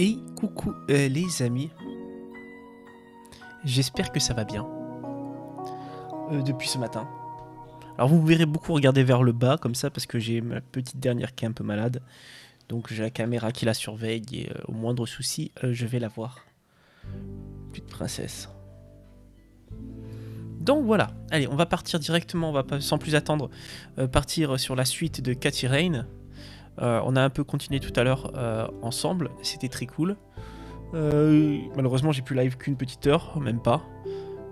Et coucou les amis, j'espère que ça va bien depuis ce matin. Alors vous verrez beaucoup regarder vers le bas comme ça parce que j'ai ma petite dernière qui est un peu malade. Donc j'ai la caméra qui la surveille et au moindre souci je vais la voir. Petite princesse. Donc voilà, allez on va partir directement, on va pas, sans plus attendre partir sur la suite de Rain. On a un peu continué tout à l'heure ensemble, c'était très cool. Malheureusement j'ai pu live qu'une petite heure, même pas.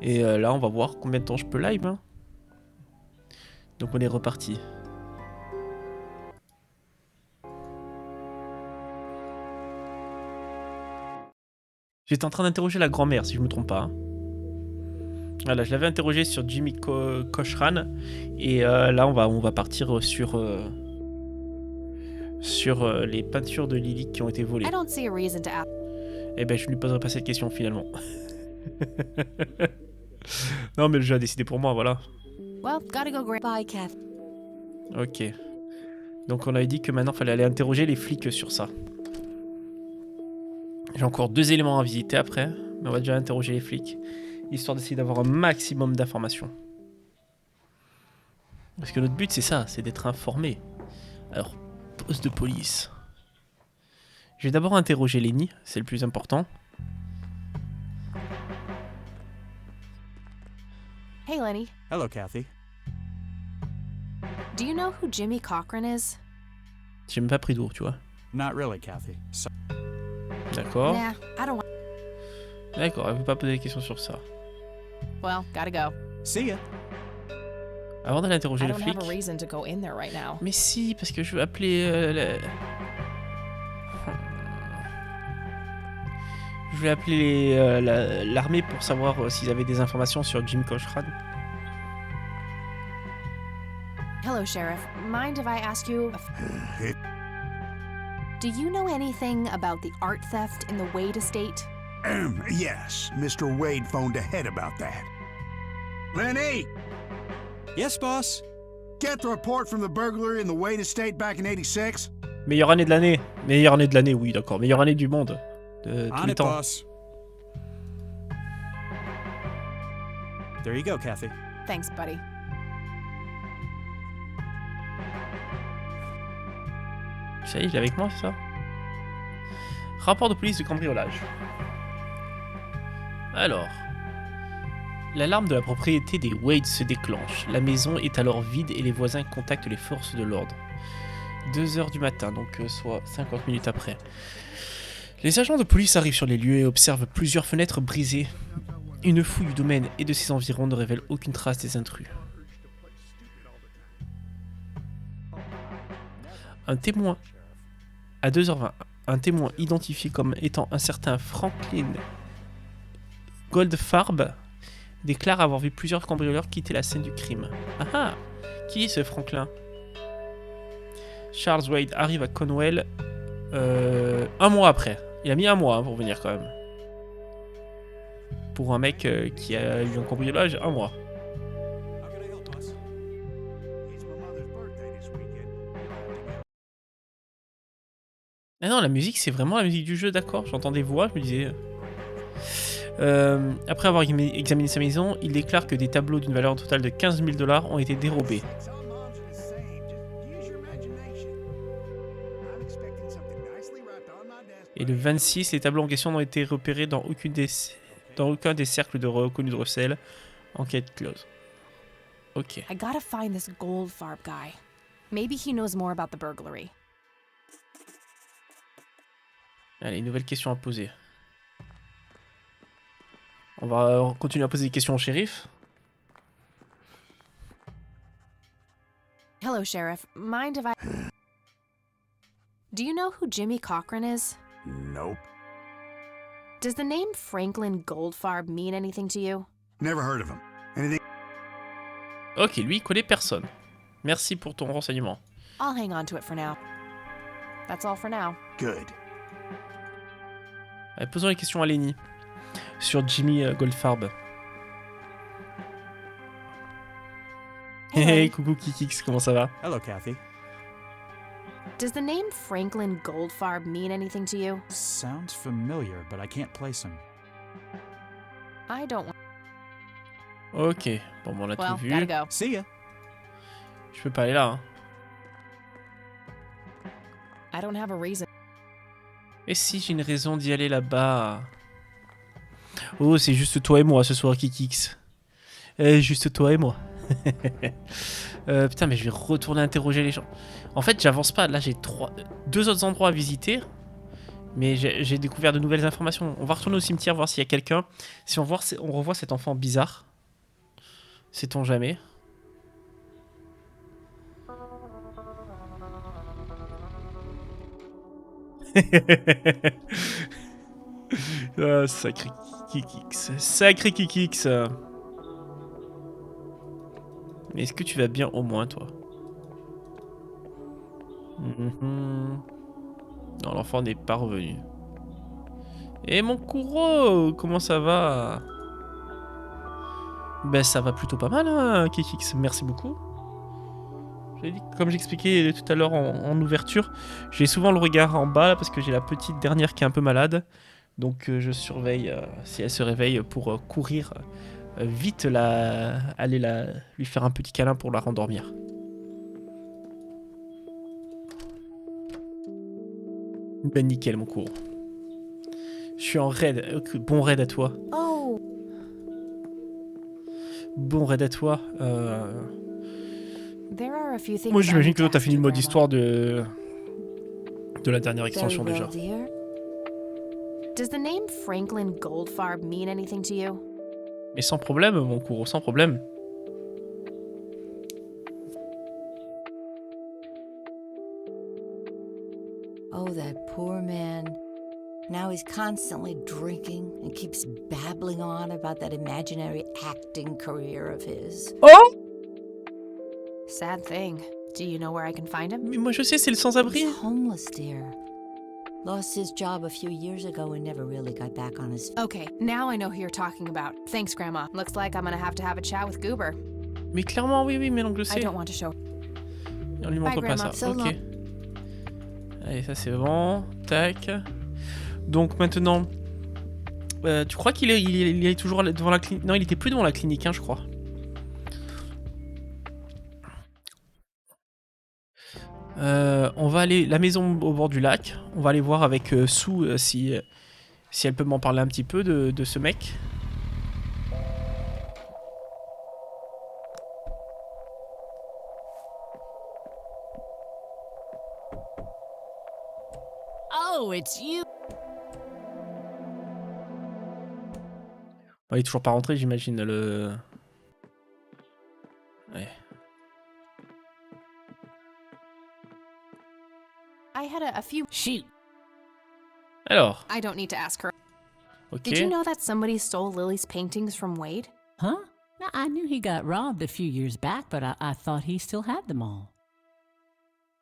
Et là on va voir combien de temps je peux live. Hein. Donc on est reparti. J'étais en train d'interroger la grand-mère si je me trompe pas. Hein. Voilà, je l'avais interrogé sur Jimmy Cochran. Et là on va partir sur les peintures de Lily qui ont été volées. Eh ben je lui poserai pas cette question finalement. Non mais le jeu a décidé pour moi, voilà. Well, gotta go bye, Kath. Ok. Donc on avait dit que maintenant il fallait aller interroger les flics sur ça. J'ai encore 2 éléments à visiter après, mais on va déjà interroger les flics, histoire d'essayer d'avoir un maximum d'informations. Parce que notre but c'est ça, c'est d'être informé. Alors, poste de police. Je vais d'abord interroger Lenny, c'est le plus important. Hey, Lenny. Hello, Kathy. Do you know who Jimmy Cochran is? J'ai même pas pris d'ours, tu vois. Not really, Kathy. So D'accord. Nah, I don't want. D'accord, elle veut pas poser des questions sur ça. Well, gotta go. see ya. Avant d'aller interroger I le don't flic... have a reason to go in there right now. Mais si, parce que je veux appeler... Je vais appeler l'armée pour savoir s'ils avaient des informations sur Jim Cochran. Hello, Sheriff. Mind if I ask you? Do you know anything about the art theft in the Wade estate? Yes, Mr. Wade phoned ahead about that. Lenny, Yes, boss. get the report from the burglary in the Wade estate back in '86. Meilleure année de l'année. Meilleure année de l'année, oui, d'accord. Meilleure année du monde. De tous On les it, temps. boss. There you go, Kathy. Thanks, buddy. Ça y est, il est avec moi, c'est ça? Rapport de police de cambriolage. Alors. L'alarme de la propriété des Wade se déclenche. La maison est alors vide et les voisins contactent les forces de l'ordre. 2h du matin, donc soit 50 minutes après. Les agents de police arrivent sur les lieux et observent plusieurs fenêtres brisées. Une fouille du domaine et de ses environs ne révèle aucune trace des intrus. Un témoin, à 2h20, un témoin identifié comme étant un certain Franklin Goldfarb déclare avoir vu plusieurs cambrioleurs quitter la scène du crime. Ah ah! Qui est ce Franklin? Charles Wade arrive à Conwell un mois après. Il a mis un mois pour venir quand même. Pour un mec qui a eu un cambriolage, un mois. How can I help, boss? It's my mother's birthday this weekend. Ah non, la musique, c'est vraiment la musique du jeu, d'accord. J'entends des voix, je me disais... après avoir examiné sa maison, il déclare que des tableaux d'une valeur totale de 15 000 $ ont été dérobés. Some moms are the same. Just use your imagination. I'm expecting something nicely wrapped on my desk. Et le 26, les tableaux en question n'ont été repérés dans aucun des cercles de reconnus de recel. Enquête close. Ok. I gotta find this Goldfarb guy. Maybe he knows more about the burglary. Allez, nouvelle question à poser. On va continuer à poser des questions au shérif. Hello, Sheriff. Mind if I... Do you know who Jimmy Cochran is? Nope. Does the name Franklin Goldfarb mean anything to you? Never heard of him. Anything? Ok, lui, il connaît personne. Merci pour ton renseignement. I'll hang on to it for now. That's all for now. Good. Allez, posons les questions à Lenny. Sur Jimmy Goldfarb. Hey, Hey, Lenny. coucou Kikix, comment ça va? Hello, Kathy. Does the name Franklin Goldfarb mean anything to you? Sounds familiar, but I can't place him. I don't. Ok, bon, on a Well, tout vu. gotta go. See ya. Je peux pas aller là. Hein. I don't have a reason. Et si j'ai une raison d'y aller là-bas? Oh, c'est juste toi et moi ce soir, Kikix. Juste toi et moi. Putain, mais je vais retourner interroger les gens. En fait, j'avance pas. Là, j'ai deux autres endroits à visiter. Mais j'ai découvert de nouvelles informations. On va retourner au cimetière voir s'il y a quelqu'un. Si on revoit cet enfant bizarre. Sait-on jamais? Ah, sacré Kikix. Sacré Kikix. Mais est-ce que tu vas bien au moins, toi? Non, l'enfant n'est pas revenu. Et mon Kuro, comment ça va? Ben, ça va plutôt pas mal, hein, Kikix. Merci beaucoup. Comme j'expliquais tout à l'heure en ouverture, j'ai souvent le regard en bas là, parce que j'ai la petite dernière qui est un peu malade. Donc je surveille si elle se réveille pour courir vite aller lui faire un petit câlin pour la rendormir. Ben nickel mon cours. Je suis en raid. Bon raid à toi. Oh. Bon raid à toi. There are a few things Moi I j'imagine need que to toi t'as ask fini le you, mode Grandma. histoire de la dernière extension Very déjà. well, dear. Does the name Franklin Goldfarb mean anything to you? Mais sans problème mon cours, sans problème. Oh, that poor man. Now he's constantly drinking and keeps babbling on about that imaginary acting career of his. Oh! Sad thing. Do you know where I can find him? Mais moi je sais, c'est le sans-abri. He's homeless, dear. Lost his job a few years ago and never really got back on his feet. Okay, now I know who you're talking about. Thanks, Grandma. Looks like I'm gonna have a chat with Goober. Mais clairement, oui, mais l'oncle I sait. don't want to show. On lui montre Bye, pas Grandma. ça. So Ok. long. Allez, ça c'est bon. Tac. Donc maintenant, tu crois qu'il est toujours devant la clinique? Non, il était plus devant la clinique, hein, je crois. On va aller la maison au bord du lac. On va aller voir avec Sue si elle peut m'en parler un petit peu de ce mec. Oh, it's you. Bon, il est toujours pas rentré, j'imagine le. Ouais. I had a few. Shoot. Alors, I don't need to ask her. ok. Did you know that somebody stole Lily's paintings from Wade? Huh? Now, I knew he got robbed a few years back, but I thought he still had them all.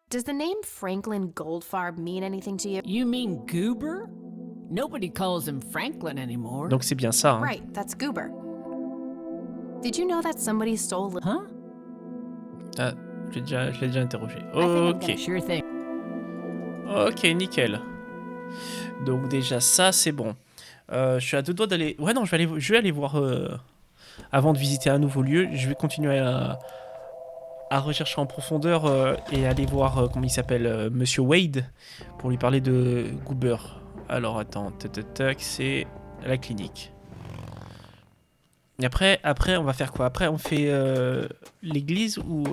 Does the name Franklin Goldfarb mean anything to you? You mean Goober? Nobody calls him Franklin anymore. Donc c'est bien ça. Hein. Right, that's Goober. Did you know that somebody stole? Huh? Ah, je l'ai déjà interrogé. think I'm Ok. gonna Sure thing. Ok, nickel. Donc déjà ça c'est bon. Je suis à deux doigts d'aller. Ouais non, je vais aller voir avant de visiter un nouveau lieu. Je vais continuer à rechercher en profondeur et aller voir comment il s'appelle Monsieur Wade pour lui parler de Goober. Alors attends, tac, c'est la clinique. Et après on va faire quoi? Après on fait l'église ou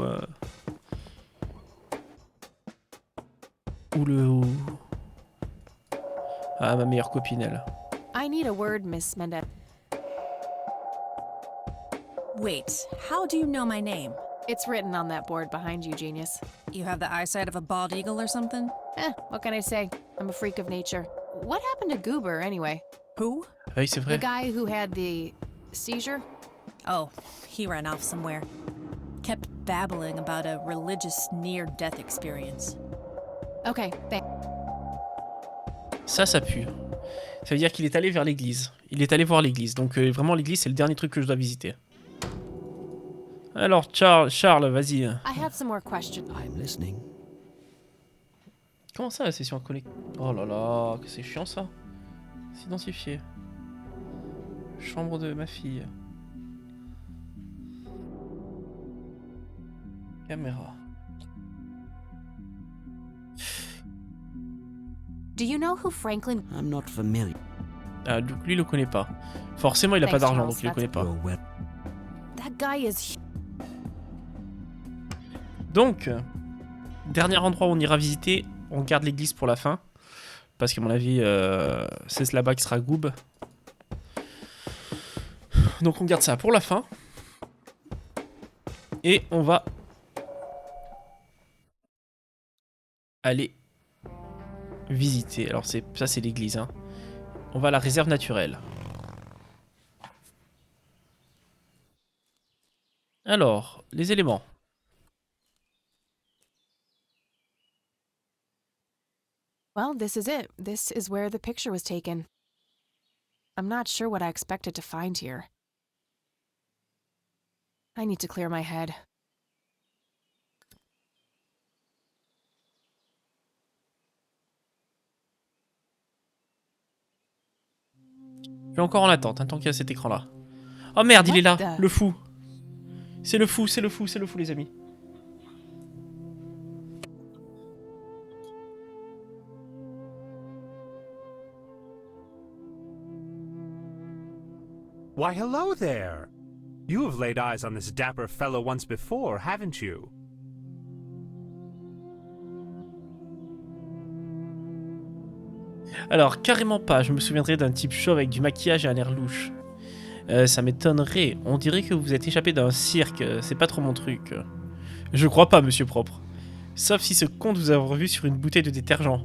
Ah, ma meilleure copine, elle. I need a word, Miss Mendez. Wait, how do you know my name? It's written on that board behind you, genius. You have the eyesight of a bald eagle or something? What can I say? I'm a freak of nature. What happened to Goober, anyway? Who? Ah oui, c'est The vrai. guy who had the seizure? Oh, he ran off somewhere. Kept babbling about a religious near-death experience. Okay, thanks. Ça pue. Ça veut dire qu'il est allé vers l'église. Il est allé voir l'église. Donc vraiment, l'église, c'est le dernier truc que je dois visiter. Alors, Charles, vas-y. I have some more questions. I'm listening. Comment ça la session connectée? Oh là là, que c'est chiant ça. S'identifier. Chambre de ma fille. Caméra. Do you know who Franklin... I'm not familiar. Ah, donc lui il le connaît pas. Forcément il a pas Thanks, d'argent Charles, donc il le connaît pas. Your web. That guy is... Donc, dernier endroit où on ira visiter, on garde l'église pour la fin. Parce qu'à mon avis, c'est là-bas qui sera Goob. Donc on garde ça pour la fin. Et on va aller visiter. Alors ça c'est l'église. Hein. On va à la réserve naturelle. Alors, les éléments. Well, this is it. This is where the picture was taken. I'm not sure what I expected to find here. I need to clear my head. Je suis encore en attente, hein, tant qu'il y a cet écran-là. Oh merde, il est là, What the- le fou. C'est le fou, c'est le fou, c'est le fou, les amis. Why, hello there! You have laid eyes on this dapper fellow once before, haven't you? Alors, carrément pas, je me souviendrai d'un type chauve avec du maquillage et un air louche. Ça m'étonnerait, on dirait que vous êtes échappé d'un cirque, c'est pas trop mon truc. Je crois pas, monsieur propre. Sauf si ce con vous a revu sur une bouteille de détergent.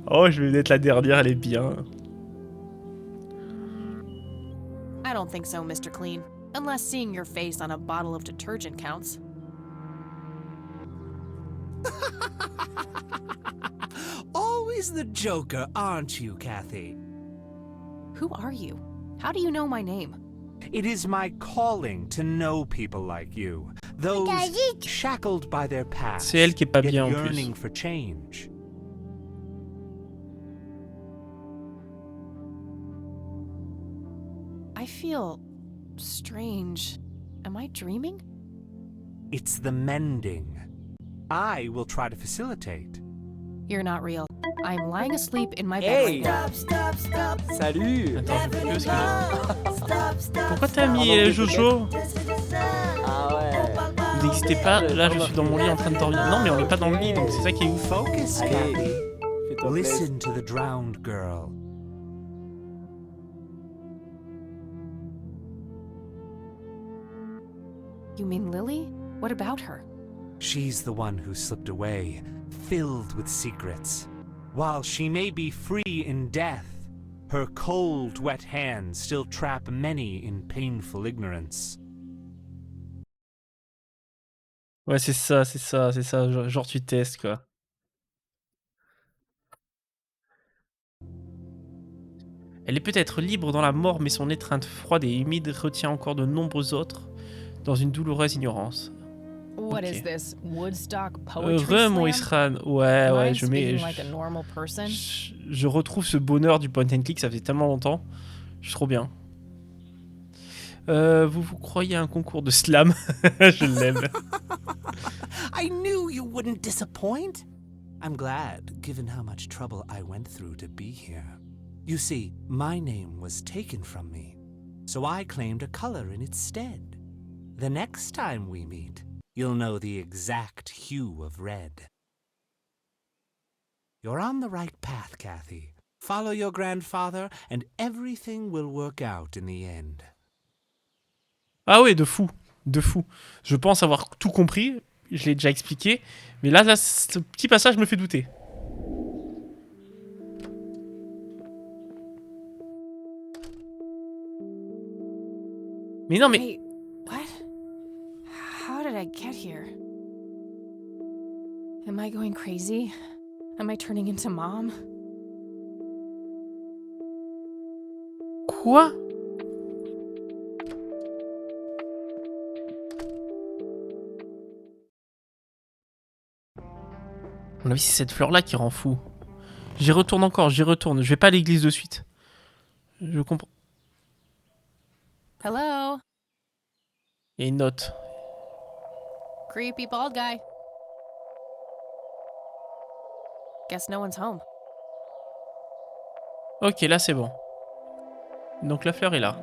Oh, je vais être la dernière, elle est bien. I don't think so, Mr. Clean. Unless seeing your face on a bottle of detergent counts. Always the joker, aren't you, Kathy? Who are you? How do you know my name? It is my calling to know people like you, those shackled by their past, C'est elle qui est pas yet bien en plus. yearning for change. I feel strange. Am I dreaming? It's the mending. I will try to facilitate. You're not real. I'm lying asleep in my bed right now. Salut! Attends, je peux parce que... Pourquoi t'as mis Jojo? Ah ouais. Vous n'existez pas, là je suis dans mon lit en train de dormir. Non mais on n'est pas dans le lit, donc c'est ça qui est ouf. Focus, Allez, Kathy. fais-toi plaisir. Listen to the drowned girl. You mean Lily? What about her? She's the one who slipped away, filled with secrets. While she may be free in death, her cold, wet hands still trap many in painful ignorance. Ouais, c'est ça, c'est ça, c'est ça. Genre tu testes quoi. Elle est peut-être libre dans la mort, mais son étreinte froide et humide retient encore de nombreux autres dans une douloureuse ignorance. What Ok. is this? Woodstock poetry Heureux mon slam? Isran. Ouais, Am ouais, I je mets. speaking like a normal person? Je retrouve ce bonheur du point and click, ça faisait tellement longtemps. Je suis trop bien. Vous croyez à un concours de slam? Je l'aime. I knew you wouldn't disappoint. I'm glad, given how much trouble I went through to be here. You see, my name was taken from me, so I claimed a color in its stead. The next time we meet, you'll know the exact hue of red. You're on the right path, Kathy. Follow your grandfather, and everything will work out in the end. Ah ouais, de fou. De fou. Je pense avoir tout compris. Je l'ai déjà expliqué. Mais là, ce petit passage me fait douter. Mais non, mais... Wait, what? How did I get here? Am I going crazy? Am I turning into mom? Quoi? mon avis, c'est cette fleur-là qui rend fou. J'y retourne encore, j'y retourne. Je vais pas à l'église de suite. Je comprends. Hello? Il y a une note. Creepy bald guy. Guess no one's home. Ok, là c'est bon. Donc la fleur est là.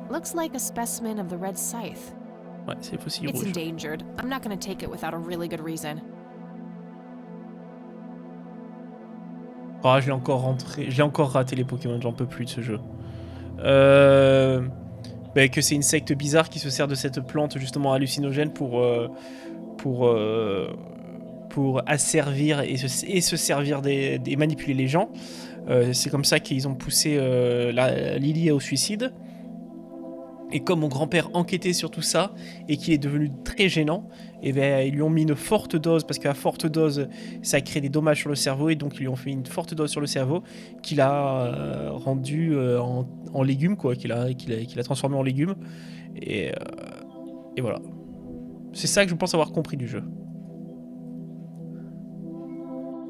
Looks like a specimen of the red scythe. Ouais, c'est le fossile It's rouge. endangered. I'm not gonna take it without a really good reason. Ah, je l'ai encore raté les Pokémon, j'en peux plus de ce jeu. Que c'est une secte bizarre qui se sert de cette plante justement hallucinogène pour asservir et se servir et manipuler les gens. C'est comme ça qu'ils ont poussé Lily au suicide. Et comme mon grand-père enquêtait sur tout ça et qu'il est devenu très gênant, et ben, ils lui ont mis une forte dose, parce qu'à forte dose, ça crée des dommages sur le cerveau, et donc ils lui ont fait une forte dose sur le cerveau qu'il a rendu en légumes, quoi, qu'il a transformé en légumes. Et voilà. C'est ça que je pense avoir compris du jeu.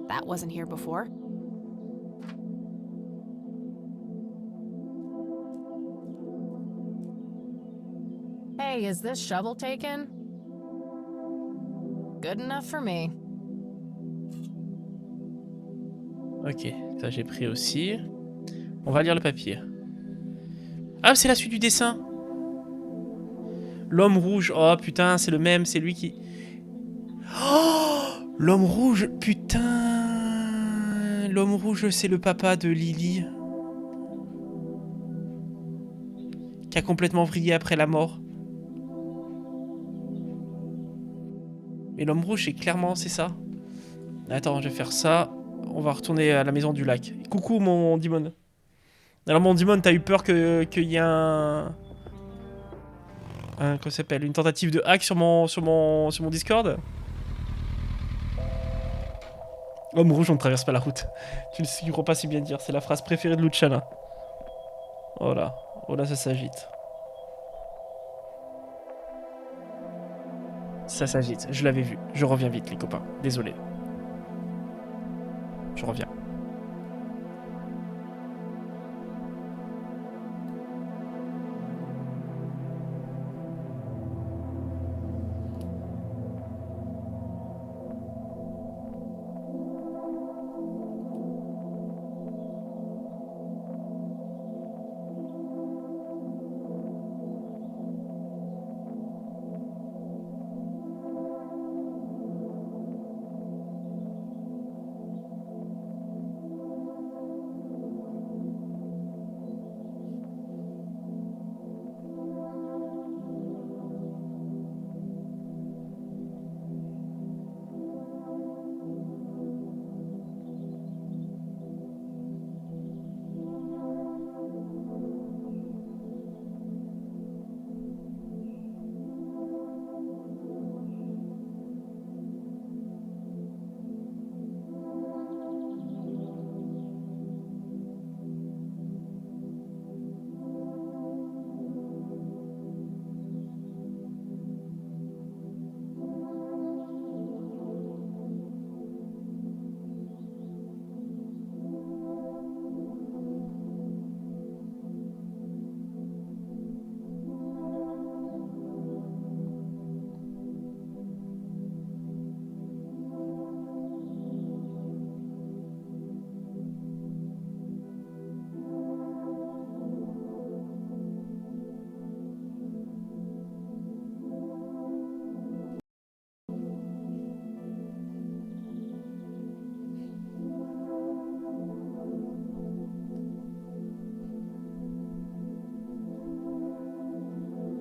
That wasn't here before. Hey, is this shovel taken? Good enough for me. Ok, ça j'ai pris aussi. On va lire le papier. Ah, c'est la suite du dessin. L'homme rouge. Oh putain, c'est le même, c'est lui qui... Oh, l'homme rouge, putain. L'homme rouge, c'est le papa de Lily. Qui a complètement vrillé après la mort. Et l'homme rouge, c'est ça. Attends, je vais faire ça. On va retourner à la maison du lac. Coucou mon Dimon. Alors mon Dimon, t'as eu peur qu'il y ait comment ça s'appelle, une tentative de hack sur mon Discord? Homme rouge, on ne traverse pas la route. Tu ne crois pas si bien dire. C'est la phrase préférée de Luciana. Oh là, ça s'agite. Ça s'agite, je l'avais vu. Je reviens vite, les copains. Désolé. Je reviens.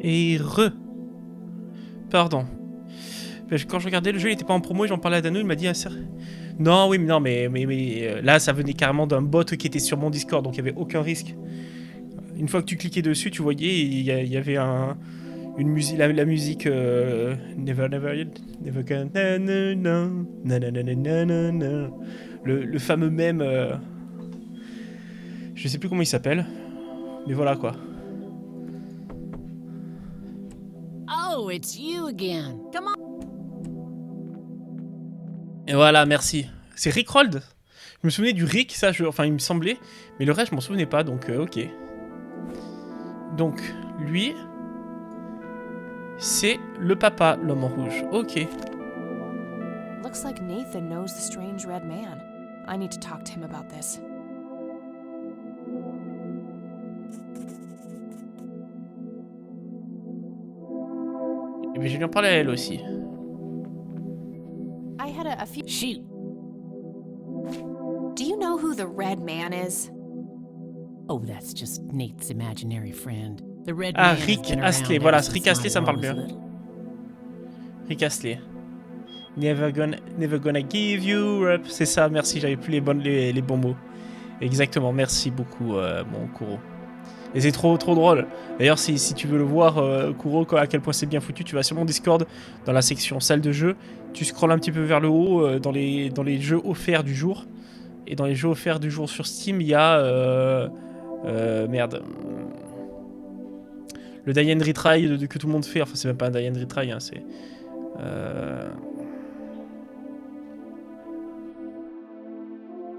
Et Pardon. Quand je regardais le jeu, il était pas en promo et j'en parlais à Dano, il m'a dit... Non, oui, mais non, mais là, ça venait carrément d'un bot qui était sur mon Discord, donc il n'y avait aucun risque. Une fois que tu cliquais dessus, tu voyais, il y avait une musique, la musique Never can, le fameux mème... je sais plus comment il s'appelle, mais voilà quoi. Oh, it's you again. Come on. Et voilà, merci. C'est Rickrolled. Je me souvenais du Rick, ça, enfin, il me semblait. Mais le reste, je m'en souvenais pas, donc ok. Donc, lui, c'est le papa, l'homme en rouge. Ok. Looks like Nathan knows the strange red man. I need to talk to him about this. Et bien, je vais lui en parler à elle aussi. I had a few. Shoot. Do you know who the red man is? Oh, that's just Nate's imaginary friend. The red Ah, man has Rick been Astley. around Voilà, ever Rick since Astley, my ça me parle mom was bien. little. Rick Astley. Never gonna give you up. C'est ça, merci, j'avais plus les bons mots. Exactement, merci beaucoup, mon Kuro. Et c'est trop drôle. D'ailleurs, si tu veux le voir, Kuro, à quel point c'est bien foutu, tu vas sur mon Discord, dans la section salle de jeu, tu scrolles un petit peu vers le haut, dans les jeux offerts du jour. Et dans les jeux offerts du jour sur Steam, il y a... merde. Le Die and Retry que tout le monde fait. Enfin, c'est même pas un Die and Retry, hein, c'est...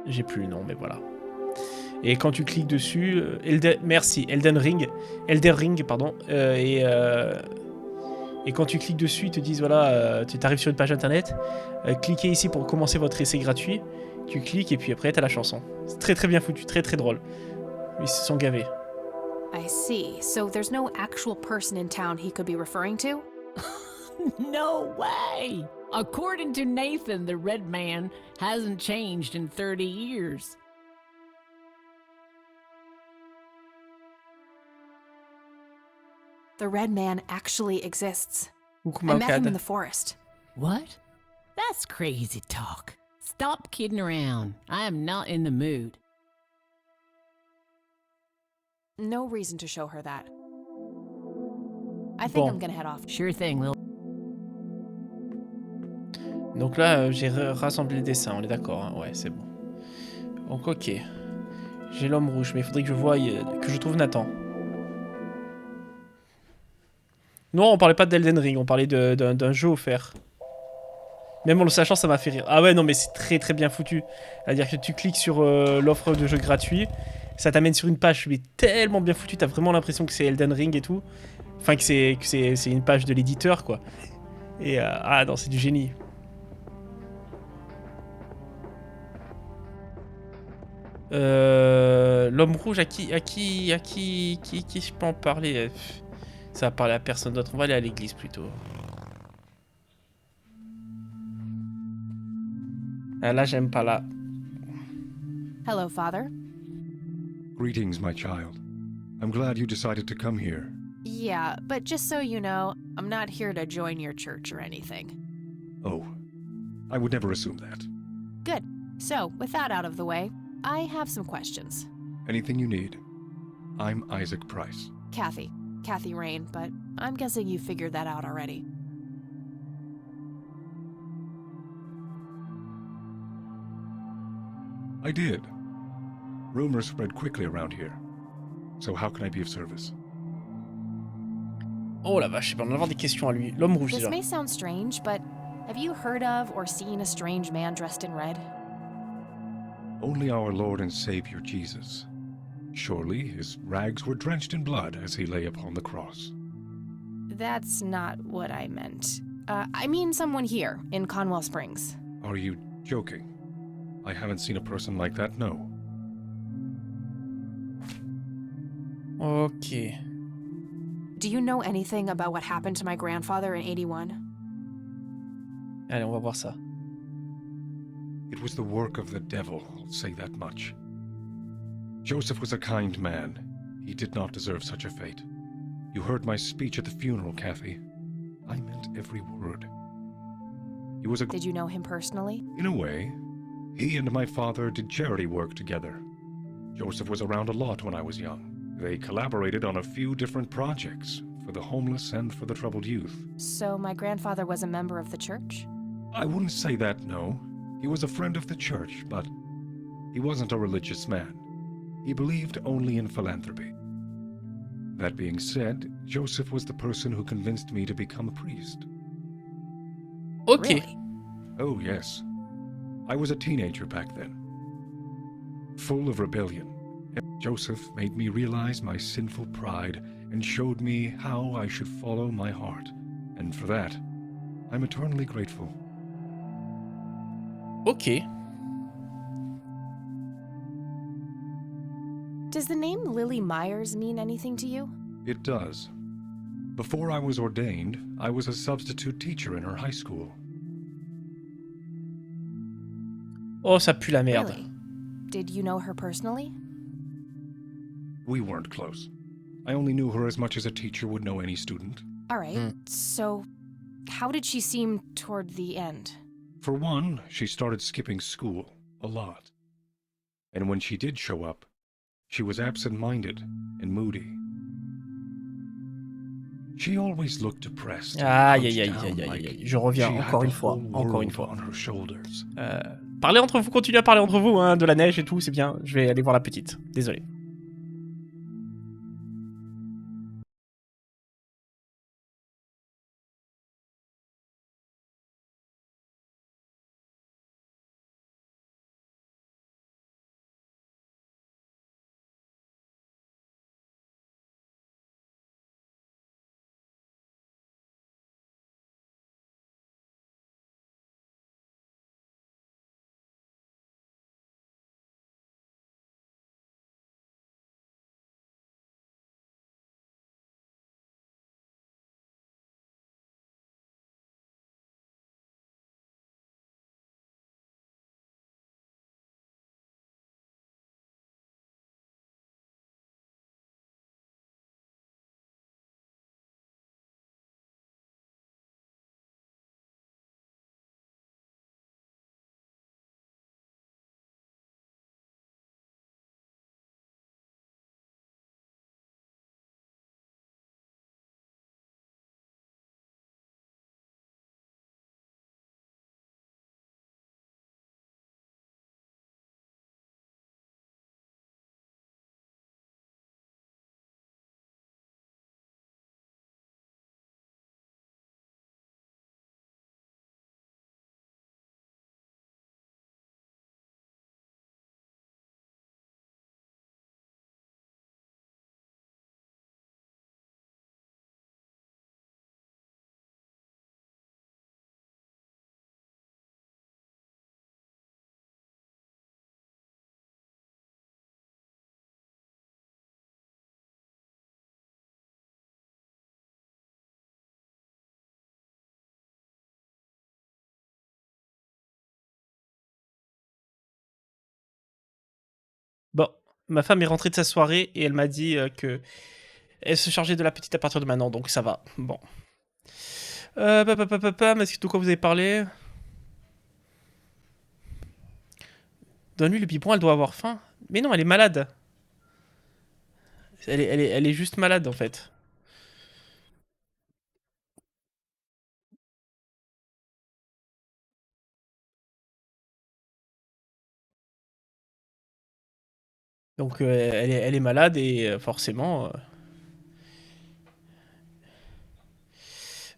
J'ai plus le nom, mais voilà. Et quand tu cliques dessus, merci, Elden Ring, pardon, et quand tu cliques dessus, ils te disent voilà, tu arrives sur une page internet, cliquez ici pour commencer votre essai gratuit. Tu cliques et puis après t'as la chanson. C'est très bien foutu, très drôle. Ils se sont gavés. I see. So there's no actual person in town he could be referring to? No way! According to Nathan, the red man hasn't changed in 30 years. The red man actually exists. Coucou I met him in Maokad. the forest. What? That's crazy talk. Stop kidding around. I am not in the mood. No reason to show her that. I think Bon. I'm gonna head off. Sure thing, Lil. Donc là, j'ai rassemblé les dessins, on est d'accord, hein, ouais, c'est bon. Donc ok. J'ai l'homme rouge, mais il faudrait que je voie, que je trouve Nathan. Non, on parlait pas d'Elden Ring, on parlait d'un jeu offert. Même en le sachant, ça m'a fait rire. Ah ouais, non, mais c'est très bien foutu. C'est-à-dire que tu cliques sur l'offre de jeu gratuit, ça t'amène sur une page, mais tellement bien foutu, t'as vraiment l'impression que c'est Elden Ring et tout. Enfin, que c'est une page de l'éditeur, quoi. Et ah non, c'est du génie. L'homme rouge, à qui je peux en parler? Ça va parler à personne d'autre. On va aller à l'église plutôt. Ah, là, j'aime pas là. Hello, Father. Greetings, my child. I'm glad you decided to come here. Yeah, but just so you know, I'm not here to join your church or anything. Oh, I would never assume that. Good. So, with that out of the way, I have some questions. Anything you need. I'm Isaac Price. Kathy Rain, but I'm guessing you figured that out already. I did. Rumors spread quickly around here. So how can I be of service? Oh la vache, on va avoir des questions à lui. L'homme rouge, This déjà. may sound strange, but have you heard of or seen a strange man dressed in red? Only our Lord and Savior Jesus. Surely his rags were drenched in blood as he lay upon the cross. That's not what I meant. I mean someone here, in Conwell Springs. Are you joking? I haven't seen a person like that, no. Ok. Do you know anything about what happened to my grandfather in 81? Allez, on va voir ça. It was the work of the devil, I'll say that much. Joseph was a kind man. He did not deserve such a fate. You heard my speech at the funeral, Kathy. I meant every word. He was a... Did you know him personally? In a way. He and my father did charity work together. Joseph was around a lot when I was young. They collaborated on a few different projects, for the homeless and for the troubled youth. So my grandfather was a member of the church? I wouldn't say that, no. He was a friend of the church, but he wasn't a religious man. He believed only in philanthropy. That being said, Joseph was the person who convinced me to become a priest. Ok. Really? Oh, yes. I was a teenager back then, full of rebellion. Joseph made me realize my sinful pride and showed me how I should follow my heart. And for that, I'm eternally grateful. Ok. Does the name Lily Myers mean anything to you? It does. Before I was ordained, I was a substitute teacher in her high school. Oh, ça pue la merde. Really? Did you know her personally? We weren't close. I only knew her as much as a teacher would know any student. All right, so how did she seem toward the end? For one, she started skipping school a lot. And when she did show up, she was absent-minded and moody. She always looked depressed. Aïe, aïe, aïe, aïe, aïe, aïe. Je reviens encore une fois. Parlez entre vous, continuez à parler entre vous, hein, de la neige et tout, c'est bien. Je vais aller voir la petite. Désolé. Bon, ma femme est rentrée de sa soirée et elle m'a dit que elle se chargeait de la petite à partir de maintenant, donc ça va. Bon. Est-ce que de quoi vous avez parlé? Donne-lui le biberon, elle doit avoir faim. Mais non, elle est malade. Elle est juste malade en fait. Donc elle est malade et forcément...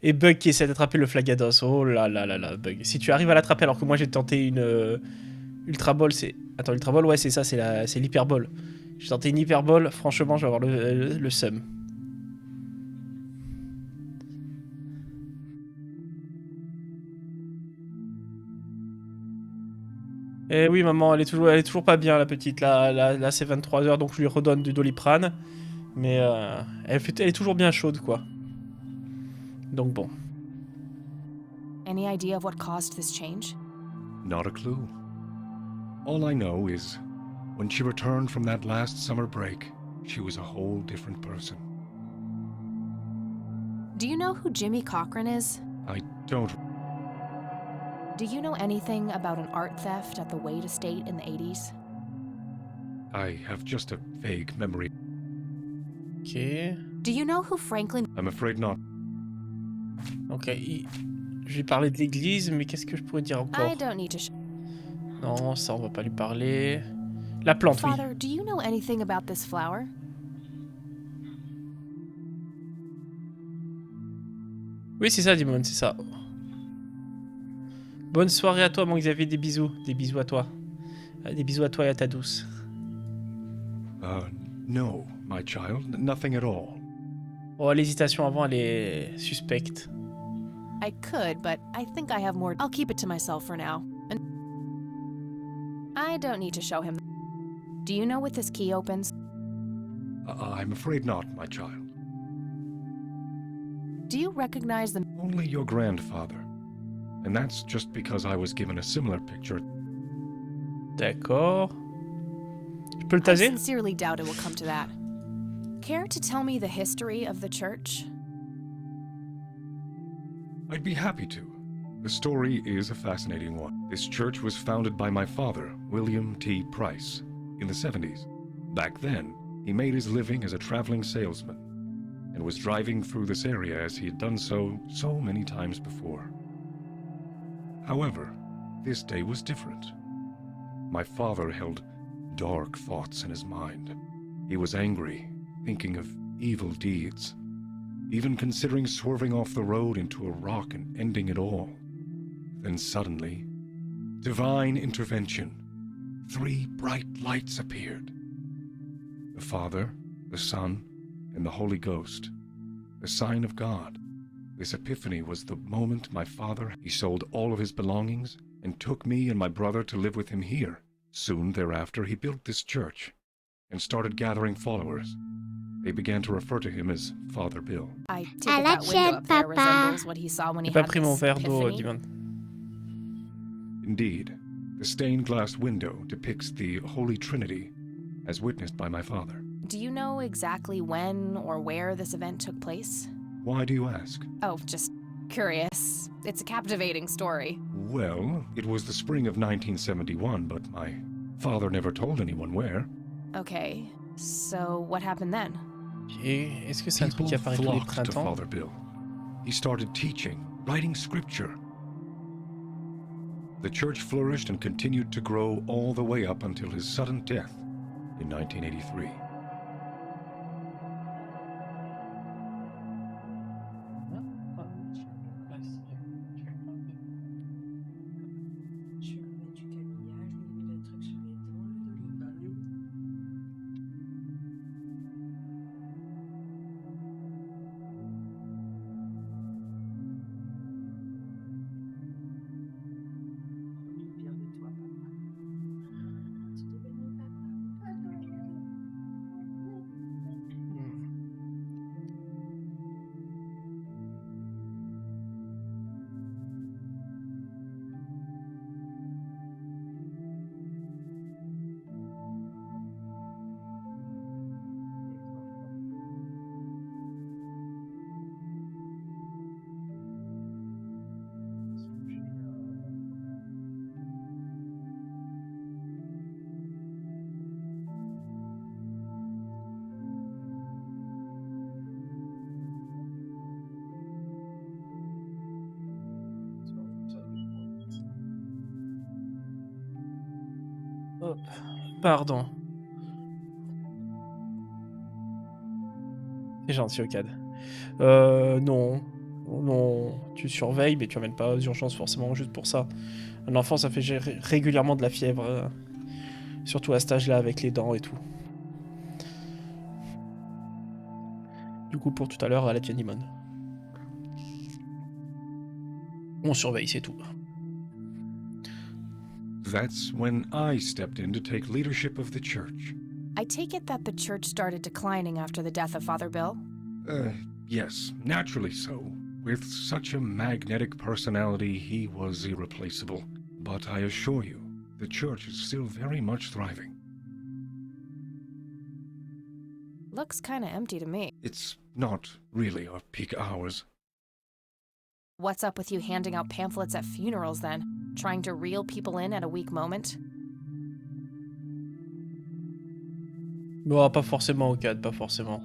Et Bug qui essaie d'attraper le Flagados. Oh là là là là, Bug. Si tu arrives à l'attraper alors que moi j'ai tenté une Ultra Ball, c'est... Attends, Ultra Ball, ouais c'est ça, c'est l'Hyper Ball. J'ai tenté une Hyper Ball, franchement je vais avoir le seum. Eh oui maman, elle est toujours pas bien la petite. Là c'est 23h donc je lui redonne du Doliprane. Mais elle est toujours bien chaude quoi. Donc bon. Any idea of what caused this change? Not a clue. All I know is, when she returned from that last summer break, she was a whole different person. Do you know who Jimmy Cochran is? I don't... Do you know anything about an art theft at the Wade estate in the 80s? I have just a vague memory. Ok. Do you know who Franklin... I'm afraid not. Ok, je vais parler de l'église, mais qu'est-ce que je pourrais dire encore? I don't need to... Non, ça on va pas lui parler. La plante, oui. Father, do you know anything about this flower? Oui, c'est ça, Dimon, c'est ça. Bonne soirée à toi, mon Xavier. Des bisous. Des bisous à toi. Des bisous à toi et à ta douce. No, my child. Nothing at all. Oh, l'hésitation avant, elle est suspecte. I could, but I think I have more. I'll keep it to myself for now. And I don't need to show him. Do you know what this key opens? I'm afraid not, my child. Do you recognize the... Only your grandfather. And that's just because I was given a similar picture. D'accord. Je peux le I taser? sincerely doubt it will come to that. Care to tell me the history of the church? I'd be happy to. The story is a fascinating one. This church was founded by my father, William T. Price, in the 70s. Back then, he made his living as a traveling salesman and was driving through this area as he had done so many times before. However, this day was different. My father held dark thoughts in his mind. He was angry, thinking of evil deeds, even considering swerving off the road into a rock and ending it all. Then suddenly, divine intervention. 3 bright lights appeared. The Father, the Son, and the Holy Ghost, the sign of God. This epiphany was the moment my father, he sold all of his belongings and took me and my brother to live with him here. Soon thereafter, he built this church and started gathering followers. They began to refer to him as Father Bill. I take it that window up there resembles what he saw when he J'ai pas had pris mon this verre d'eau, epiphany. Dimon. Indeed, the stained glass window depicts the Holy Trinity as witnessed by my father. Do you know exactly when or where this event took place? Why do you ask? Oh, just curious. It's a captivating story. Well, it was the spring of 1971, but my father never told anyone where. Okay, so what happened then? Et est-ce que c'est un truc People qui apparaît tous les flocked to printemps? Father Bill. He started teaching, writing scripture. The church flourished and continued to grow all the way up until his sudden death in 1983. Hop. Pardon. C'est gentil, Ocad. Non. Non. Tu surveilles, mais tu emmènes pas aux urgences forcément juste pour ça. Un enfant, ça fait régulièrement de la fièvre. Surtout à cet âge-là, avec les dents et tout. Du coup, pour tout à l'heure, à la Tianimon. On surveille, c'est tout. That's when I stepped in to take leadership of the church. I take it that the church started declining after the death of Father Bill? Yes, naturally so. With such a magnetic personality, he was irreplaceable. But I assure you, the church is still very much thriving. Looks kinda empty to me. It's not really our peak hours. What's up with you handing out pamphlets at funerals then? Trying to reel people in at a weak moment? Non, pas forcément, Ocad, pas forcément.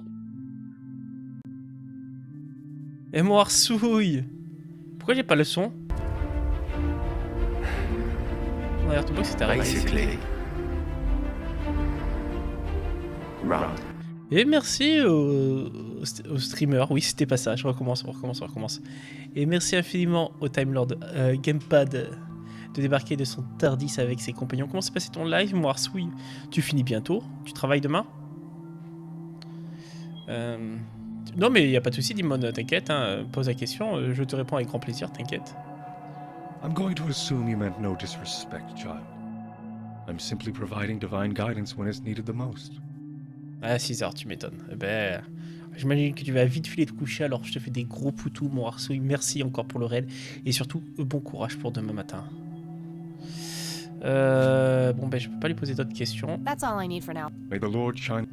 Et moi, Arsouille! Pourquoi j'ai pas le son? Derrière ton box, c'était réglé. Et merci au streamer. Oui, c'était pas ça. Je recommence. Et merci infiniment au Time Lord Gamepad de débarquer de son Tardis avec ses compagnons. Comment s'est passé ton live, mon Arsouille? Tu finis bientôt? Tu travailles demain? Non mais il n'y a pas de souci, Dimon, t'inquiète, hein, pose la question, je te réponds avec grand plaisir, t'inquiète. I'm going to assume you meant no disrespect, child. I'm simply providing divine guidance when it's needed the most. Ah, 6h, tu m'étonnes. Eh ben, j'imagine que tu vas vite filer te coucher, alors je te fais des gros poutous, mon Arsouille. Merci encore pour le raid, et surtout, bon courage pour demain matin. Bon ben, je peux pas lui poser d'autres questions. That's all I need for now. May the Lord shine.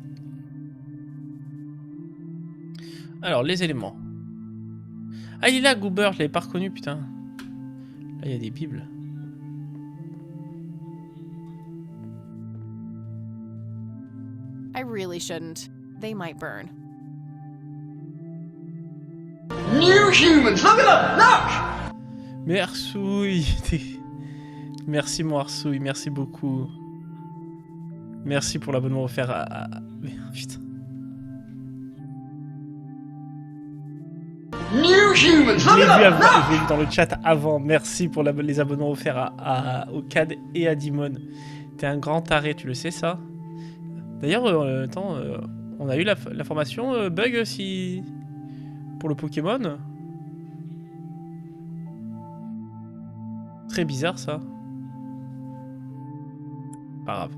Alors, les éléments. Ah, il est là, Goober, je l'avais pas reconnu, putain. Là, il y a des bibles. I really shouldn't. They might burn. New humans, look at them! Look! Mais Arsouille, merci mon Arsouille, merci beaucoup. Merci pour l'abonnement offert à... Putain. New humans, Je l'ai vu dans le chat avant. Merci pour les abonnements offerts au CAD et à Dimon. T'es un grand taré, tu le sais ça? D'ailleurs, attends, on a eu l'information bug si... pour le Pokémon. Très bizarre ça. Pas grave.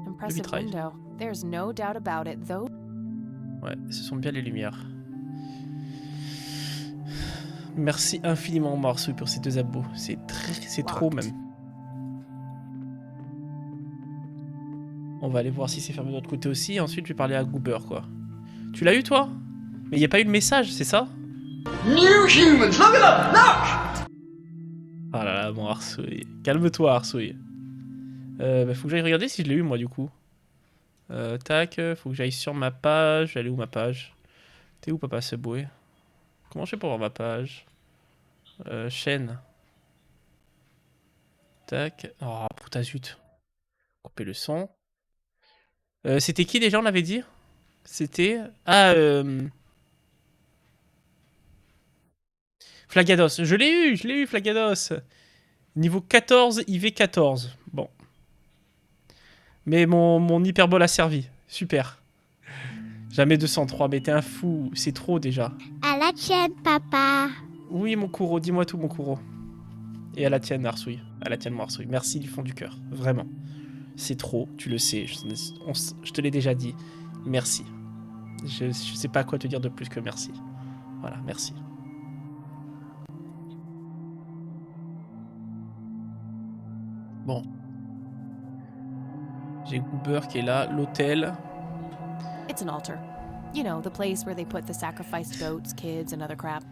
Impressive window. There's no doubt about it, though. Ouais, ce sont bien les lumières. Merci infiniment Marsouille pour ces 2 abos. C'est trop même. On va aller voir si c'est fermé de l'autre côté aussi. Et ensuite, je vais parler à Goober, quoi. Tu l'as eu, toi? Mais il n'y a pas eu de message, c'est ça? New humans, look at them! Look! Ah là là, mon Arsouille. Calme-toi, Arsouille. Bah, faut que j'aille regarder si je l'ai eu, moi, du coup. Tac, faut que j'aille sur ma page. Elle est où, ma page? T'es où, papa Subway? Comment je fais pour voir ma page? Chaîne. Tac. Oh, putain, zut. Couper le son. C'était qui déjà, on avait dit? C'était... Ah, Flagados. Je l'ai eu, Flagados. Niveau 14, IV14. Bon. Mais mon hyperbole a servi. Super. Jamais 203, mais t'es un fou. C'est trop déjà. À la tienne, papa. Oui, mon Kouro, dis-moi tout, mon Kouro. Et à la tienne, Arsouille. À la tienne, mon Arsouille. Merci du fond du cœur. Vraiment. C'est trop, tu le sais. Je te l'ai déjà dit. Merci. Je sais pas quoi te dire de plus que merci. Voilà, merci. Bon. J'ai Goober qui est là. L'hôtel. It's an altar. You know, the place where they put the sacrificed goats, kids, and other crap.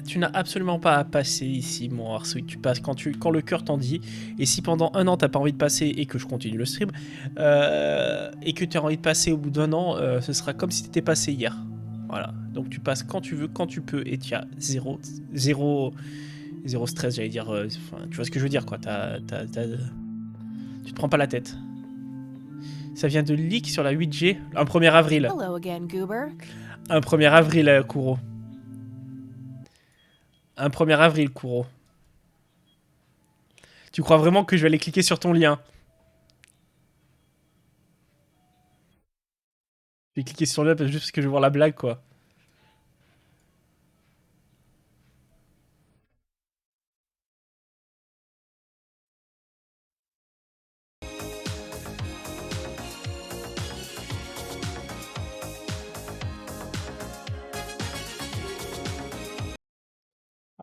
Tu n'as absolument pas à passer ici, mon Arsouille. Tu passes quand le cœur t'en dit. Et si pendant 1 an, t'as pas envie de passer et que je continue le stream, et que tu as envie de passer au bout d'1 an, ce sera comme si t'étais passé hier. Voilà. Donc tu passes quand tu veux, quand tu peux, et tu as zéro stress, j'allais dire. Tu vois ce que je veux dire, quoi. Tu te prends pas la tête. Ça vient de leak sur la 8G, un 1er avril. Hello again, Goober. Un 1er avril, Kouro. Un 1er avril, Kouro. Tu crois vraiment que je vais aller cliquer sur ton lien? Je vais cliquer sur le lien juste parce que je veux voir la blague, quoi.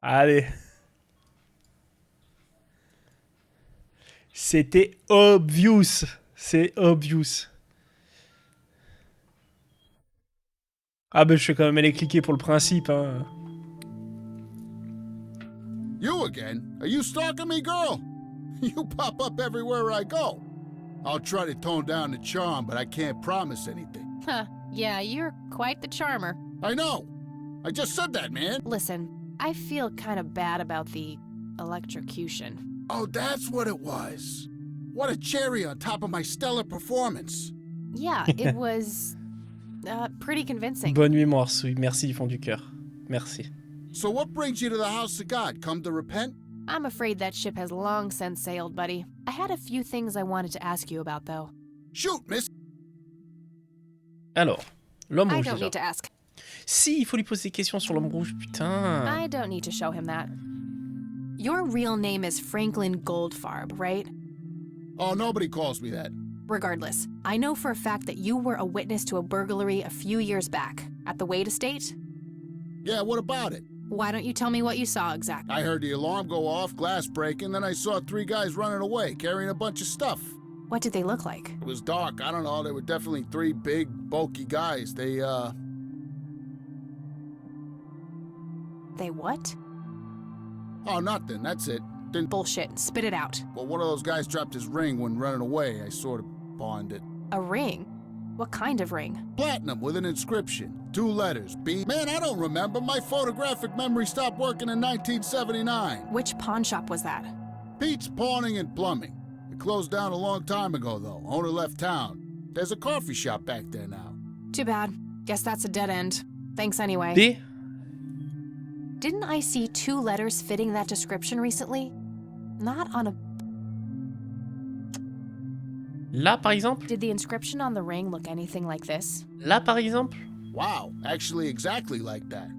Allez. C'était obvious. C'est obvious. Ah ben je vais quand même aller cliquer pour le principe, hein. You again? Are you stalking me, girl? You pop up everywhere I go. I'll try to tone down the charm, but I can't promise anything. Huh. Yeah, you're quite the charmer. I know. I just said that, man. Listen, I feel kind of bad about the electrocution. Oh, that's what it was. What a cherry on top of my stellar performance. Yeah, it was pretty convincing. Bonne nuit, mon Arsouille. Merci du fond du cœur. Merci. So what brings you to the house of God? Come to repent? I'm afraid that ship has long since sailed, buddy. I had a few things I wanted to ask you about, though. Shoot, miss. Alors, l'homme I rouge don't déjà. need to ask. Si, il faut lui poser des questions sur l'homme rouge, putain. I don't need to show him that. Your real name is Franklin Goldfarb, right? Oh, nobody calls me that. Regardless, I know for a fact that you were a witness to a burglary a few years back at the Wade estate. Yeah, what about it? Why don't you tell me what you saw exactly? I heard the alarm go off, glass breaking, then I saw 3 guys running away, carrying a bunch of stuff. What did they look like? It was dark, I don't know, they were definitely 3 big, bulky guys. They what? Oh, nothing, that's it. Didn't... Bullshit, spit it out. Well, one of those guys dropped his ring when running away. I sort of pawned it. A ring? What kind of ring? Platinum with an inscription. 2 letters, B. Man, I don't remember. My photographic memory stopped working in 1979. Which pawn shop was that? Pete's Pawning and Plumbing. It closed down a long time ago, though. Owner left town. There's a coffee shop back there now. Too bad. Guess that's a dead end. Thanks anyway. B. Didn't I see 2 letters fitting that description recently? Not on a... Là, par exemple? Did the inscription on the ring look anything like this? Là, par exemple? Wow, actually exactly like that.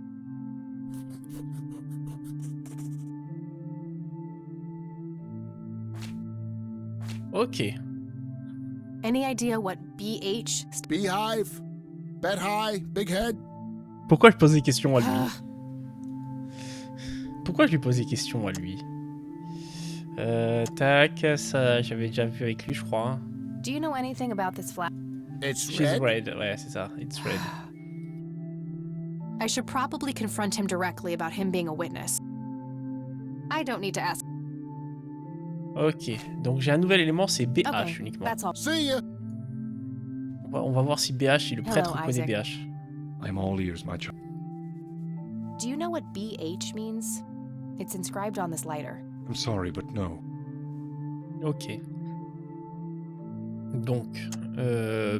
Ok. Any idea what BH... Beehive? Bet high? Big head? Pourquoi je pose des questions à lui? Pourquoi je lui pose des questions à lui? Tac, ça j'avais déjà vu avec lui, je crois. Do you know anything about this flat? It's She's red. Ouais, c'est ça. It's red. I should probably confront him directly about him being a witness. I don't need to ask. Ok, donc j'ai un nouvel élément, c'est BH Okay, uniquement. that's all. See ya. On va voir si BH, si le prêtre Hello, connaît Isaac. BH. I'm all ears, my child. Do you know what BH means? It's inscribed on this lighter. I'm sorry, but no. Ok. Donc,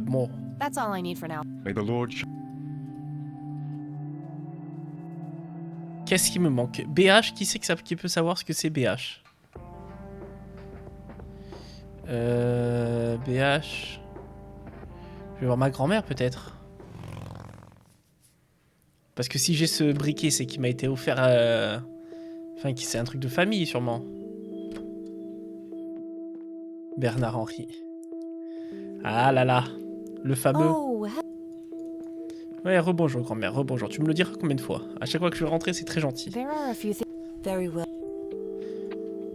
bon. That's all I need for now. May the Lord... Qu'est-ce qui me manque? BH, qui c'est qui peut savoir ce que c'est BH? BH... Je vais voir ma grand-mère peut-être. Parce que si j'ai ce briquet, c'est qu'il m'a été offert... Enfin, c'est un truc de famille sûrement. Bernard-Henri. Ah là là. Le fameux... Oh, Ouais, rebonjour grand-mère, rebonjour. Tu me le diras combien de fois? À chaque fois que je vais rentrer, c'est très gentil. there are a few things. Very well.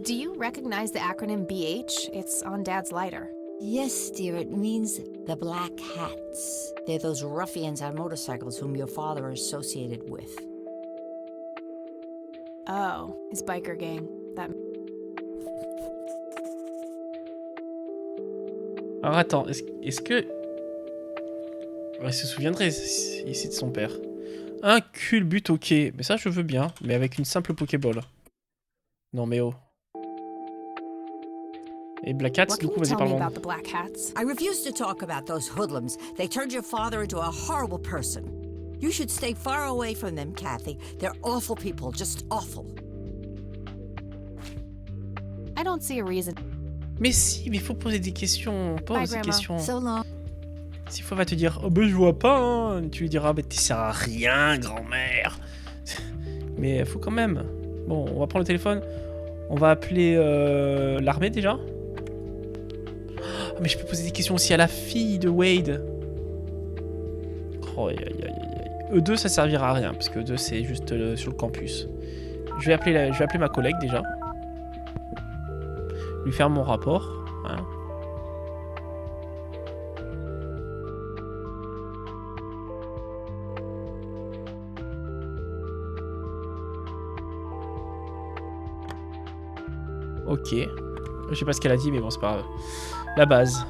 Do you recognize the acronym BH? It's on Dad's lighter. Yes, dear, it means the Black Hats. They're those ruffians on motorcycles whom your father associated with. Oh, his biker gang. That. Alors attends, est-ce que... Ouais, il se souviendrait ici de son père. Un culbut, ok. Mais ça, je veux bien. Mais avec une simple Pokéball. Non mais oh. Et Black Hats, What du can coup, you vas-y, tell me parlons. about the Black Hats? I refuse to talk about those hoodlums. They turned your father into a horrible person. You should stay far away from them, Kathy. They're awful people, just awful. I don't see a reason. Mais si, mais il faut poser des questions. Pose Bye, des Grandma. questions. So long. S'il faut, va te dire, oh ben je vois pas, hein. Tu lui diras, bah tu sers à rien, grand-mère. Mais il faut quand même. Bon, on va prendre le téléphone. On va appeler l'armée déjà. Oh, mais je peux poser des questions aussi à la fille de Wade. Oh, aïe, aïe, aïe, aïe. E2, ça servira à rien, parce que E2, c'est juste sur le campus. Je vais appeler ma collègue déjà. Lui faire mon rapport. Hein. Ok. Je sais pas ce qu'elle a dit, mais bon, c'est pas grave. La base.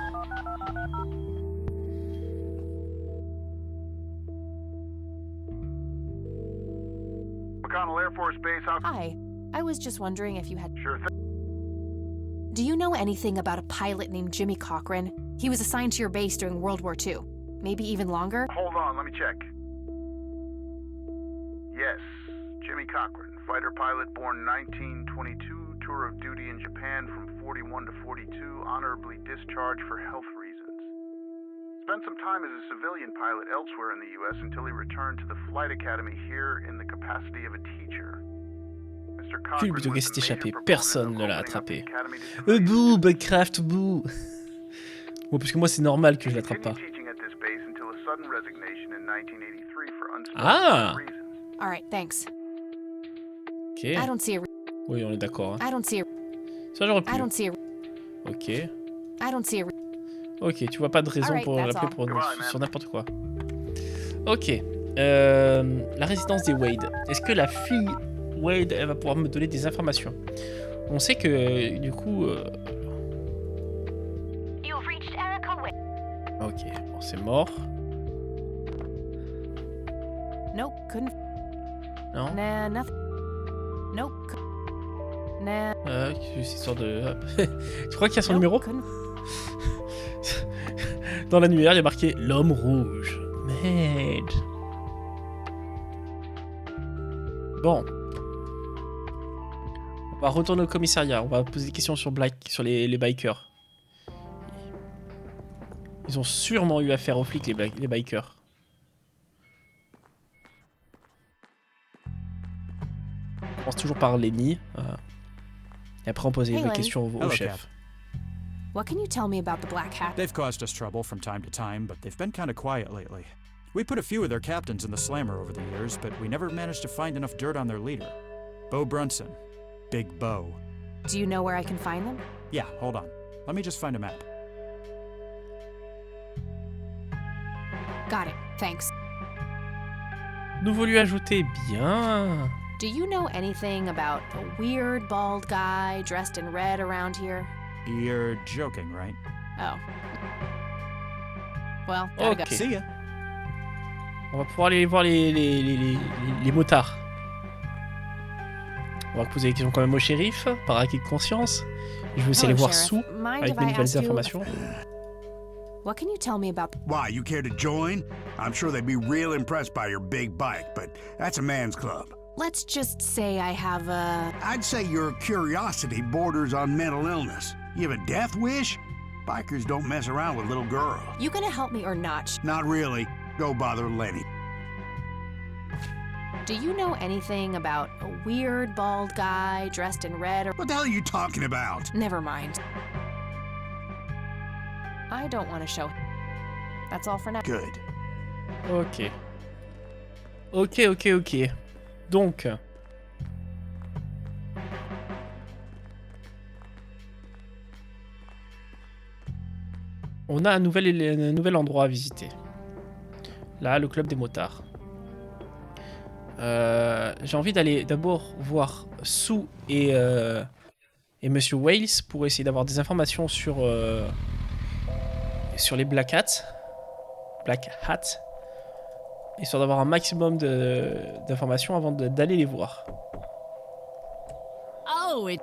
McConnell Air Force Base, how... Hi. I was just wondering if you had. Sure thing. Do you know anything about a pilot named Jimmy Cochran? He was assigned to your base during World War II. Maybe even longer? Hold on, let me check. Yes, Jimmy Cochran, fighter pilot born 1922, tour of duty in Japan from 41 to 42, honorably discharged for health reasons. Spent some time as a civilian pilot elsewhere in the U.S. until he returned to the flight academy here in the capacity of a teacher. Mr. Puis Cochran plutôt qu'à was s'est the major échappé, proponent personne of ne l'a opening up the attrapé. academy to Bouh, Bugcraft, bouh. Bon, parce que moi c'est normal que je l'attrape pas. teaching at this base until a sudden resignation in 1983 for Ah. unspecified reasons. All right, thanks. Ok. I don't see a. Oui, on est d'accord. Hein. I don't see a. Ça j'aurais pu. I don't see a. Ok. I don't see a. Ok, tu vois pas de raison Alright, pour that's l'appeler all. pour Goodbye, man. sur n'importe quoi. Ok. La résidence des Wade. Est-ce que la fille Wade, elle va pouvoir me donner des informations? On sait que du coup. Ok, bon, c'est mort. Nope, couldn't. Non. Nah, nothing. Nope. Nah. C'est histoire de. Tu crois qu'il y a son Nope, numéro? couldn't. Dans l'annuaire, il y a marqué l'homme rouge. Merde. Bon. On va retourner au commissariat. On va poser des questions sur les bikers. Ils ont sûrement eu affaire aux flics, les bikers. On commence toujours par Lenny. Et après, on pose Hey, des Lenny. questions au Hello, chef. What can you tell me about the Black Hat? They've caused us trouble from time to time, but they've been kind of quiet lately. We put a few of their captains in the slammer over the years, but we never managed to find enough dirt on their leader. Bo Brunson. Big Bo. Do you know where I can find them? Yeah, hold on. Let me just find a map. Got it. Thanks. Nouveau lui ajouter, bien. Do you know anything about a weird bald guy dressed in red around here? You're joking, right? Oh. Well, gotta Ok. go. See ya. On va pouvoir aller voir les motards. On va poser des questions quand même au shérif, par acquis de conscience. Je vais aussi Hello, aller voir Sheriff. Sue Mind avec if mes I nouvelles ask you- informations. What can you tell me about? Why, you care to join? I'm sure they'd be real impressed by your big bike, but that's a man's club. Let's just say I have a. I'd say your curiosity borders on mental illness. You have a death wish? Bikers don't mess around with little girls. You gonna help me or not? Not really. Go bother Lenny. Do you know anything about a weird bald guy dressed in red or? What the hell are you talking about? Never mind. I don't want to show. That's all for now. Good. Ok. Ok. Donc. On a un nouvel endroit à visiter. Là, le club des motards. J'ai envie d'aller d'abord voir Sue et Monsieur Wales pour essayer d'avoir des informations sur les Black Hats. Histoire d'avoir un maximum d'informations avant d'aller les voir. Oh, it.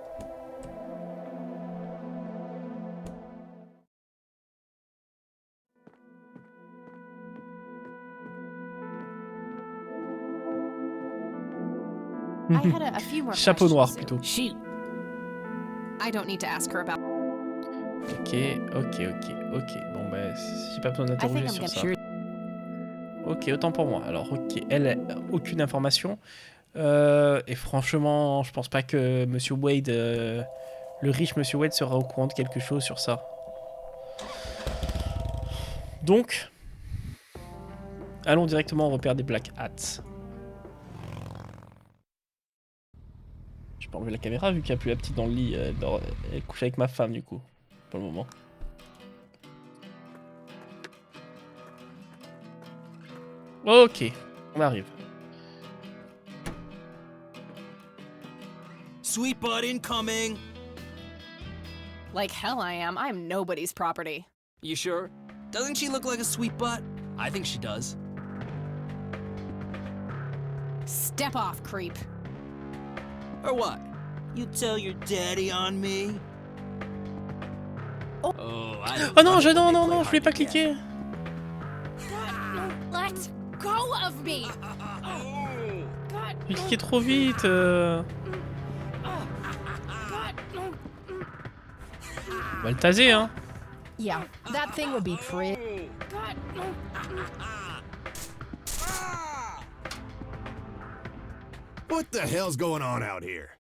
I had a few more Chapeau noir questions, plutôt. Shoot. I don't need to ask her about. Ok. Bon ben, j'ai pas besoin d'interroger I'm sur ça. gonna- Ok, autant pour moi. Alors, ok, elle, aucune information. Et franchement, je pense pas que Monsieur Wade, le riche Monsieur Wade, sera au courant de quelque chose sur ça. Donc, allons directement au repère des Black Hats. Je peux enlever la caméra vu qu'il n'y a plus la petite dans le lit. Elle couche avec ma femme du coup, pour le moment. Ok, on arrive. Sweet butt incoming. Like hell I am. I'm nobody's property. You sure? Doesn't she look like a sweet butt? I think she does. Step off, creep. Or what? You tell your daddy on me? Oh, I don't Oh non, love it when they non, play je voulais pas hard to cliquer. Let go of me. God. J'ai cliqué trop vite. On va le taser, hein. Yeah, that thing would be pretty. What the hell's going on out here?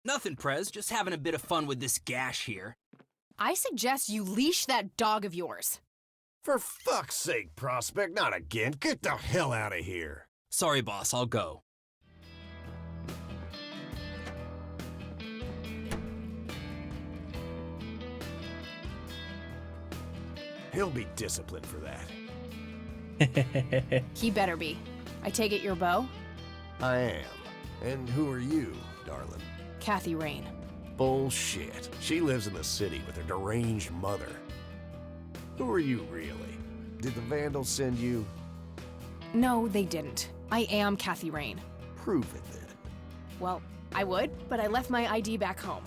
Nothing, Prez. Just having a bit of fun with this gash here. I suggest you leash that dog of yours. For fuck's sake, Prospect, not again. Get the hell out of here. Sorry, boss. I'll go. He'll be disciplined for that. He better be. I take it you're Bo? I am. And who are you, darling? Kathy Rain. Bullshit. She lives in the city with her deranged mother. Who are you, really? Did the Vandals send you? No, they didn't. I am Kathy Rain. Prove it, then. Well, I would, but I left my ID back home.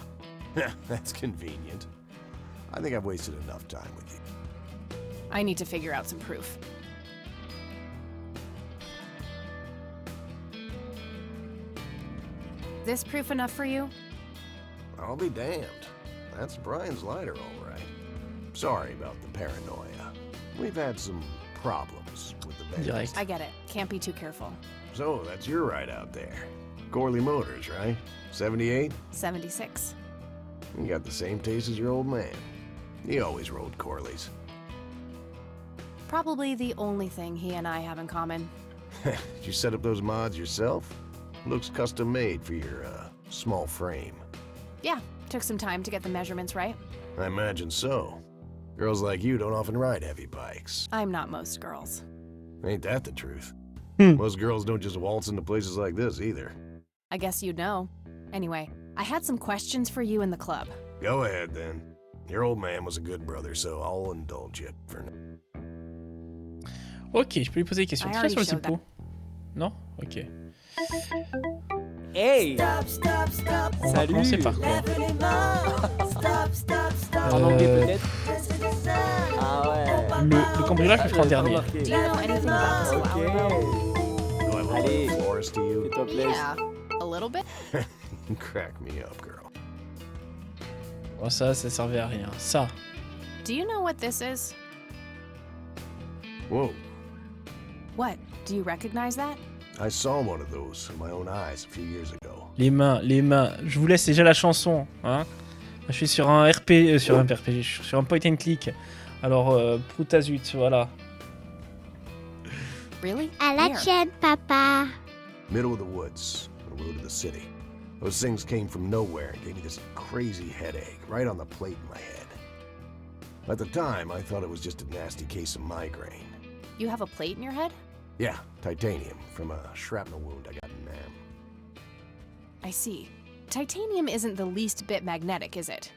That's convenient. I think I've wasted enough time with you. I need to figure out some proof. This proof enough for you? I'll be damned. That's Brian's lighter, all right. Sorry about the paranoia. We've had some problems with the Vandals. I get it. Can't be too careful. So, that's your ride out there. Gorley Motors, right? 78? 76. You got the same taste as your old man. He always rode Corleys. Probably the only thing he and I have in common. Did you set up those mods yourself? Looks custom made for your, small frame. Yeah, took some time to get the measurements right. I imagine so. Girls like you don't often ride heavy bikes. I'm not most girls. Ain't that the truth? Most girls don't just waltz into places like this, either. I guess you'd know. Anyway, I had some questions for you in the club. Go ahead, then. Your old man was a good brother, so I'll indulge you for now. Ok, je peux lui poser des questions. I Tiens sur le already tempo. Non? Ok. Hey! On va commencer par quoi? En anglais peut-être? Ah ouais. Le cambriolage, je ferai en dernier. Do you know anything about this flower? Allez, fais-toi plaisir. Yeah, a little bit. Crack me up, girl. Bon, ça servait à rien. Ça. Do you know what this is? Whoa. What? Do you recognize that? I saw one of those with my own eyes a few years ago. Les mains. Je vous laisse déjà la chanson, hein. Je suis sur un RPG, sur un point and click. Alors, proutazut, voilà. Really? À la tienne, papa. Middle of the woods, on the road to the city. Those things came from nowhere and gave me this crazy headache right on the plate in my head. At the time, I thought it was just a nasty case of migraine. You have a plate in your head? Yeah, titanium from a shrapnel wound I got in Nam. I see. Titanium isn't the least bit magnetic, is it?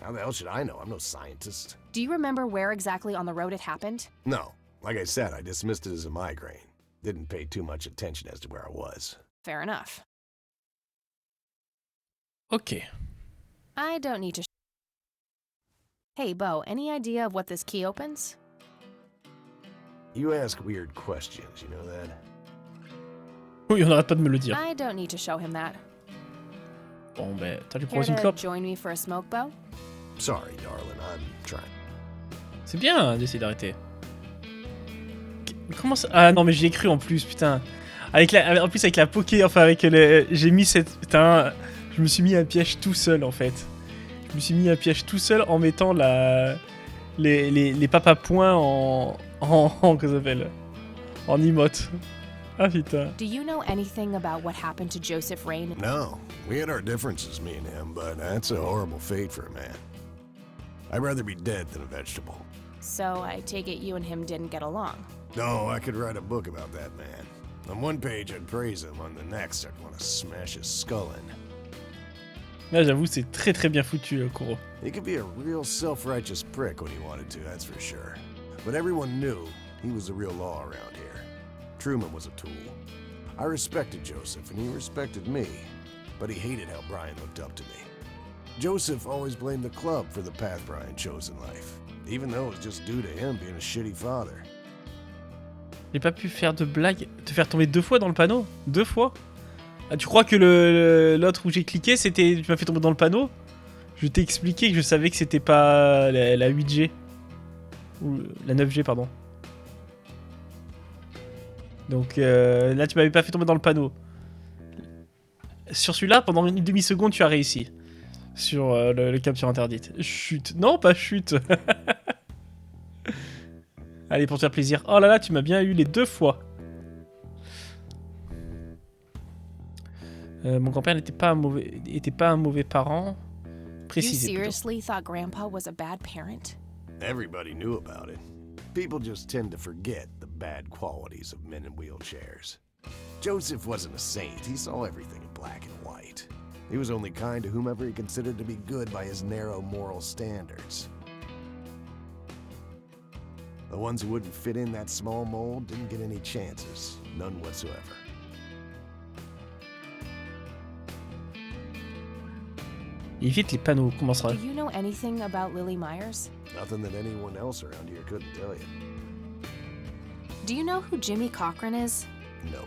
How the hell should I know? I'm no scientist. Do you remember where exactly on the road it happened? No. Like I said, I dismissed it as a migraine. Didn't pay too much attention as to where I was. Fair enough. Ok. I don't need to... Hey, Bo, any idea of what this key opens? You ask weird questions, you know that? Oui, on n'arrête pas de me le dire. I don't need to show him that. Bon, ben, t'as lui Care proposé une to clope? join me for a smoke, Bo? Sorry, darling, I'm trying. C'est bien d'essayer d'arrêter. Comment ça... Ah non, mais j'y ai cru en plus, putain. En plus, avec la poké, enfin, avec le... J'ai mis cette... Putain, je me suis mis un piège tout seul, en fait. Je me suis mis un piège tout seul en mettant les papas-points en... Comment ça s'appelle? En emote. Ah, putain. Do you know anything about what happened to Joseph Rain? No, we had our differences, me and him, but that's a horrible fate for a man. I'd rather be dead than a vegetable. So I take it you and him didn't get along. No, I could write a book about that man. On one page, I'd praise him. On the next, I'd want to smash his skull in. Là, j'avoue, c'est très très bien foutu, le Kuro. He could be a real self-righteous prick when he wanted to, that's for sure. But everyone knew he was the real law around here. Truman was a tool. I respected Joseph, and he respected me. But he hated how Brian looked up to me. Joseph always blamed the club for the path Brian chose in life, even though it was just due to him being a shitty father. J'ai pas pu faire de blague, te faire tomber 2 fois dans le panneau? 2 fois? Ah, tu crois que l'autre où j'ai cliqué, c'était... Tu m'as fait tomber dans le panneau? Je t'ai expliqué que je savais que c'était pas la 8G. Ou la 9G, pardon. Donc là, tu m'avais pas fait tomber dans le panneau. Sur celui-là, pendant une demi-seconde, tu as réussi. Sur le capture interdite. Chut. Non, pas chut. Allez, pour te faire plaisir. Oh là là, tu m'as bien eu les 2 fois. Mon grand-père n'était pas un mauvais parent. You Précisez plutôt. seriously thought Grandpa was a bad parent? Everybody knew about it. People just tend to forget the bad qualities of men in wheelchairs. Joseph wasn't a saint. He saw everything in black and white. He was only kind to whomever he considered to be good by his narrow moral standards. The ones who wouldn't fit in that small mold didn't get any chances, none whatsoever. Évite les panneaux, comment ça? Do you know anything about Lily Myers? Nothing that anyone else around here couldn't tell you. Do you know who Jimmy Cochran is? No.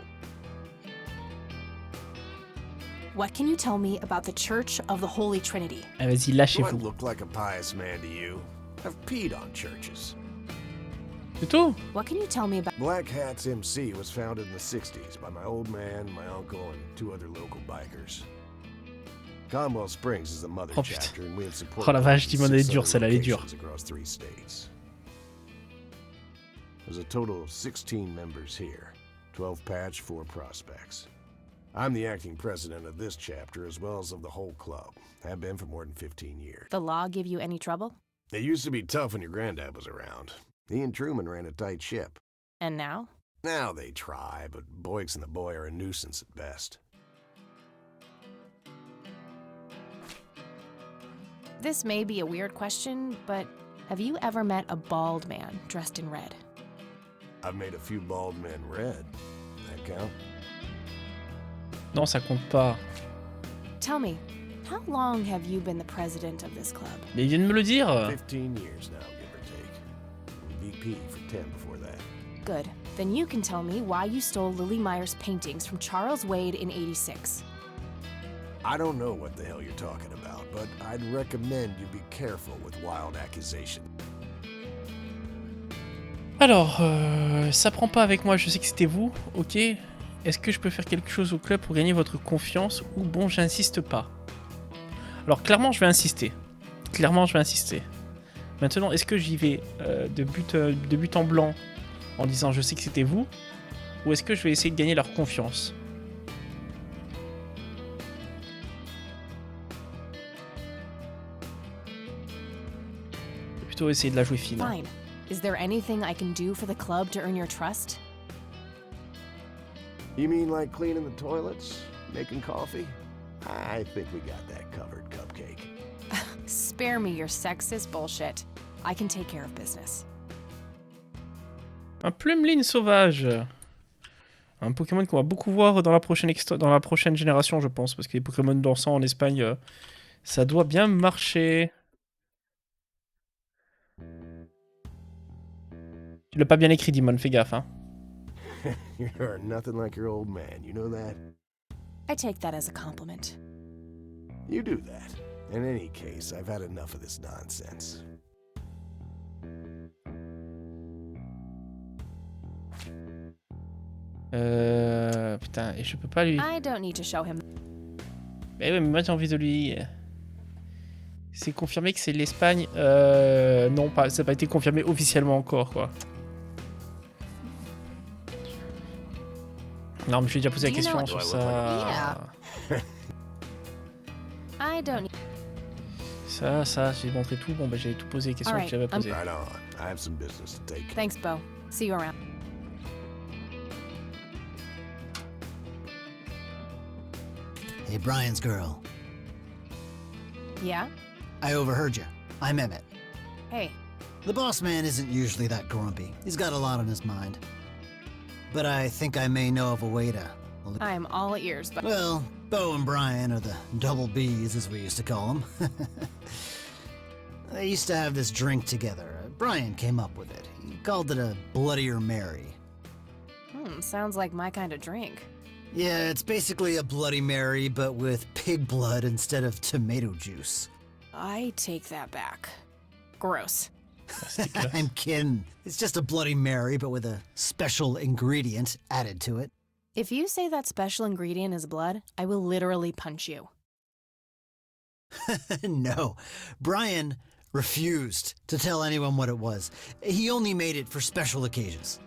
What can you tell me about the Church of the Holy Trinity? Ah, vas-y, Do I lâchez-vous. look like a pious man to you? I've peed on churches. C'est tout? What can you tell me about... Black Hats MC was founded in the 60s by my old man, my uncle, and 2 other local bikers. Conwell Springs is the mother Oh, putain. chapter, and we have supported Oh la vache, dis-moi, elle est 6 dure, other celle-là, elle est dure. locations across 3 states. There's a total of 16 members here, 12 patch, 4 prospects. I'm the acting president of this chapter as well as of the whole club. Have been for more than 15 years. The law give you any trouble? It used to be tough when your granddad was around. He and Truman ran a tight ship. And now? Now they try, but Boyks and the boy are a nuisance at best. This may be a weird question, but have you ever met a bald man dressed in red? I've made a few bald men red. That count? Non, ça compte pas. Tell me, how long have you been the president of this club? Mais il vient de me le dire. 15 years now, give or take. VP for 10 before that. Good. Then you can tell me why you stole Lily Myers' paintings from Charles Wade in '86. I don't know what the hell you're talking about, but I'd recommend you be careful with wild accusations. Alors, ça prend pas avec moi, je sais que c'était vous, ok. Est-ce que je peux faire quelque chose au club pour gagner votre confiance ou bon, j'insiste pas? Alors, clairement, je vais insister. Clairement, je vais insister. Maintenant, est-ce que j'y vais de but en blanc en disant je sais que c'était vous? Ou est-ce que je vais essayer de gagner leur confiance? Je vais plutôt essayer de la jouer fine. Fine. Is there anything I can do for the club to earn your trust? You mean like cleaning the toilets? Making coffee? I think we got that covered, Cupcake. Spare me your sexist bullshit. I can take care of business. Un plumeline sauvage. Un Pokémon qu'on va beaucoup voir dans la prochaine génération, je pense. Parce que les Pokémon dansants en Espagne, ça doit bien marcher. Tu l'as pas bien écrit, Dimon, fais gaffe, hein. You're nothing like your old man, you know that? I take that as a compliment. You do that. In any case, I've had enough of this nonsense. Putain, et je peux pas lui... I don't need to show him. Mais oui, mais moi j'ai envie de lui... C'est confirmé que c'est l'Espagne. Non, pas, ça n'a pas été confirmé officiellement encore, quoi. Non, mais je lui ai déjà posé la question sur ça. I don't. Ça, j'ai montré tout. Bon, bah j'ai tout posé les questions que j'avais posées. Right on. I have some business to take. Thanks, Bo. See you around. Hey, Brian's girl. Yeah? I overheard you. I'm Emmett. Hey. The boss man isn't usually that grumpy. He's got a lot on his mind. But I think I may know of a way to... I'm all ears, but... Well, Bo and Brian are the double Bs, as we used to call them. They used to have this drink together. Brian came up with it. He called it a Bloodier Mary. Sounds like my kind of drink. Yeah, it's basically a Bloody Mary, but with pig blood instead of tomato juice. I take that back. Gross. I'm kidding. It's just a Bloody Mary, but with a special ingredient added to it. If you say that special ingredient is blood, I will literally punch you. No, Brian refused to tell anyone what it was. He only made it for special occasions.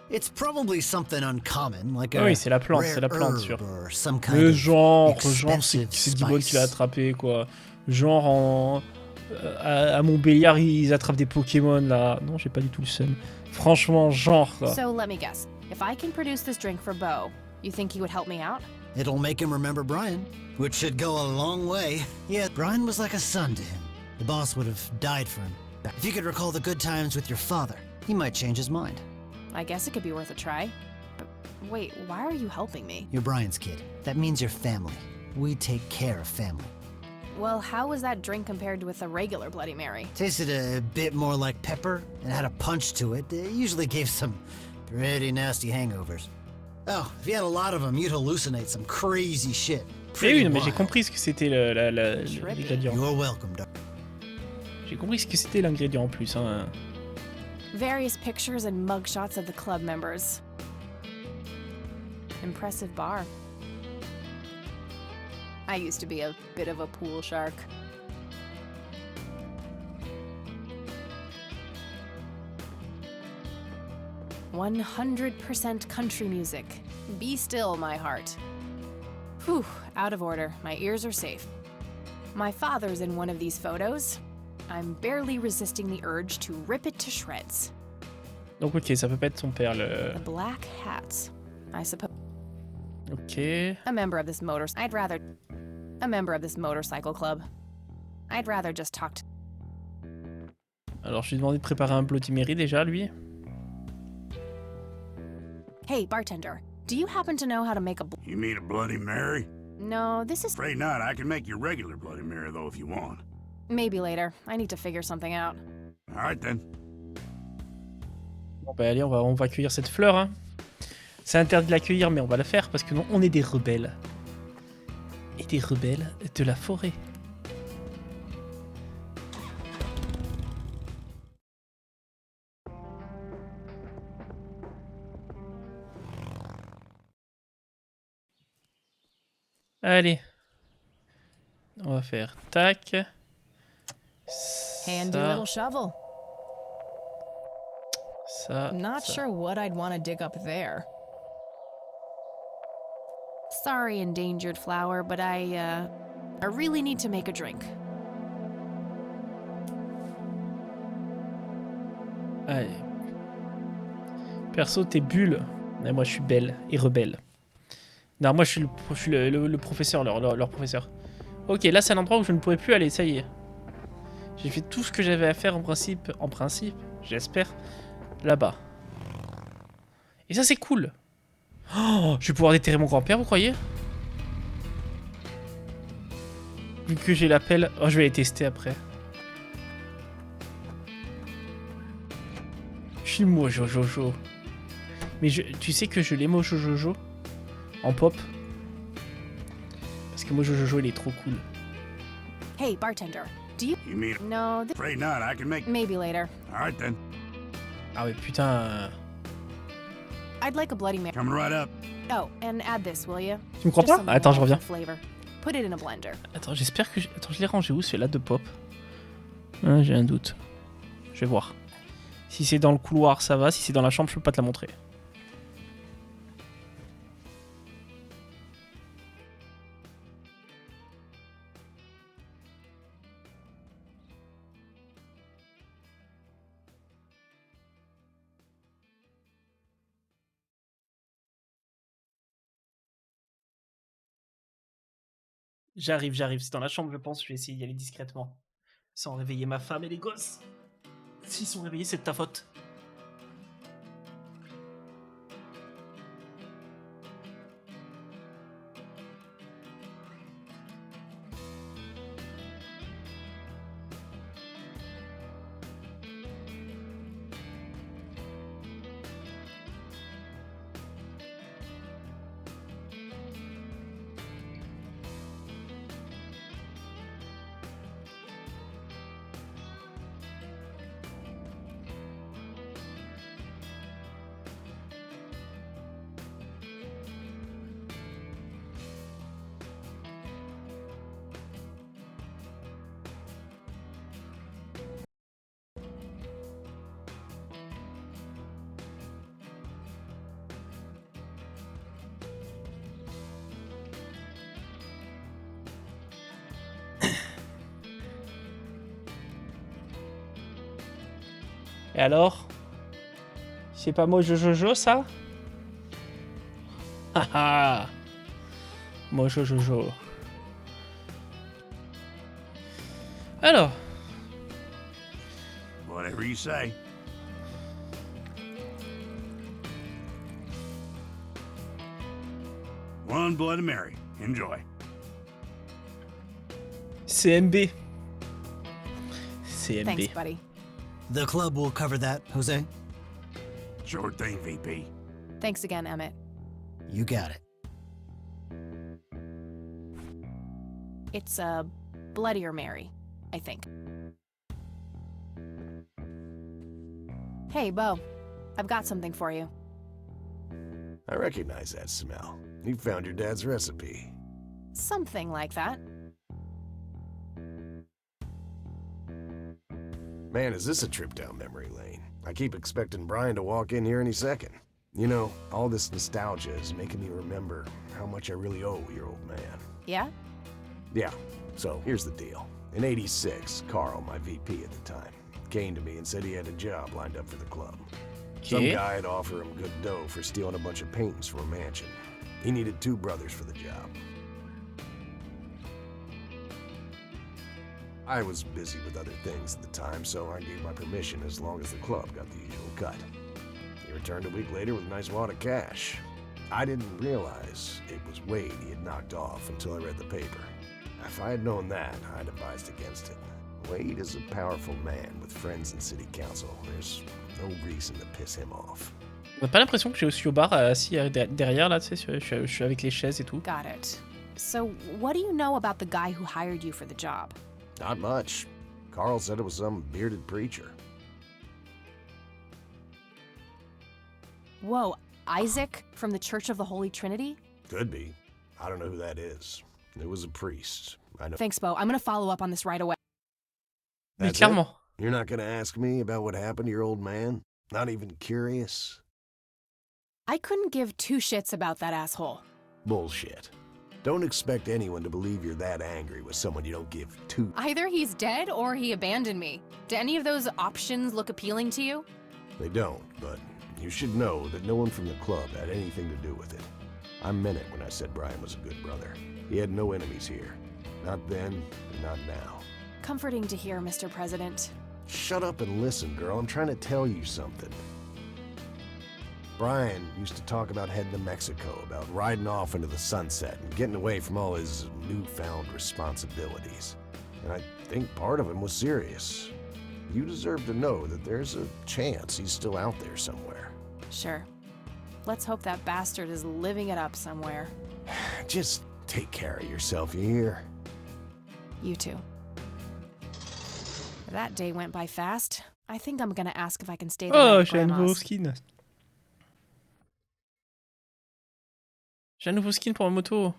It's probably something uncommon, like a oui, c'est la plante, rare c'est la plante, sûr. herb or some kind Mais of genre expensive c'est Guibol qui l'a spice. attrapé, quoi. Genre, à Montbéliard, ils attrapent des Pokémon, là. Non, j'ai pas du tout le seum. Franchement, genre, quoi. So let me guess. If I can produce this drink for Bo, you think he would help me out? It'll make him remember Brian, which should go a long way. Yeah, Brian was like a son to him. The boss would have died for him. If you could recall the good times with your father, he might change his mind. I guess it could be worth a try. But wait, why are you helping me? You're Brian's kid. That means you're family. We take care of family. Well, how was that drink compared with a regular Bloody Mary? Tasted a bit more like pepper and had a punch to it. It usually gave some pretty nasty hangovers. Oh, if you had a lot of them, you'd hallucinate some crazy shit. Mais oui, non, mais j'ai compris ce que c'était l'ingrédient. You're welcome, Doc. J'ai compris ce que c'était l'ingrédient en plus, hein. Various pictures and mugshots of the club members. Impressive bar. I used to be a bit of a pool shark. "100% country music. Be still, my heart." Whew, out of order. My ears are safe. My father's in one of these photos. I'm barely resisting the urge to rip it to shreds. Donc ok, ça peut pas être son père, le... The black hats, I suppose. Ok. A member of this motorcycle club. I'd rather just talk to... Alors je lui ai demandé de préparer un Bloody Mary déjà, lui. Hey, bartender, do you happen to know how to make a... You mean a Bloody Mary? No, this is... Afraid not. I can make you regular Bloody Mary, though, if you want. Maybe later. I need to figure something out. All right, then. Bon bah allez, on va accueillir cette fleur, hein. C'est interdit de l'accueillir, mais on va la faire parce que non, on est des rebelles. Et des rebelles de la forêt. Allez. On va faire tac. Handy Ça, little shovel. ça, Not ça. sure what I'd want to dig up there. Sorry, endangered flower, but I really need to make a drink. Allez. Perso, t'es bulle. Et moi, je suis belle et rebelle. Non, moi, je suis le professeur, leur professeur. Ok, là, c'est un endroit où je ne pourrais plus aller, ça y est. J'ai fait tout ce que j'avais à faire en principe, j'espère, là-bas. Et ça, c'est cool. Oh, je vais pouvoir déterrer mon grand-père, vous croyez? Vu que j'ai l'appel... Oh, je vais les tester après. Je suis Mojo Jojo. Mais tu sais que je l'ai Mojo Jojo en pop. Parce que Mojo Jojo, il est trop cool. Hey, bartender, do you... You mean... No, Afraid not. I can make... maybe later. All right, then. Ah ouais, putain... I'd like a Bloody Mary. Coming right up. Oh, and add this, will you? Tu me crois Just pas? some Attends, je reviens. flavor. Put it in a blender. Attends, j'espère que... Attends, je l'ai rangé où, celui-là de pop? Hein, j'ai un doute. Je vais voir. Si c'est dans le couloir, ça va. Si c'est dans la chambre, je peux pas te la montrer. J'arrive. C'est dans la chambre, je pense. Je vais essayer d'y aller discrètement. Sans réveiller ma femme et les gosses. S'ils sont réveillés, c'est de ta faute. Et alors? C'est pas Mojo Jojo, ça? Haha! Mojo Jojo. Alors. Whatever you say. One Bloody Mary. Enjoy. CMB. CMB. Thanks, buddy. The club will cover that, Jose. Sure thing, VP. Thanks again, Emmett. You got it. It's a Bloodier Mary, I think. Hey, Bo. I've got something for you. I recognize that smell. You found your dad's recipe. Something like that. Man, is this a trip down memory lane. I keep expecting Brian to walk in here any second. You know, all this nostalgia is making me remember how much I really owe your old man. Yeah? Yeah, so here's the deal. In '86, Carl, my VP at the time, came to me and said he had a job lined up for the club. Some guy had offered him good dough for stealing a bunch of paintings from a mansion. He needed 2 brothers for the job. I was busy with other things at the time, so I gave my permission as long as the club got the usual cut. He returned a week later with a nice wad of cash. I didn't realize it was Wade he had knocked off until I read the paper. If I had known that, I'd advised against it. Wade is a powerful man with friends in city council. There's no reason to piss him off. On n'a pas l'impression que j'ai aussi au bar assis derrière là, tu sais, je suis avec les chaises et tout. Got it. So, what do you know about the guy who hired you for the job? Not much. Carl said it was some bearded preacher. Whoa, Isaac from the Church of the Holy Trinity? Could be. I don't know who that is. It was a priest. I know. Thanks, Bo. I'm gonna follow up on this right away. That's it? You're not gonna ask me about what happened to your old man? Not even curious? I couldn't give 2 shits about that asshole. Bullshit. Don't expect anyone to believe you're that angry with someone you don't give 2. Either he's dead or he abandoned me. Do any of those options look appealing to you? They don't, but you should know that no one from the club had anything to do with it. I meant it when I said Brian was a good brother. He had no enemies here. Not then, and not now. Comforting to hear, Mr. President. Shut up and listen, girl. I'm trying to tell you something. Brian used to talk about heading to Mexico, about riding off into the sunset and getting away from all his newfound responsibilities. And I think part of him was serious. You deserve to know that there's a chance he's still out there somewhere. Sure. Let's hope that bastard is living it up somewhere. Just take care of yourself, you hear? You too. That day went by fast. I think I'm gonna ask if I can stay the night Oh, at j'ai un nouveau Grandma's. skin. J'ai un nouveau skin pour ma moto.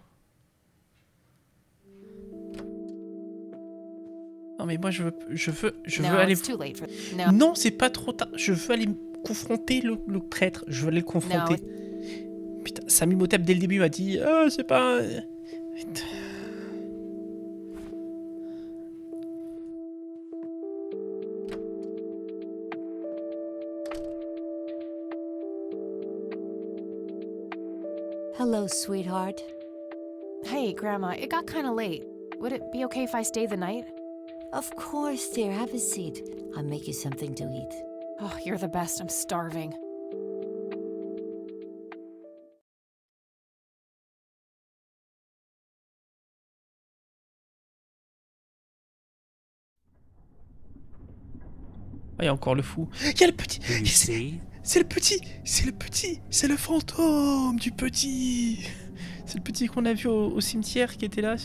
Non mais moi je veux No, aller. it's too late for... No. Non, c'est pas trop tard. Je veux aller confronter le prêtre. Je veux aller le confronter. Putain, Sami Motep dès le début m'a dit c'est pas. Putain. Hello, sweetheart. Hey, Grandma, it got kinda late. Would it be okay if I stay the night? Of course, dear. Have a seat. I'll make you something to eat. Oh, you're the best. I'm starving. Ah, il y a encore le fou. Il y a le petit. C'est le petit. C'est le petit. C'est le fantôme du petit. C'est le petit qu'on a vu au cimetière qui était là.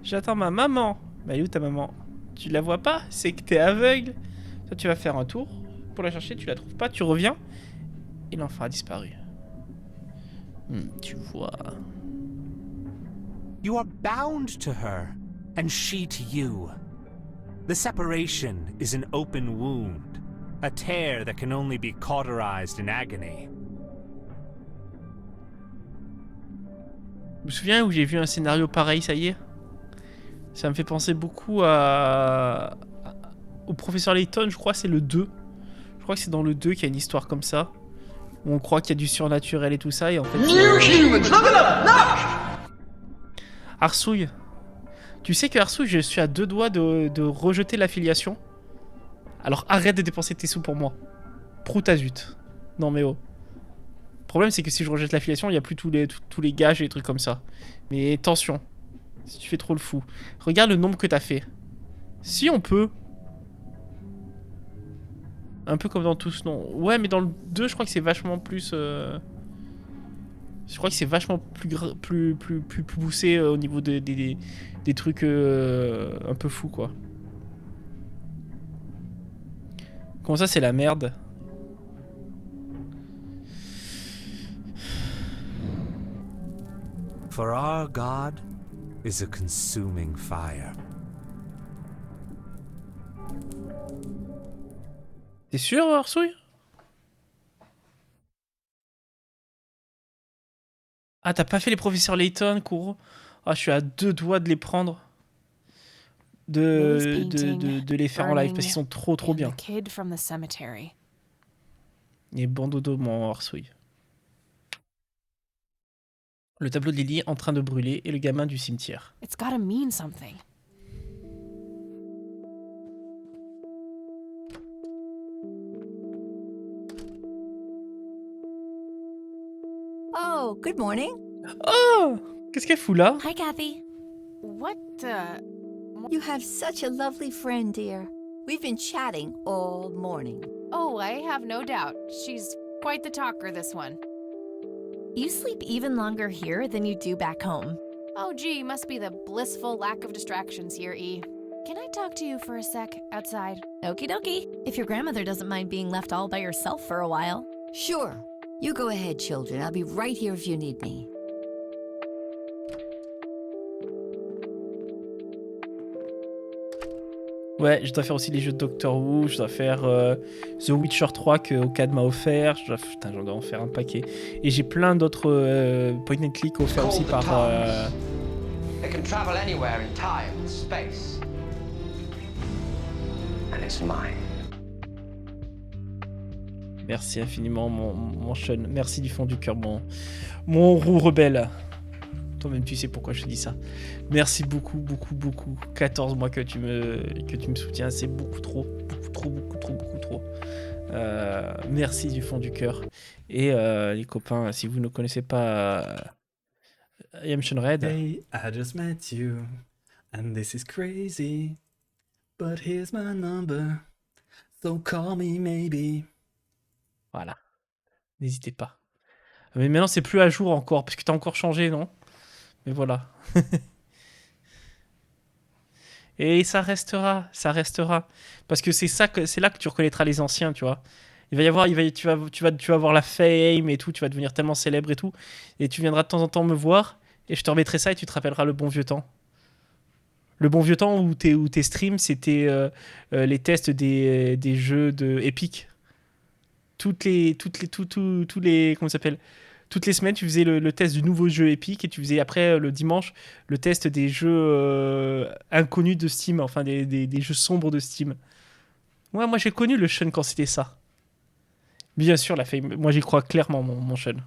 J'attends ma maman. Bah, elle est où ta maman? Tu la vois pas? C'est que t'es aveugle. Toi, tu vas faire un tour pour la chercher. Tu la trouves pas. Tu reviens. Et l'enfant a disparu. Tu vois. You are bound to her, and she to you. The separation is an open wound, a tear that can only be cauterized in agony. Je me souviens où j'ai vu un scénario pareil, ça y est. Ça me fait penser beaucoup au professeur Layton, je crois c'est le 2. Je crois que c'est dans le 2 qu'il y a une histoire comme ça. Où on croit qu'il y a du surnaturel et tout ça, et en fait... Arsouille. Tu sais que Arsouille, je suis à 2 doigts de rejeter l'affiliation. Alors arrête de dépenser tes sous pour moi. Proutazut. Non mais oh. Le problème c'est que si je rejette l'affiliation, il n'y a plus tous les gages et les trucs comme ça. Mais attention. Si tu fais trop le fou. Regarde le nombre que t'as fait. Si on peut... Un peu comme dans tous, non. Ouais, mais dans le 2, je crois que c'est vachement plus... Je crois que c'est vachement plus poussé au niveau des trucs un peu fous, quoi. Comment ça, c'est la merde? For our God is a consuming fire. T'es sûr, Arsouille? Ah, t'as pas fait les professeurs Layton, Kuro? Ah, je suis à 2 doigts de les prendre. De les faire en live parce qu'ils sont trop bien. Et bon dodo, mon Arsouille. Le tableau de Lily en train de brûler et le gamin du cimetière. It's gotta mean something. Oh, good morning. Oh! Qu'est-ce qu'elle fout là? Hi, Kathy. What You have such a lovely friend, dear. We've been chatting all morning. Oh, I have no doubt. She's quite the talker, this one. You sleep even longer here than you do back home. Oh, gee, must be the blissful lack of distractions here, E. Can I talk to you for a sec outside? Okie dokie. If your grandmother doesn't mind being left all by yourself for a while. Sure. You go ahead, children. I'll be right here if you need me. Ouais, je dois faire aussi les jeux de Doctor Who, je dois faire The Witcher 3 que Okad m'a offert, putain, j'en dois en faire un paquet. Et j'ai plein d'autres point and click offerts aussi par... It can travel anywhere in time and space. And it's mine. Merci infiniment mon Sean, merci du fond du cœur, mon roux rebelle. Toi-même tu sais pourquoi je te dis ça. Merci beaucoup. 14 mois que tu me soutiens, c'est beaucoup trop. Merci du fond du cœur. Et les copains, si vous ne connaissez pas Yamchen Red. Hey, I just met you, and this is crazy, but here's my number, so call me maybe. Voilà, n'hésitez pas. Mais maintenant c'est plus à jour encore, parce que t'as encore changé, non? Mais voilà. Et ça restera. Parce que c'est là que tu reconnaîtras les anciens, tu vois. Tu vas voir la fame et tout, tu vas devenir tellement célèbre et tout. Et tu viendras de temps en temps me voir, et je te remettrai ça et tu te rappelleras le bon vieux temps. Le bon vieux temps où tes streams, c'était les tests des jeux de Epic. Tous les comment ça s'appelle, toutes les semaines tu faisais le test du nouveau jeu Epic et tu faisais après le dimanche le test des jeux inconnus de Steam, enfin des jeux sombres de Steam. Ouais, moi j'ai connu le Sean quand c'était ça. Bien sûr la fame, moi j'y crois clairement mon Sean.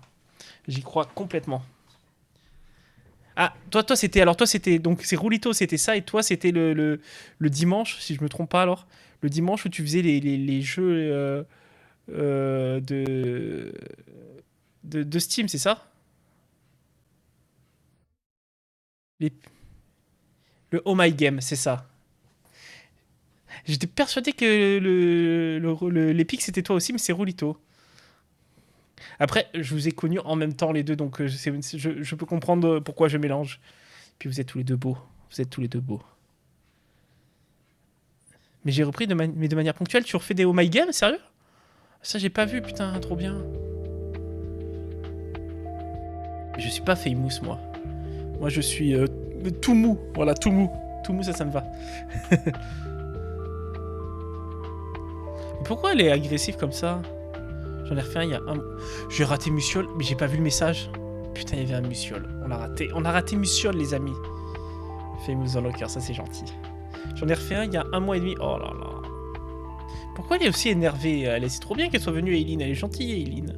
J'y crois complètement. Ah, toi c'était donc c'est Roulito, c'était ça, et toi c'était le dimanche, si je me trompe pas alors, le dimanche où tu faisais les jeux de Steam, c'est ça? Le Oh My Game, c'est ça. J'étais persuadé que l'Epic c'était toi aussi, mais c'est Roulito. Après, je vous ai connus en même temps les deux, donc je peux comprendre pourquoi je mélange. Puis vous êtes tous les deux beaux. Mais j'ai repris mais de manière ponctuelle. Tu refais des Oh My Game, sérieux? Ça, j'ai pas vu, putain, trop bien. Je suis pas famous, moi. Moi, je suis tout mou. Voilà, tout mou. Tout mou, ça me va. Pourquoi elle est agressive comme ça? J'en ai refait un il y a un... J'ai raté Muciole, mais j'ai pas vu le message. Putain, il y avait un Muciole. On a raté Muciole, les amis. Famous dans le cœur, ça c'est gentil. J'en ai refait un il y a 1 mois et demi. Oh là là. Pourquoi elle est aussi énervée? C'est trop bien qu'elle soit venue, Eileen. Elle est gentille, Eileen.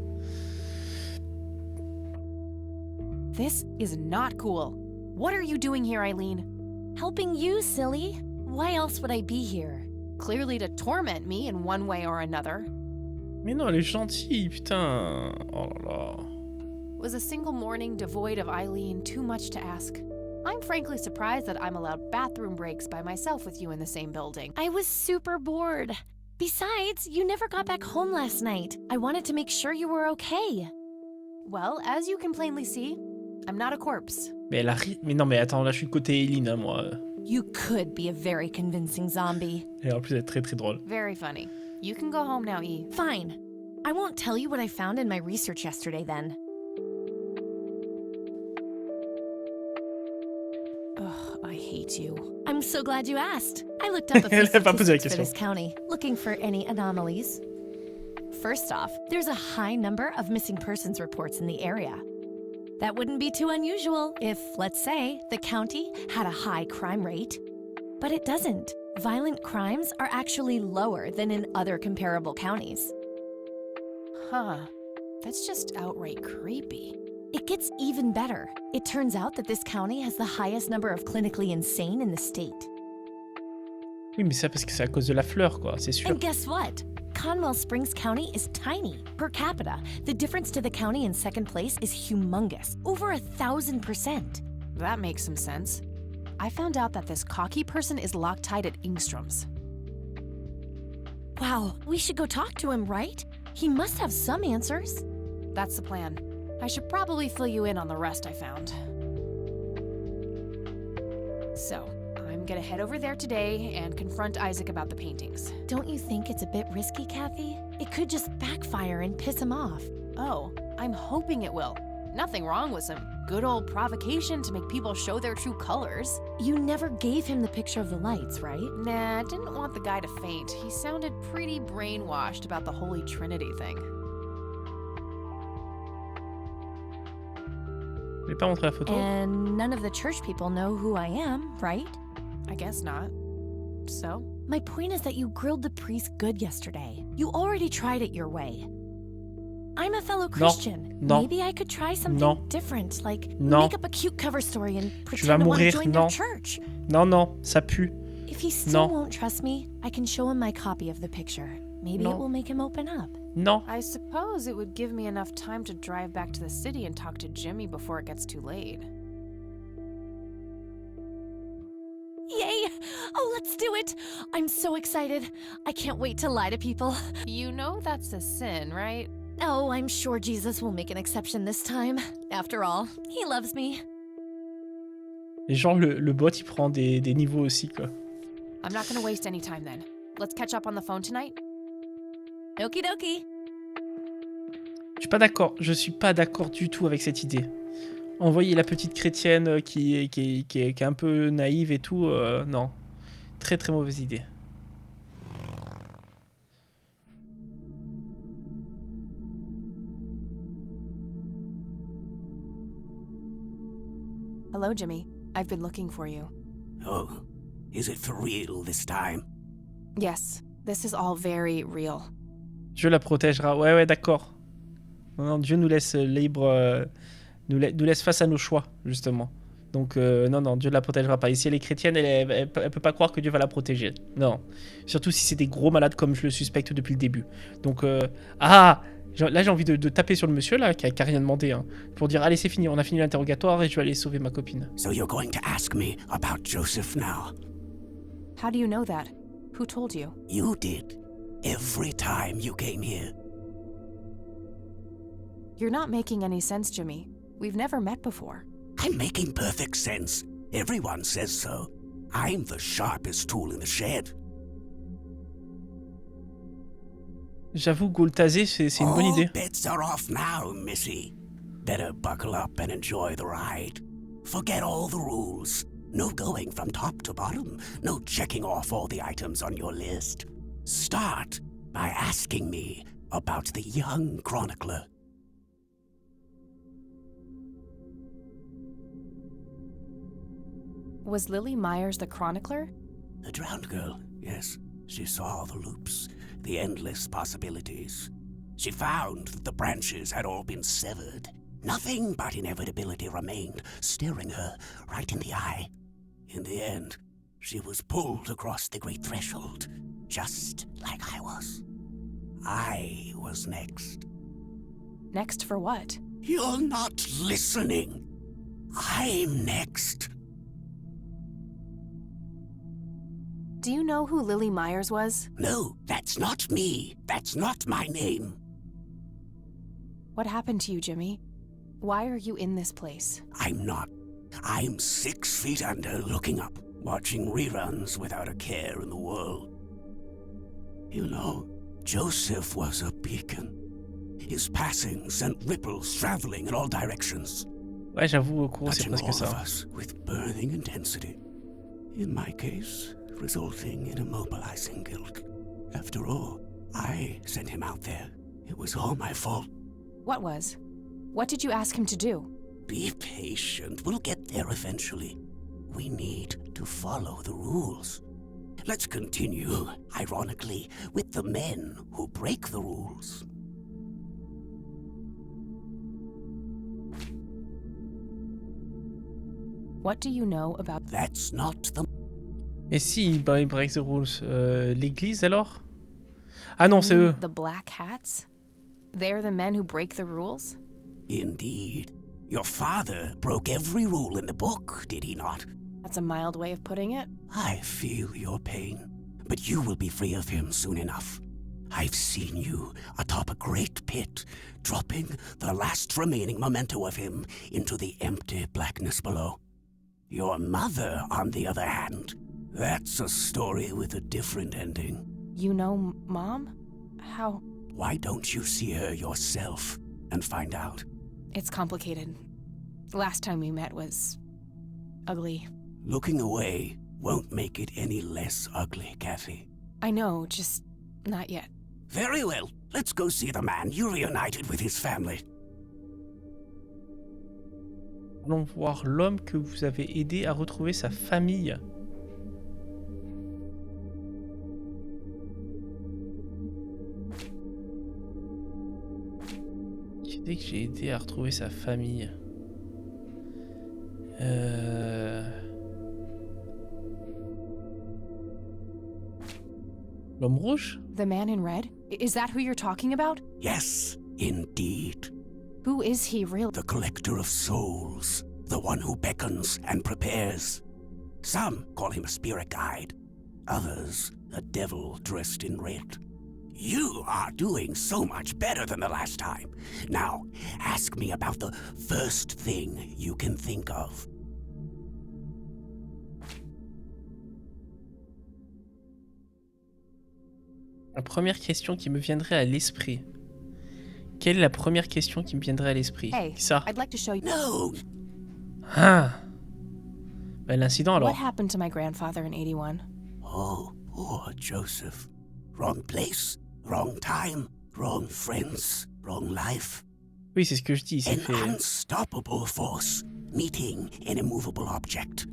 This is not cool. What are you doing here, Eileen? Helping you, silly. Why else would I be here? Clearly to torment me in one way or another. Mais non, elle est gentille, putain. Oh là là. Was a single morning devoid of Eileen too much to ask? I'm frankly surprised that I'm allowed bathroom breaks by myself with you in the same building. I was super bored. Besides, you never got back home last night. I wanted to make sure you were okay. Well, as you can plainly see, I'm not a corpse. Mais elle a mais non, mais attends, là je suis côté Eileen, hein, moi. You could be a very convincing zombie. Et en plus, elle est très très drôle. Very funny. You can go home now, E. Fine. I won't tell you what I found in my research yesterday then. Ugh, I hate you. I'm so glad you asked. I looked up a few statistics for this question. county, looking for any anomalies. First off, there's a high number of missing persons reports in the area. That wouldn't be too unusual if, let's say, the county had a high crime rate. But it doesn't. Violent crimes are actually lower than in other comparable counties. Huh. That's just outright creepy. It gets even better. It turns out that this county has the highest number of clinically insane in the state. Oui, mais ça parce que c'est à cause de la fleur, quoi, c'est sûr. And guess what? Conwell Springs County is tiny. Per capita, the difference to the county in second place is humongous. Over 1,000%. That makes some sense. I found out that this cocky person is Loctite at Ingstrom's. Wow, we should go talk to him, right? He must have some answers. That's the plan. I should probably fill you in on the rest I found. So, I'm gonna head over there today and confront Isaac about the paintings. Don't you think it's a bit risky, Kathy? It could just backfire and piss him off. Oh, I'm hoping it will. Nothing wrong with some good old provocation to make people show their true colors. You never gave him the picture of the lights, right? Nah, I didn't want the guy to faint. He sounded pretty brainwashed about the Holy Trinity thing. Je vais pas montrer la photo. And none of the church people know who I am, right? I guess not. So? My point is that you grilled the priest good yesterday. You already tried it your way. I'm a fellow Christian. Non. Maybe I could try something Non. different, like Non. make up a cute cover story and Tu vas pretend I want to mourir. join Non. their church. Non, non, ça pue. If he still Non. won't trust me, I can show him my copy of the picture. Maybe Non. it will make him open up. Non. I suppose it would give me enough time to drive back to the city and talk to Jimmy before it gets too late. Yay! Oh, let's do it! I'm so excited. I can't wait to lie to people. You know that's a sin, right? Oh, I'm sure Jesus will make an exception this time. After all, he loves me. Et genre, le bot, il prend des niveaux aussi, quoi. I'm not gonna waste any time then. Let's catch up on the phone tonight. Okie dokie. Je suis pas d'accord du tout avec cette idée. Envoyer la petite chrétienne qui est un peu naïve et tout, non. Très très mauvaise idée. Hello, Jimmy. I've been looking for you. Oh, is it for real this time? Yes, this is all very real. Dieu la protégera. Ouais, d'accord. Non, Dieu nous laisse libre, nous laisse face à nos choix, justement. Donc, non, Dieu ne la protégera pas. Et si elle est chrétienne, elle peut pas croire que Dieu va la protéger. Non. Surtout si c'est des gros malades comme je le suspecte depuis le début. Donc, là, j'ai envie de taper sur le monsieur, là, qui a rien demandé, hein, pour dire, allez, c'est fini, on a fini l'interrogatoire et je vais aller sauver ma copine. So you're going to ask me about Joseph now? How do you know that? Who told you? You did. Every time you came here. You're not making any sense, Jimmy. We've never met before. I'm making perfect sense. Everyone says so. I'm the sharpest tool in the shed. J'avoue, Gaultazé, c'est une bonne idée. All bets are off now, Missy. Better buckle up and enjoy the ride. Forget all the rules. No going from top to bottom. No checking off all the items on your list. Start by asking me about the young chronicler. Was Lily Myers the chronicler? The drowned girl, yes. She saw the loops the endless possibilities. She found that the branches had all been severed. Nothing but inevitability remained, staring her right in the eye. In the end, she was pulled across the great threshold, just like I was. I was next. Next for what? You're not listening. I'm next. Do you know who Lily Myers was? No, that's not me. That's not my name. What happened to you, Jimmy? Why are you in this place? I'm not. I'm 6 feet under, looking up, watching reruns without a care in the world. You know, Joseph was a beacon. His passing sent ripples traveling in all directions. Ouais, j'avoue, au cours, c'est touching presque all of ça. us with burning intensity. In my case, resulting in immobilizing guilt. After all, I sent him out there. It was all my fault. What was? What did you ask him to do? Be patient. We'll get there eventually. We need to follow the rules. Let's continue, ironically, with the men who break the rules. What do you know about... That's not the... Et si, bah, ils break the rules. L'église alors? Ah non, c'est eux. The Black Hats? They're the men who break the rules? Indeed. Your father broke every rule in the book, did he not? That's a mild way of putting it. I feel your pain, but you will be free of him soon enough. I've seen you atop a great pit, dropping the last remaining memento of him into the empty blackness below. Your mother, on the other hand, that's a story with a different ending. You know Mom? How? Why don't you see her yourself and find out? It's complicated. Last time we met was... ugly. Looking away won't make it any less ugly, Kathy. I know, just not yet. Very well. Let's go see the man you reunited with his family. Allons voir l'homme que vous avez aidé à retrouver sa famille. Qui c'est que j'ai aidé à retrouver sa famille? L'homme rouge? The man in red? Is that who you're talking about? Yes, indeed. Who is he really? The collector of souls. The one who beckons and prepares. Some call him a spirit guide. Others, a devil dressed in red. You are doing so much better than the last time. Now, ask me about the first thing you can think of. La première question qui me viendrait à l'esprit. Quelle est la première question qui me viendrait à l'esprit? Hey, ça. I'd like to show you. No. Ah. Ben, l'incident alors. What happened to my grandfather in 81? Oh, poor Joseph. Wrong place, wrong time, wrong friends, wrong life. Oui, c'est ce que je dis. An unstoppable force meeting an immovable object.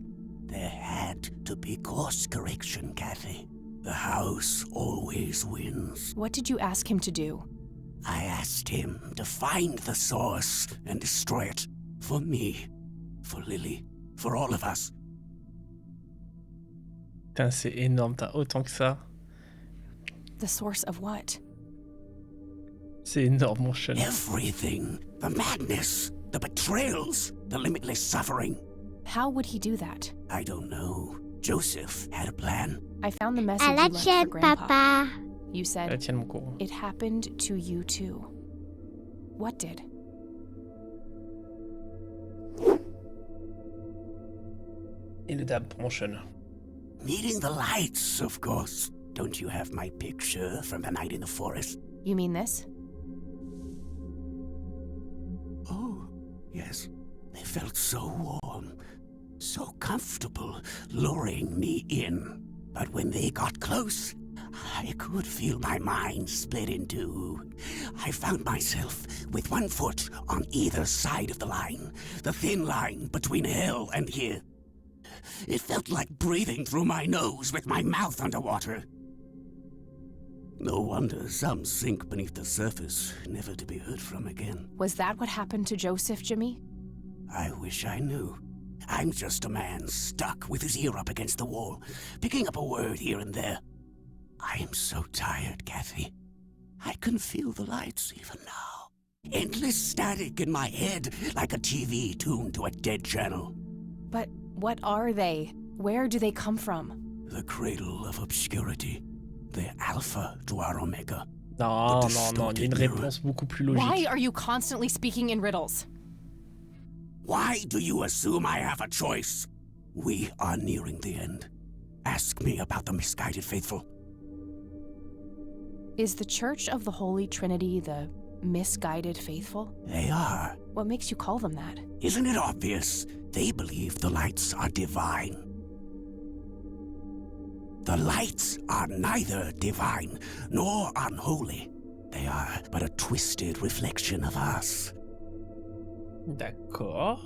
There had to be course correction, Kathy. The house always wins. What did you ask him to do? I asked him to find the source and destroy it. For me, for Lily, for all of us. Putain, c'est énorme, t'as autant que ça. The source of what? C'est énorme, mon cher. Everything. The madness, the betrayals, the limitless suffering. How would he do that? I don't know. Joseph had a plan. I found the message À you la left for tienne, Grandpa. papa. You said, Tiens mon courant. it happened to you too. What did? Et le dab pour mon chen. Meeting the lights, of course. Don't you have my picture from the night in the forest? You mean this? Oh, yes. They felt so warm, so comfortable, luring me in. But when they got close, I could feel my mind split in two. I found myself with one foot on either side of the line, the thin line between hell and here. It felt like breathing through my nose with my mouth underwater. No wonder some sink beneath the surface, never to be heard from again. Was that what happened to Joseph, Jimmy? I wish I knew. I'm just a man stuck with his ear up against the wall, picking up a word here and there. I am so tired, Kathy. I can feel the lights even now. Endless static in my head, like a TV tuned to a dead channel. But what are they? Where do they come from? The cradle of obscurity. The alpha to our omega. Non, non, il y a une réponse beaucoup plus logique. Why are you constantly speaking in riddles? Why do you assume I have a choice? We are nearing the end. Ask me about the misguided faithful. Is the Church of the Holy Trinity the misguided faithful? They are. What makes you call them that? Isn't it obvious? They believe the lights are divine. The lights are neither divine nor unholy. They are but a twisted reflection of us. D'accord.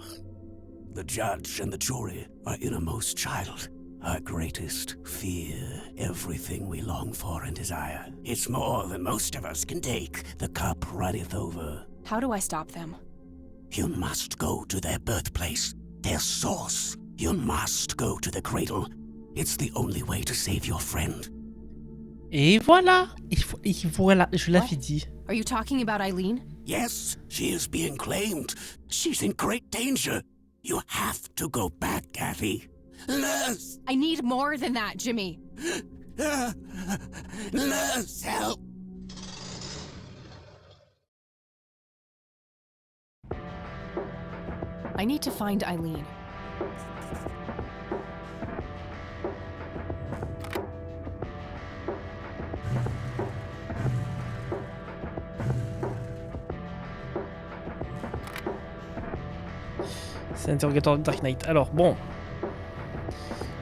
The judge and the jury are innermost child. Our greatest fear, everything we long for and desire. It's more than most of us can take. The cup runneth over. How do I stop them? You must go to their birthplace, their source. You must go to the cradle. It's the only way to save your friend. Et voilà, voilà, je l'avais dit. Are you talking about Eileen? Yes, she is being claimed. She's in great danger. You have to go back, Kathy. Nurse! I need more than that, Jimmy. Nurse, help! I need to find Eileen. C'est l'interrogatoire de Dark Knight. Alors, bon.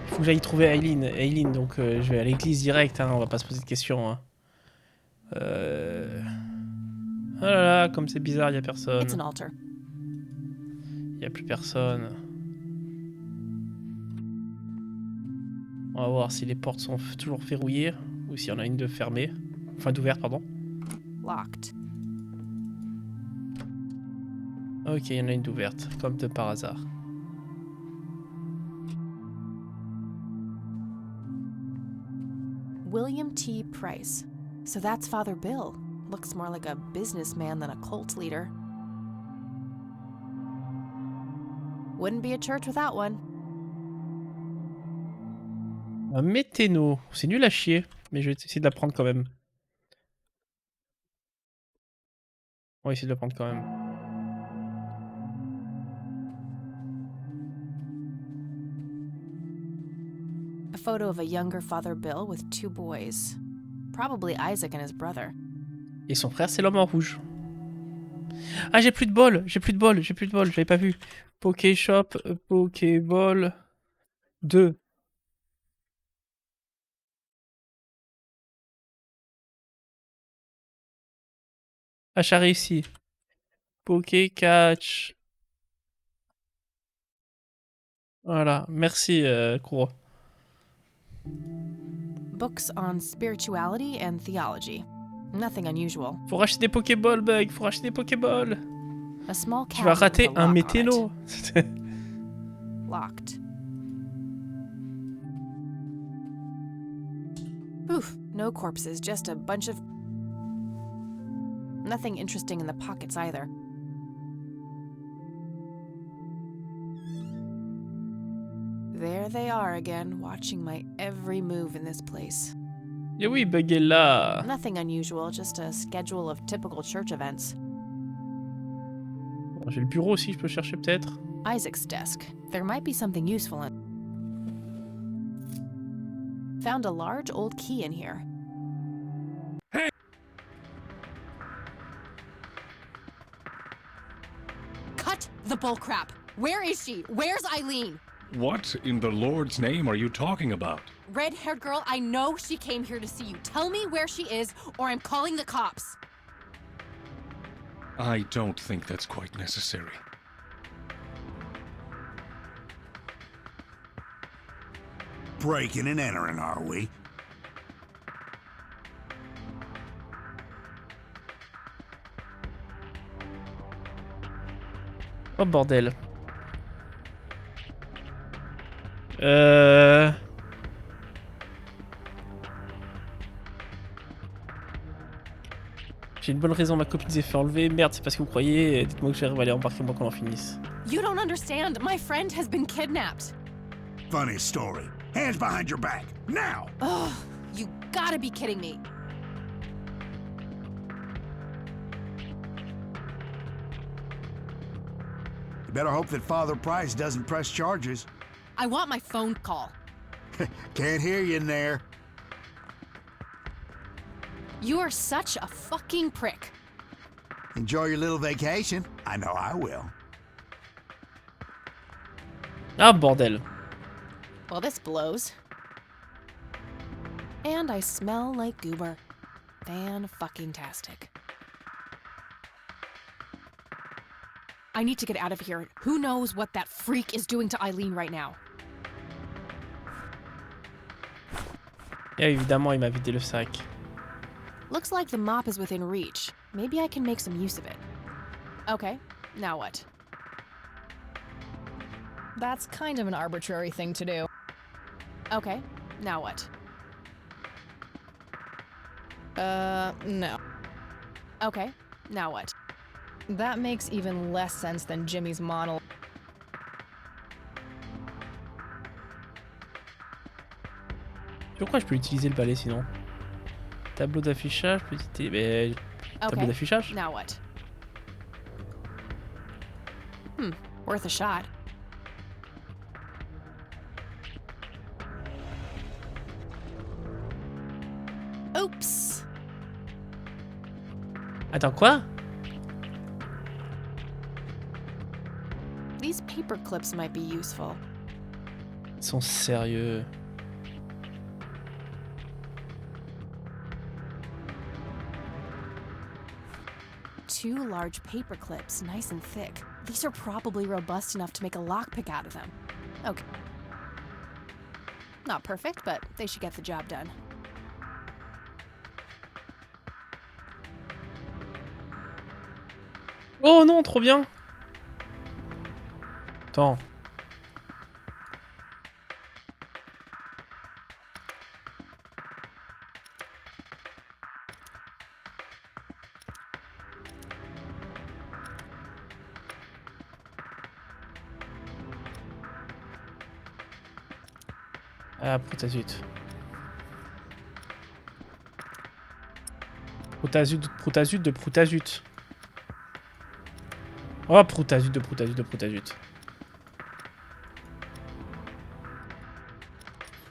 Il faut que j'aille trouver Eileen. Eileen, donc je vais à l'église direct, hein, on va pas se poser de questions. Hein. Oh là là, comme c'est bizarre, il y a personne. Il y a plus personne. On va voir si les portes sont toujours verrouillées ou s'il y en a une de fermée. Enfin, d'ouverte, pardon. Locked. Ok, il y en a une d'ouverte, comme de par hasard. William T. Price. So that's Father Bill. Looks more like a businessman than a cult leader. Wouldn't be a church without one. Un météno. C'est nul à chier, mais je vais essayer de la prendre quand même. On va essayer de la prendre quand même. A photo of a younger Father Bill with 2 boys. Probably Isaac and his brother. Et son frère, c'est l'homme en rouge. Ah, j'ai plus de bol, j'avais pas vu. Pokéshop, Pokéball 2. Achat réussi. Pokécatch. Voilà, merci Kuro. Books on spirituality and theology. Nothing unusual. Faut racheter des Pokéballs, Bug, faut racheter des Pokéballs. A small Tu vas rater un météno. Locked. Oof, no corpses, just a bunch of... Nothing interesting in the pockets either. There they are again, watching my every move in this place. Et oui, Bug est là. Nothing unusual, just a schedule of typical church events. J'ai le bureau aussi, je peux chercher peut-être. Isaac's desk. There might be something useful in... Found a large old key in here. Hey! Cut the bullcrap! Where is she? Where's Eileen? What in the Lord's name are you talking about? Red-haired girl, I know she came here to see you. Tell me where she is, or I'm calling the cops. I don't think that's quite necessary. Breaking and entering, are we? Oh bordel. J'ai une bonne raison, ma copine s'est fait enlever. Merde, c'est pas ce que vous croyez. Dites-moi que j'arrive à aller embarquer moi qu'on en finisse. You don't understand. My friend has been kidnapped. Funny story. Hands behind your back. Now! Ugh, you gotta be kidding me. You better hope that Father Price doesn't press charges. I want my phone call. Can't hear you in there. You are such a fucking prick. Enjoy your little vacation. I know I will. Ah bordel. Well, this blows. And I smell like goober. Fan-fucking-tastic. I need to get out of here. Who knows what that freak is doing to Eileen right now? Et évidemment, il m'a vidé le sac. Looks like the mop is within reach. Maybe I can make some use of it. Okay, now what? That's kind of an arbitrary thing to do. Okay, now what? No. Okay, now what? That makes even less sense than Jimmy's monologue. Pourquoi je peux utiliser le balai sinon? Tableau d'affichage, petit... Mais... Tableau d'affichage? Now what? Worth a shot. Oops. Attends, quoi? These paper clips might be useful. Ils sont sérieux. Two large paper clips, nice and thick. These are probably robust enough to make a lockpick out of them. Okay. Not perfect, but they should get the job done. Oh non, trop bien. Attends. Ah, proutazut. Proutazut de proutazut. Oh, proutazut de proutazut de proutazut.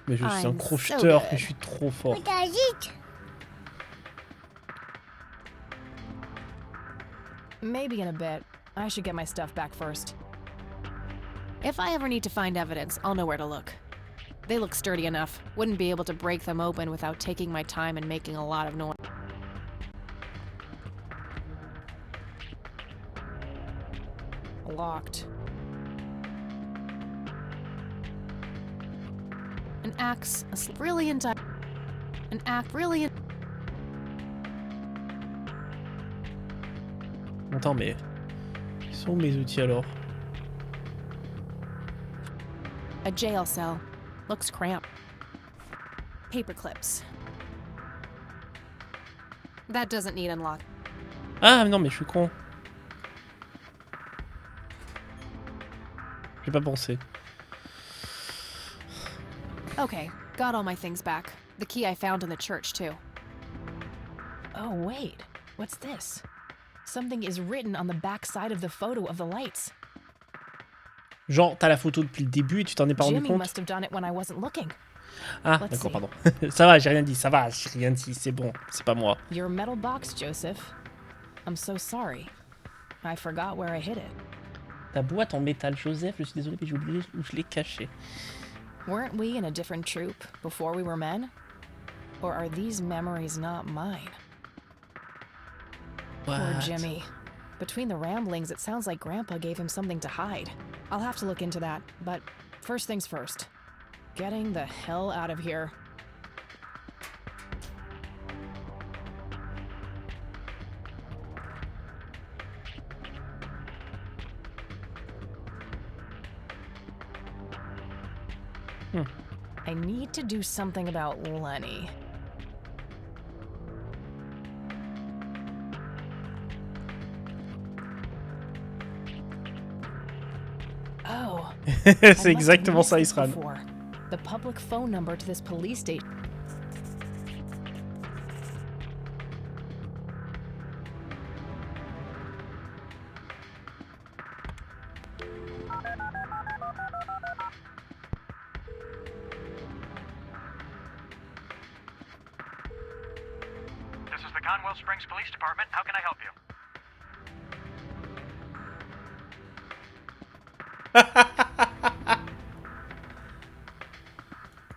Mais je suis un crocheteur, mais je suis trop fort. Maybe in a bit. I should get my stuff back first. If I ever need to find evidence, I'll know where to look. They look sturdy enough. Wouldn't be able to break them open without taking my time and making a lot of noise. Locked. An axe, a brilliant... An axe, brilliant... Attends, mais... Ils sont où mes outils alors? A jail cell. Looks cramped. Paper clips. That doesn't need unlock. Ah non, mais je suis con. J'ai pas pensé. Okay, got all my things back. The key I found in the church, too. Oh, wait. What's this? Something is written on the back side of the photo of the lights. Genre, t'as la photo depuis le début et tu t'en es pas rendu Jimmy compte? must have done it when I wasn't looking. Ah, d'accord, pardon. Ça va, j'ai rien dit, ça va, j'ai rien dit, c'est bon, c'est pas moi. Your metal box, Joseph. I'm so sorry. I forgot where I hid it. Ta boîte en métal, Joseph, je suis désolé, mais j'ai oublié où je l'ai cachée. Weren't we in a different troop before we were men? Or are these memories not mine? Poor Jimmy. Between the ramblings, it sounds like Grandpa gave him something to hide. I'll have to look into that, but first things first. Getting the hell out of here. I need to do something about Lenny. Oh. C'est exactement ça, Isran. The public phone number to this police station. This is the Conwell Springs Police Department. How can I help you?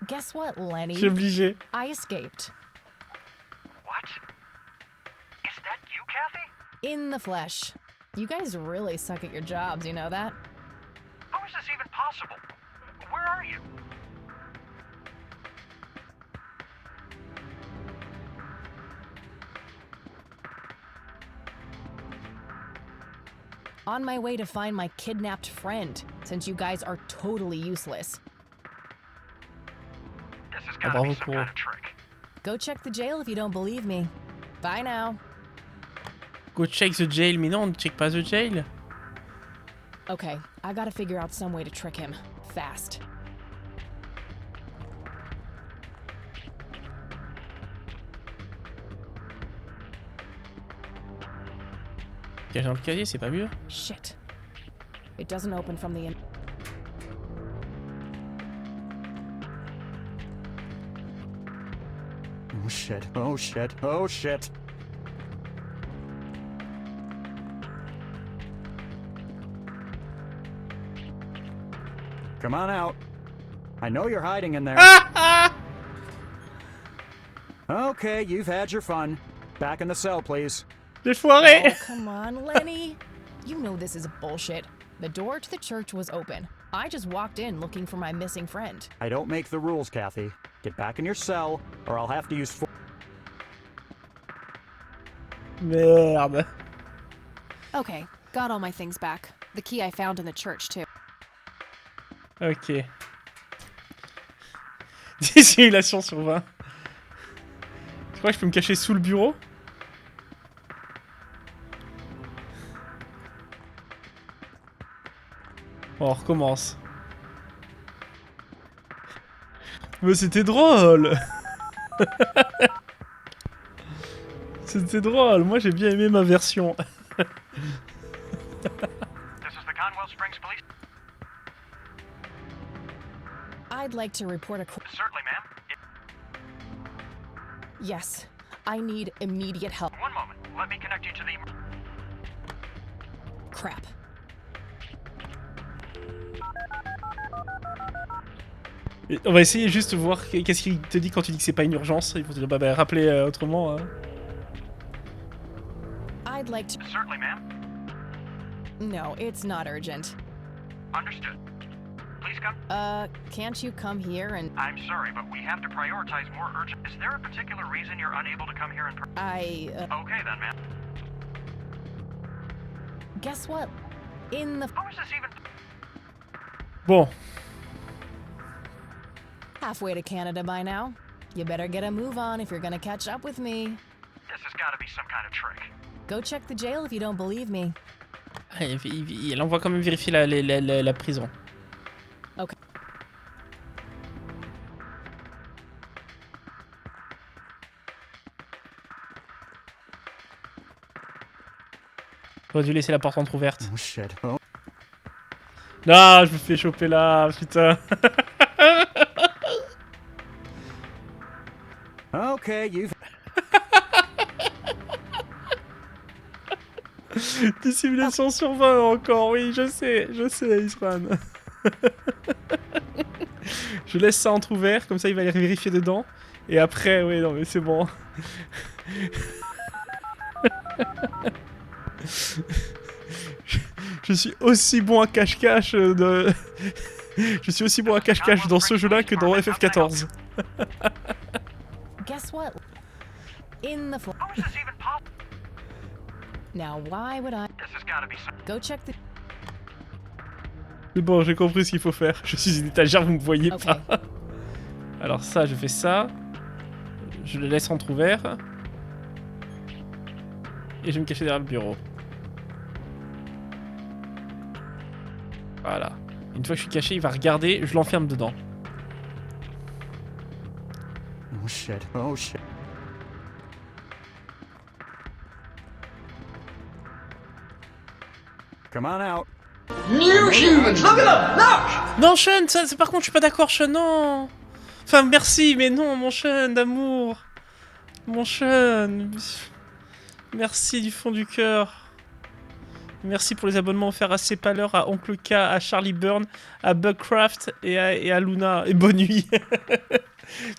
Guess what, Lenny? Je suis obligé. I escaped. What? Is that you, Kathy? In the flesh. You guys really suck at your jobs, you know that? How is this even possible? Where are you? On my way to find my kidnapped friend, since you guys are totally useless. This has got to be some kind of trick. Go check the jail if you don't believe me. Bye now. Go check the jail. Mais non, ne check pas the jail. Okay, I gotta figure out some way to trick him. Fast. Cache dans le casier, c'est pas mieux? Shit. It doesn't open from the in. Oh shit, oh shit, oh shit. Come on out. I know you're hiding in there. Okay, you've had your fun. Back in the cell, please. Oh, come on, Lenny. You know this is bullshit. The door to the church was open. I just walked in looking for my missing friend. I don't make the rules, Kathy. Get back in your cell, or I'll have to use force. Merde. Okay, got all my things back. The key I found in the church, too. Ok. Dissimulation sur 20. Je crois que je peux me cacher sous le bureau. Bon, on recommence. Mais c'était drôle. C'était drôle. Moi, j'ai bien aimé ma version. This is the Conwell Springs Police. I'd like to report a... Certainly, ma'am. Yes, I need immediate help. One moment. Let me connect you to the... Crap. On va essayer juste de voir qu'est-ce qu'il te dit quand tu dis que c'est pas une urgence. Il faut te dire, bah, rappeler autrement. I'd like to... Certainly, ma'am. No, it's not urgent. Understood. Please come. Can't you come here and... I'm sorry, but we have to prioritize more urgent... Is there a particular reason you're unable to come here in... Okay then, ma'am. Guess what? In the... How is this even... Bon. Halfway to Canada by now. You better get a move on if you're gonna catch up with me. This has got to be some kind of trick. Go check the jail if you don't believe me. Elle envoie quand même vérifier la prison. Okay. J'aurais dû laisser la porte entrouverte. Oh shit. Oh. Non, je me fais choper là, putain. Okay, you've... Dissimulation sur 20 encore, oui, je sais, Isran. Je laisse ça entrouvert, comme ça il va aller vérifier dedans. Et après, oui, non mais c'est bon. Je suis aussi bon à cache-cache de... Je suis aussi bon à cache-cache dans ce jeu-là que dans FF14. Guess what? In the... How is this even possible? Now, why would I... This has got to be some... Go check the... C'est bon, j'ai compris ce qu'il faut faire. Je suis une étagère, vous me voyez pas. Alors ça, je fais ça. Je le laisse entrouvert. Et je vais me cacher derrière le bureau. Voilà. Une fois que je suis caché, il va regarder, je l'enferme dedans. Oh shit, oh shit. Come on out. New humans, look at them, look! Non, Sean, ça, par contre, je suis pas d'accord, Sean, non. Enfin, merci, mais non, mon Sean d'amour. Mon Sean. Merci du fond du cœur. Merci pour les abonnements offerts à Sepaler, à Oncle K, à Charlie Byrne, à Bugcraft et à Luna. Et bonne nuit.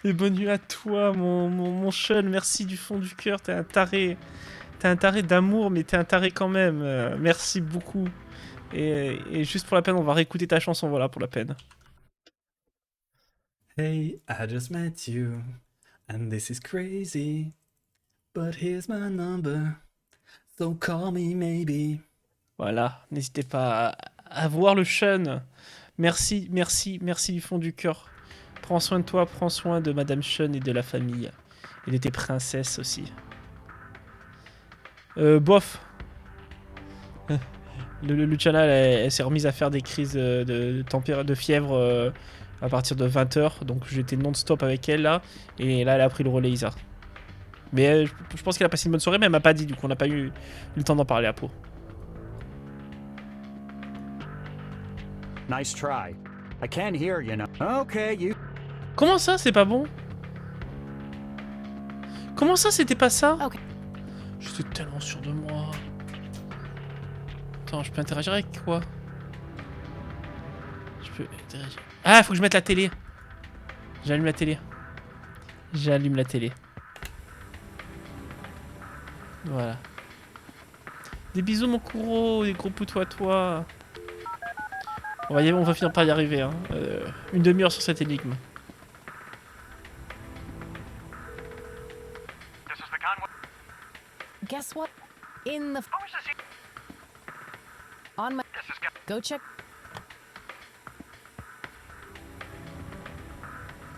Et bonne nuit à toi, mon Sean. Merci du fond du cœur. T'es un taré. T'es un taré d'amour, mais t'es un taré quand même. Merci beaucoup. Et juste pour la peine, on va réécouter ta chanson, voilà, pour la peine. Hey, I just met you, and this is crazy, but here's my number, so call me maybe. Voilà, n'hésitez pas à voir le Sean. Merci, merci, merci du fond du cœur. Prends soin de toi, prends soin de Madame Sean et de la famille. Et de tes princesses aussi. Bof. Luciana, elle s'est remise à faire des crises de fièvre à partir de 20h. Donc j'étais non-stop avec elle là. Et là, elle a pris le relais, Isa. Mais je pense qu'elle a passé une bonne soirée, mais elle m'a pas dit. Du coup, on n'a pas eu le temps d'en parler à Pau. Nice try. I can't hear you now. Okay, you. Comment ça, c'est pas bon? Comment ça, c'était pas ça? Okay. J'étais tellement sûr de moi. Attends, je peux interagir avec quoi? Je peux interagir... Ah, faut que je mette la télé. J'allume la télé. J'allume la télé. Voilà. Des bisous, mon Kuro. Des gros poutous à toi. On va finir par y arriver. Hein. Une demi-heure sur cette énigme. Guess what? In the... On my... Go check...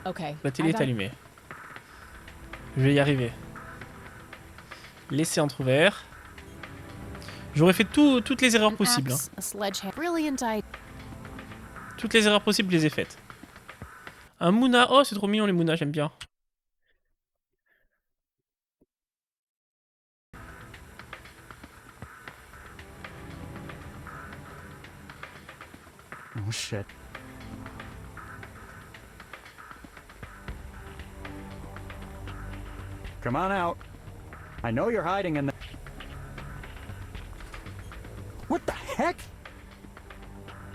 Okay. La télé est allumée. Je vais y arriver. Laissez entrouvert. J'aurais fait toutes les erreurs possibles. Hein. Toutes les erreurs possibles, je les ai faites. Un Mouna. Oh, c'est trop mignon les Mouna, j'aime bien. Oh shit. Come on out. I know you're hiding in the... What the heck?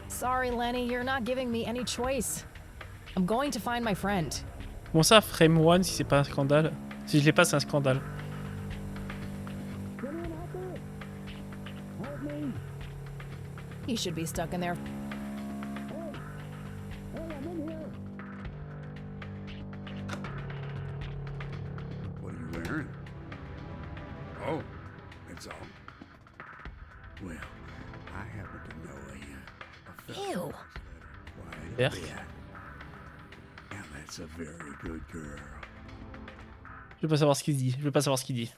Sorry, Lenny, you're not giving me any choice. I'm going to find my friend. Bon ça, frame 1, si c'est pas un scandale. Si je l'ai pas, c'est un scandale. He should be stuck in there. What are you wearing? Oh, that's all. Well, I happen to know a Ew. Berk. Now that's a very good girl. Je veux pas savoir ce qu'il dit. Je veux pas savoir ce qu'il dit.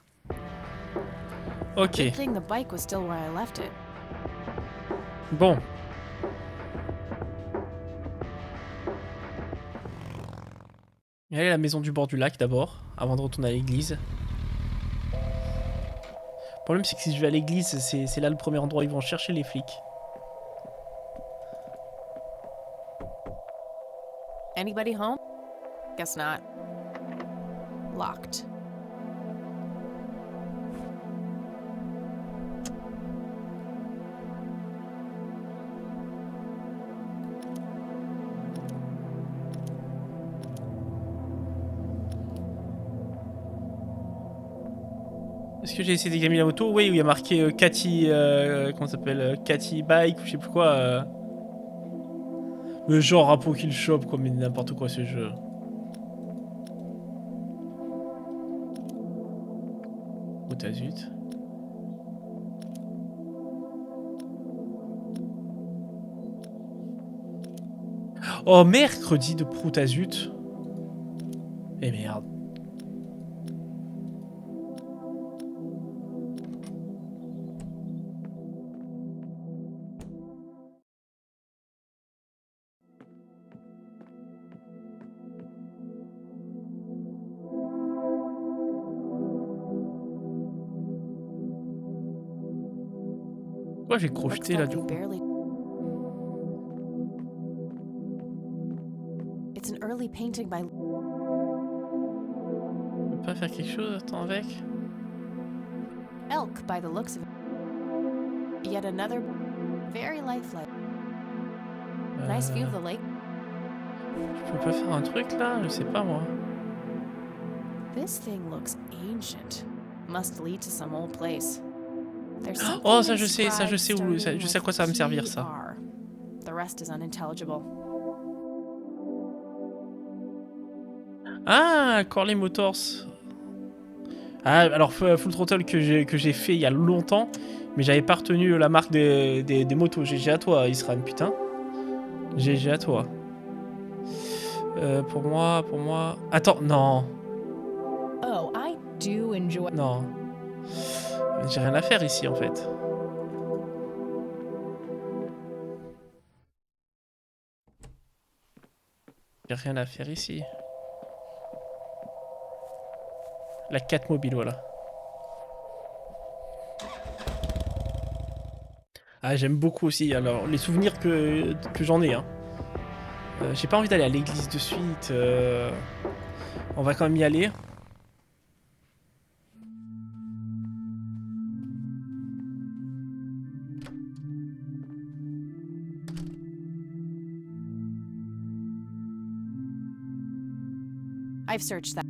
Ok. Good thing the bike was still where I left it. Bon. Allez à la maison du bord du lac d'abord, avant de retourner à l'église. Le problème c'est que si je vais à l'église, c'est là le premier endroit où ils vont chercher les flics. Anybody home? Guess not. Locked. Est-ce que j'ai essayé d'examiner la moto? Oui, où il y a marqué Cathy... comment ça s'appelle? Cathy Bike ou je sais plus quoi. Le genre Rapo qui le chope, quoi, mais n'importe quoi ce jeu. Oh t'as zut. Oh, mercredi de prout à zut. Eh merde. Pourquoi j'ai crocheté là du coup? It's an early painting by. On peut pas faire quelque chose, attends, avec? Elk by the looks of it. Yet another very lifelike. Nice view of the lake. Je peux pas faire un truc là? Je sais pas moi. This thing looks ancient. Must lead to some old place. There's Oh, something ça je sais où, inscribed je sais à quoi ça va me servir ça. starting with The rest is unintelligible. Ah, Corley Motors. Ah, alors Full Throttle que j'ai fait il y a longtemps, mais j'avais pas retenu la marque des motos. GG à toi, Isran, putain. GG à toi. Pour moi... Attends, non. Oh, I do enjoy. Non. J'ai rien à faire ici en fait. J'ai rien à faire ici. La 4 mobile, voilà. Ah, j'aime beaucoup aussi, alors, les souvenirs que j'en ai, hein. J'ai pas envie d'aller à l'église de suite. On va quand même y aller. I've searched that.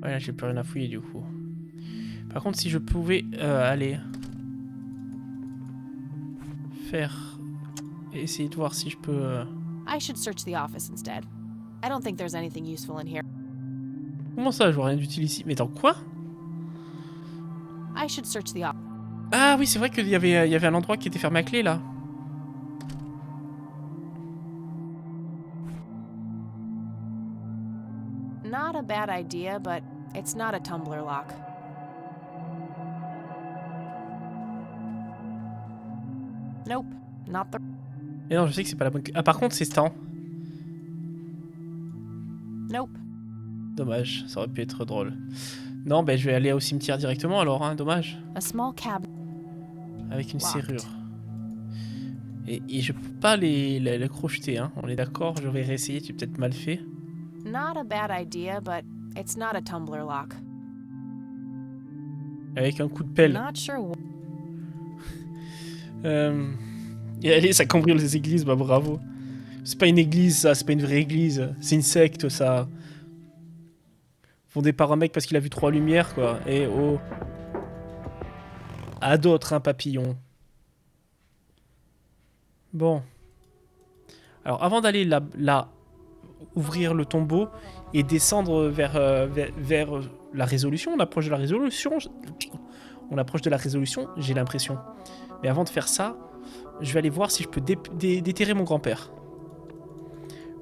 Ouais, là, j'ai plus rien à fouiller du coup. Par contre, si je pouvais aller faire... essayer de voir si je peux... I should search the office instead. I don't think there's anything useful in here. Comment ça, je vois rien d'utile ici? Mais dans quoi? I should search the office. Ah oui, c'est vrai qu'il y avait un endroit qui était fermé à clé là. Not a bad idea, but it's not a tumbler lock. Nope, not the. Et non, je sais que c'est pas la bonne... Ah, par contre, c'est Stan. Nope. Dommage, ça aurait pu être drôle. Non, ben je vais aller au cimetière directement alors, hein, dommage. A small cab. Avec une Locked. serrure. Et je peux pas les crocheter, hein. On est d'accord, je vais réessayer, j'ai peut-être mal fait. Not a bad idea, but it's not a tumbler lock. Avec un coup de pelle. Not sure. Et allez, ça cambriole les églises, bah bravo. C'est pas une église, ça, c'est pas une vraie église. C'est une secte, ça. Fondé par un mec parce qu'il a vu 3 lumières, quoi. Et oh. À d'autres, hein, papillon. Bon. Alors, avant d'aller là, ouvrir le tombeau et descendre vers la résolution, on approche de la résolution. On approche de la résolution, j'ai l'impression. Mais avant de faire ça, je vais aller voir si je peux déterrer mon grand-père.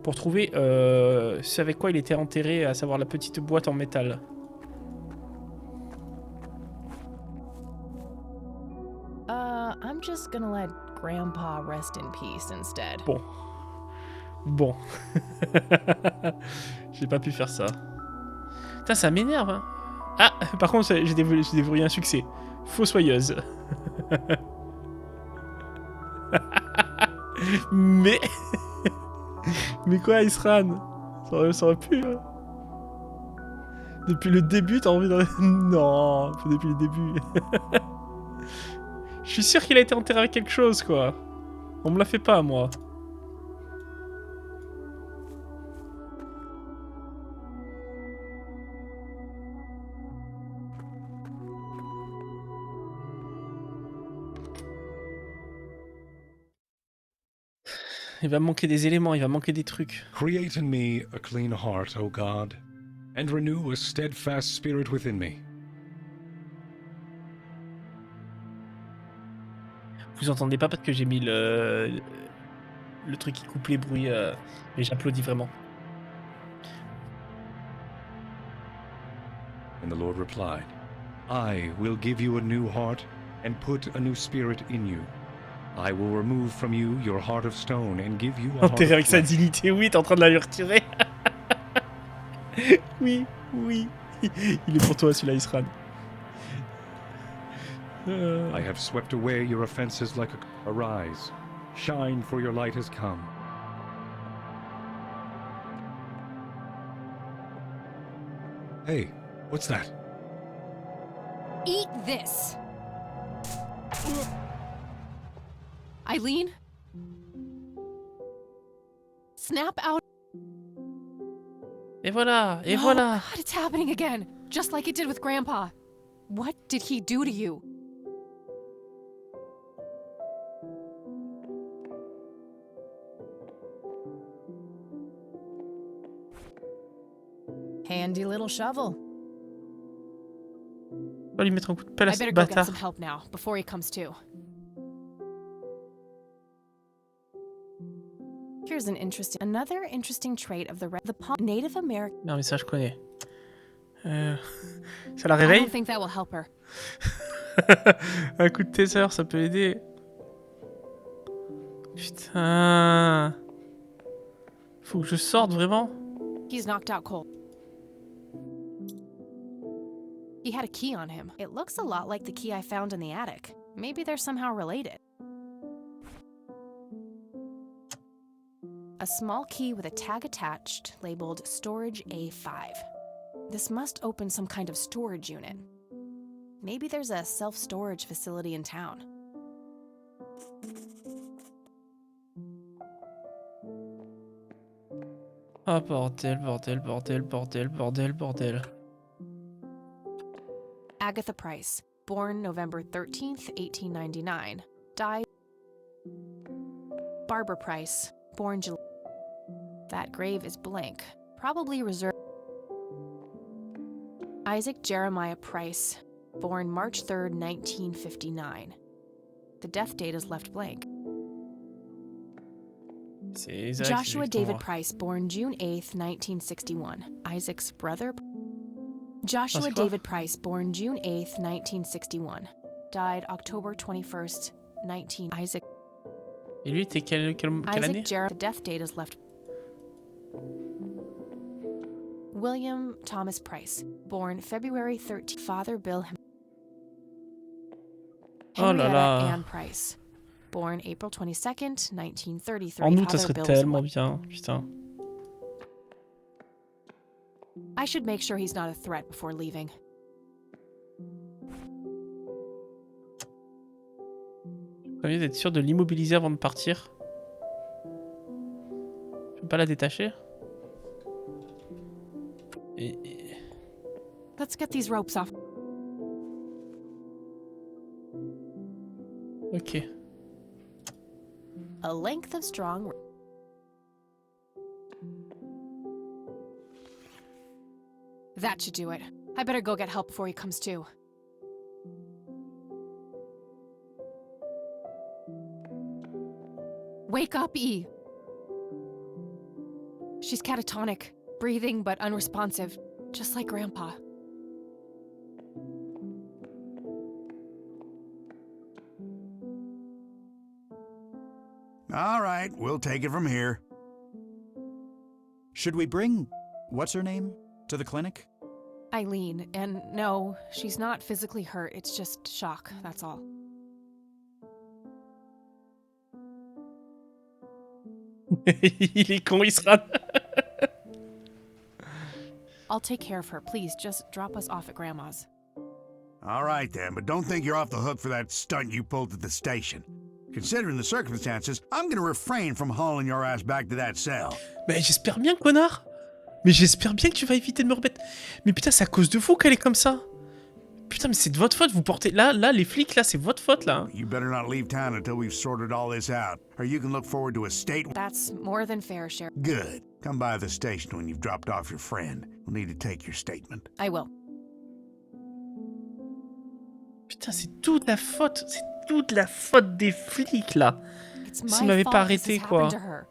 Pour trouver ce avec quoi il était enterré, à savoir la petite boîte en métal. I'm just gonna let Grandpa rest in peace instead. Bon. J'ai pas pu faire ça. Putain, ça m'énerve, hein. Ah, par contre, j'ai déverrouillé un succès. Fossoyeuse. Mais... Mais quoi, Isran? Ça aurait pu, hein. Depuis le début, t'as envie de... Non, depuis le début. Je suis sûr qu'il a été enterré avec quelque chose, quoi. On me la fait pas, moi. Il va manquer des éléments, il va manquer des trucs. Create in me a clean heart, O God, and renew a steadfast spirit within me. Vous entendez pas parce que j'ai mis le truc qui coupe les bruits, mais j'applaudis vraiment. And the Lord replied, I will give you a new heart and put a new spirit in you. I will remove from you your heart of stone and give you a heart Enterré of avec sa flesh. dignité, oui, t'es en train de la lui retirer. Oui, oui. Il est pour toi celui-là, Isran. I have swept away your offenses like a... Arise, shine, for your light has come. Hey, what's that? Eat this! Eileen? Snap out. Et voilà, et No, voilà. God, it's happening again. Just like it did with Grandpa. What did he do to you? Handy little shovel. On va lui mettre un coup de pelle à I ce better go get bâtard. some help now, before he comes to. Here's another interesting trait of the Native American. Non mais ça je connais. Ça la I réveille. don't think that will help her. Un coup de taser, ça peut aider. Putain. Faut que je sorte vraiment. He's knocked out cold. He had a key on him. It looks a lot like the key I found in the attic. Maybe they're somehow related. A small key with a tag attached, labeled Storage A5. This must open some kind of storage unit. Maybe there's a self-storage facility in town. Oh bordel, bordel, bordel, bordel, bordel, bordel. Agatha Price, born November 13th, 1899, died. Barbara Price, born July. That grave is blank, probably reserved. Isaac Jeremiah Price, born March 3rd, 1959. The death date is left blank. Joshua David Price, born June 8th, 1961. Isaac's brother. Joshua David Price, born June 8th, 1961. Died October 21st, 19. Isaac. Et lui, t'es quelle année? The death date is left. William Thomas Price, born February 13th. Father Bill. Henrietta Ann Price, born April 22nd, 1933. En août, ça serait tellement bien, putain. I should make sure he's not a threat before leaving. Premier d'être sûr de l'immobiliser avant de partir. Je peux pas la détacher. Let's get these ropes off. Ok. A length of strong. That should do it. I better go get help before he comes to. Wake up, E. She's catatonic, breathing but unresponsive, just like Grandpa. All right, we'll take it from here. Should we bring what's her name to the clinic? Eileen, and no, she's not physically hurt, it's just shock, that's all. Il est con, il sera. I'll take care of her, please, just drop us off at Grandma's. All right then, but don't think you're off the hook for that stunt you pulled at the station. Considering the circumstances, I'm gonna refrain from hauling your ass back to that cell. Mais j'espère bien, connard. Mais j'espère bien que tu vas éviter de me remettre. Mais putain, c'est à cause de vous qu'elle est comme ça. Putain, mais c'est de votre faute, vous portez... Là, les flics, là, c'est votre faute, là. You better not leave town until we've sorted all this out, or you can look forward to a state... That's more than fair, Sheriff. Good. Come by the station when you've dropped off your friend. We'll need to take your statement. I will. Putain, c'est toute la faute. C'est toute la faute des flics, là. It's S'il my m'avait pas fault this arrêté, has quoi. happened to her.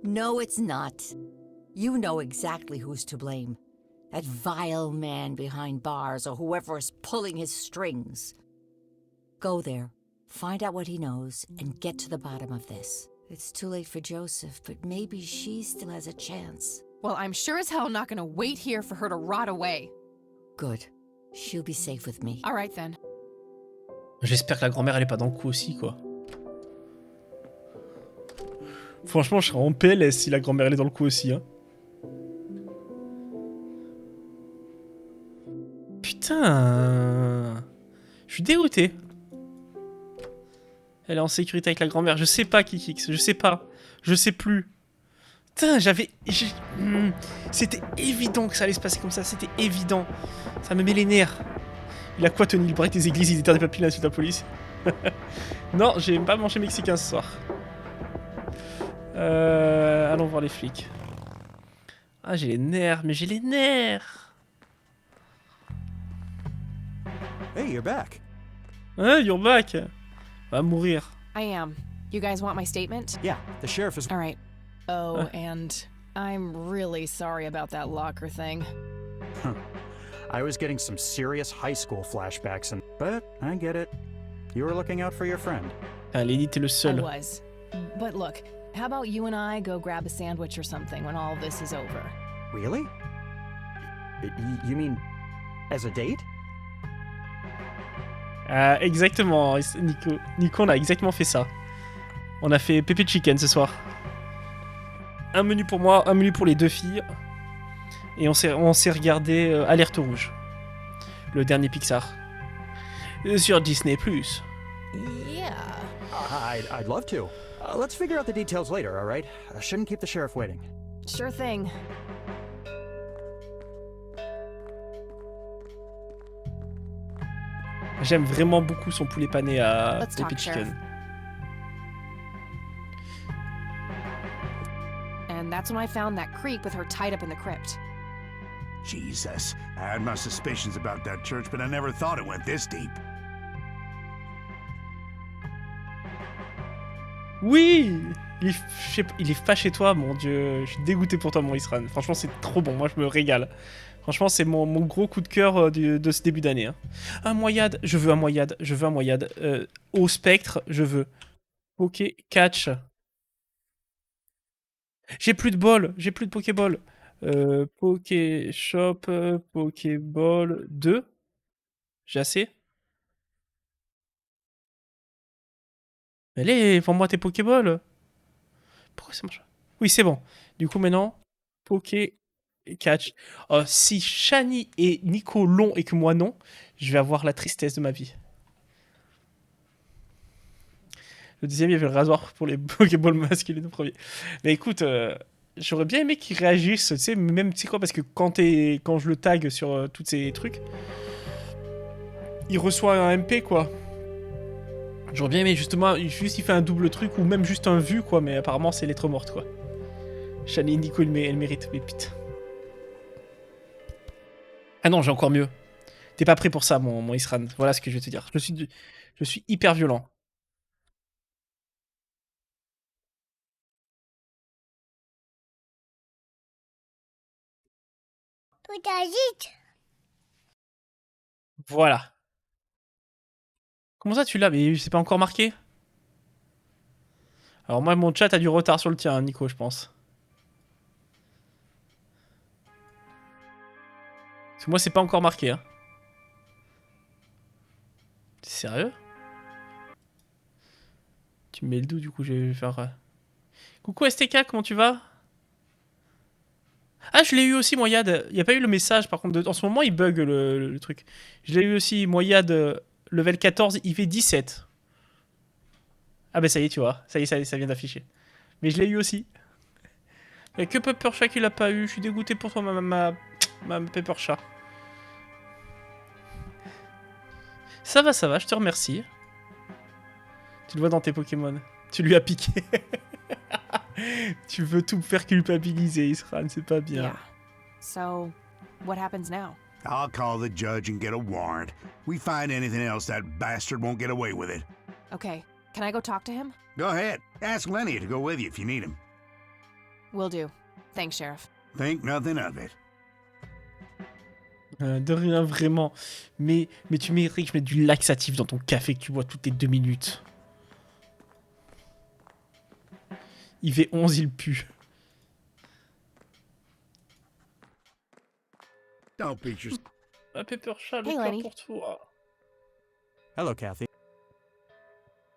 No, it's not. You know exactly who's to blame. That vile man behind bars or whoever is pulling his strings. Go there, find out what he knows, and get to the bottom of this. It's too late for Joseph, but maybe she still has a chance. Well, I'm sure as hell not gonna wait here for her to rot away. Good. She'll be safe with me. All right then. J'espère que la grand-mère elle est pas dans le coup aussi, quoi. Franchement, je serais en PLS si la grand-mère elle est dans le coup aussi, hein. Putain. Je suis dégoûté. Elle est en sécurité avec la grand-mère. Je sais pas, Kikix. Je sais pas. Je sais plus. Putain, c'était évident que ça allait se passer comme ça. C'était évident. Ça me met les nerfs. Il a quoi, Tony? Il braque des églises, il déterre des papilles là-dessus de la police. Non, j'ai pas mangé mexicain ce soir. Allons voir les flics. Ah, j'ai les nerfs, mais j'ai les nerfs. Hey, you're back. Hein, you're back. Va mourir. I am. You guys want my statement? Yeah, the sheriff is... All right. Oh, and I'm really sorry about that locker thing. I was getting some serious high school flashbacks, but I get it. You were looking out for your friend. Ah, Lenny, t'es le I seul. was. But look, how about you and I go grab a sandwich or something when all this is over? Really? You mean as a date? Exactement, Nico. Nico, on a exactement fait ça. On a fait pépé chicken ce soir. Un menu pour moi, un menu pour les deux filles. Et on s'est regardé Alerte Rouge. Le dernier Pixar. Sur Disney+. Yeah. I'd love to. Let's figure out the details later, all right? I shouldn't keep the sheriff waiting. Sure thing. J'aime vraiment beaucoup son poulet pané à Let's pépé talk, Sheriff. chicken. And that's when I found that creep with her tied up in the crypt. Jesus, I had my suspicions about that church, but I never thought it went this deep. Oui, il est fâché toi, mon dieu. Je suis dégoûté pour toi, mon Isran. Franchement, c'est trop bon. Moi, je me régale. Franchement, c'est mon gros coup de cœur de ce début d'année. Hein. Un moyade, je veux un moyade. Je veux un moyade. Au spectre, je veux. Ok, catch. J'ai plus de bol. J'ai plus de Pokéball. Poké Shop, Pokéball 2. J'ai assez. Allez, vends-moi tes Pokéballs. Pourquoi ça marche? Oui, c'est bon. Du coup, maintenant, Poké Catch. Oh, si Shani et Nico l'ont et que moi non, je vais avoir la tristesse de ma vie. Le deuxième, il y avait le rasoir pour les Pokéballs masculins, le premier. Mais écoute, j'aurais bien aimé qu'ils réagissent, tu sais, même, tu sais quoi, parce que quand je le tag sur tous ces trucs, il reçoit un MP, quoi. J'aurais bien aimé, justement, juste il fait un double truc, ou même juste un vu, quoi, mais apparemment, c'est lettre morte, quoi. Shani et Nico, elle mérite, mais putain. Ah non, j'ai encore mieux. T'es pas prêt pour ça, mon Isran. Voilà ce que je vais te dire. Je suis hyper violent. Voilà. Comment ça tu l'as? Mais c'est pas encore marqué? Alors moi, mon chat a du retard sur le tien, hein, Nico, je pense. Parce que moi, c'est pas encore marqué. Hein. T'es sérieux? Tu me mets le doux, du coup, je vais faire... Coucou STK, comment tu vas? Ah, je l'ai eu aussi, Moyad. Il n'y a pas eu le message, par contre. En ce moment, il bug le truc. Je l'ai eu aussi, Moyad, level 14, il fait 17. Ah bah ça y est, tu vois. Ça y est, ça vient d'afficher. Mais je l'ai eu aussi. Il n'y a que Pepper Chat qui l'a pas eu. Je suis dégoûté pour toi, ma Pepper Chat. Ça va, je te remercie. Tu le vois dans tes Pokémon. Tu lui as piqué. Tu veux tout me faire culpabiliser, Isran, c'est pas bien. Yeah. So, what happens now? I'll call the judge and get a warrant. We find anything else, that bastard won't get away with it. Okay, can I go talk to him? Go ahead. Ask Lenny to go with you if you need him. Will do. Thanks, Sheriff. Think nothing of it. De rien, vraiment. Mais tu mériterais que je mette du laxatif dans ton café que tu bois toutes les 2 minutes. Il fait 11, il pue. Don't beat yourself. Un pepper chat, Hey, Lenny. pour toi. Hello, Kathy.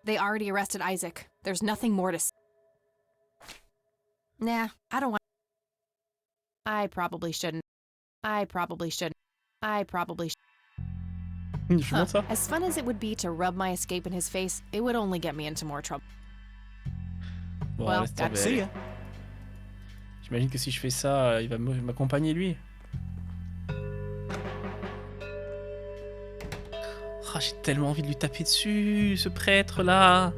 They already arrested Isaac. There's nothing more to say. Nah, I don't want... I probably shouldn't. As fun as it would be to rub my escape in his face, it would only get me into more trouble. Bon, Well, laisse got tomber. to see ya. J'imagine que si je fais ça, il va m'accompagner lui. Oh, j'ai tellement envie de lui taper dessus, ce prêtre là.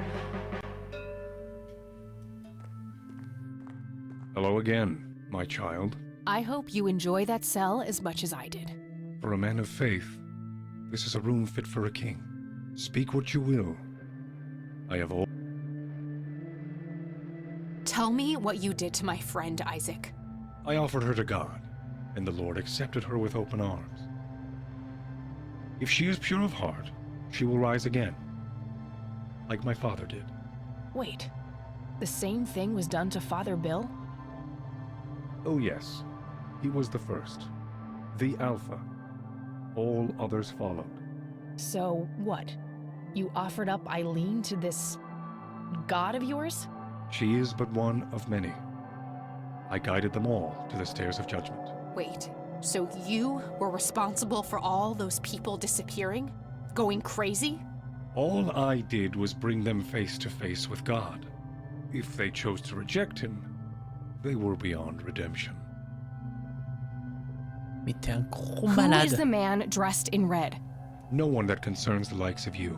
Hello again, my child. I hope you enjoy that cell as much as I did. For a man of faith, this is a room fit for a king. Speak what you will. I have all... Tell me what you did to my friend Isaac. I offered her to God, and the Lord accepted her with open arms. If she is pure of heart, she will rise again, like my father did. Wait, the same thing was done to Father Bill? Oh yes, he was the first, the Alpha. All others followed. So what? You offered up Eileen to this god of yours? She is but one of many. I guided them all to the stairs of judgment. Wait, so you were responsible for all those people disappearing? Going crazy? All I did was bring them face to face with God. If they chose to reject him, they were beyond redemption. Mais t'es un gros Who malade. is the man dressed in red? No one that concerns the likes of you.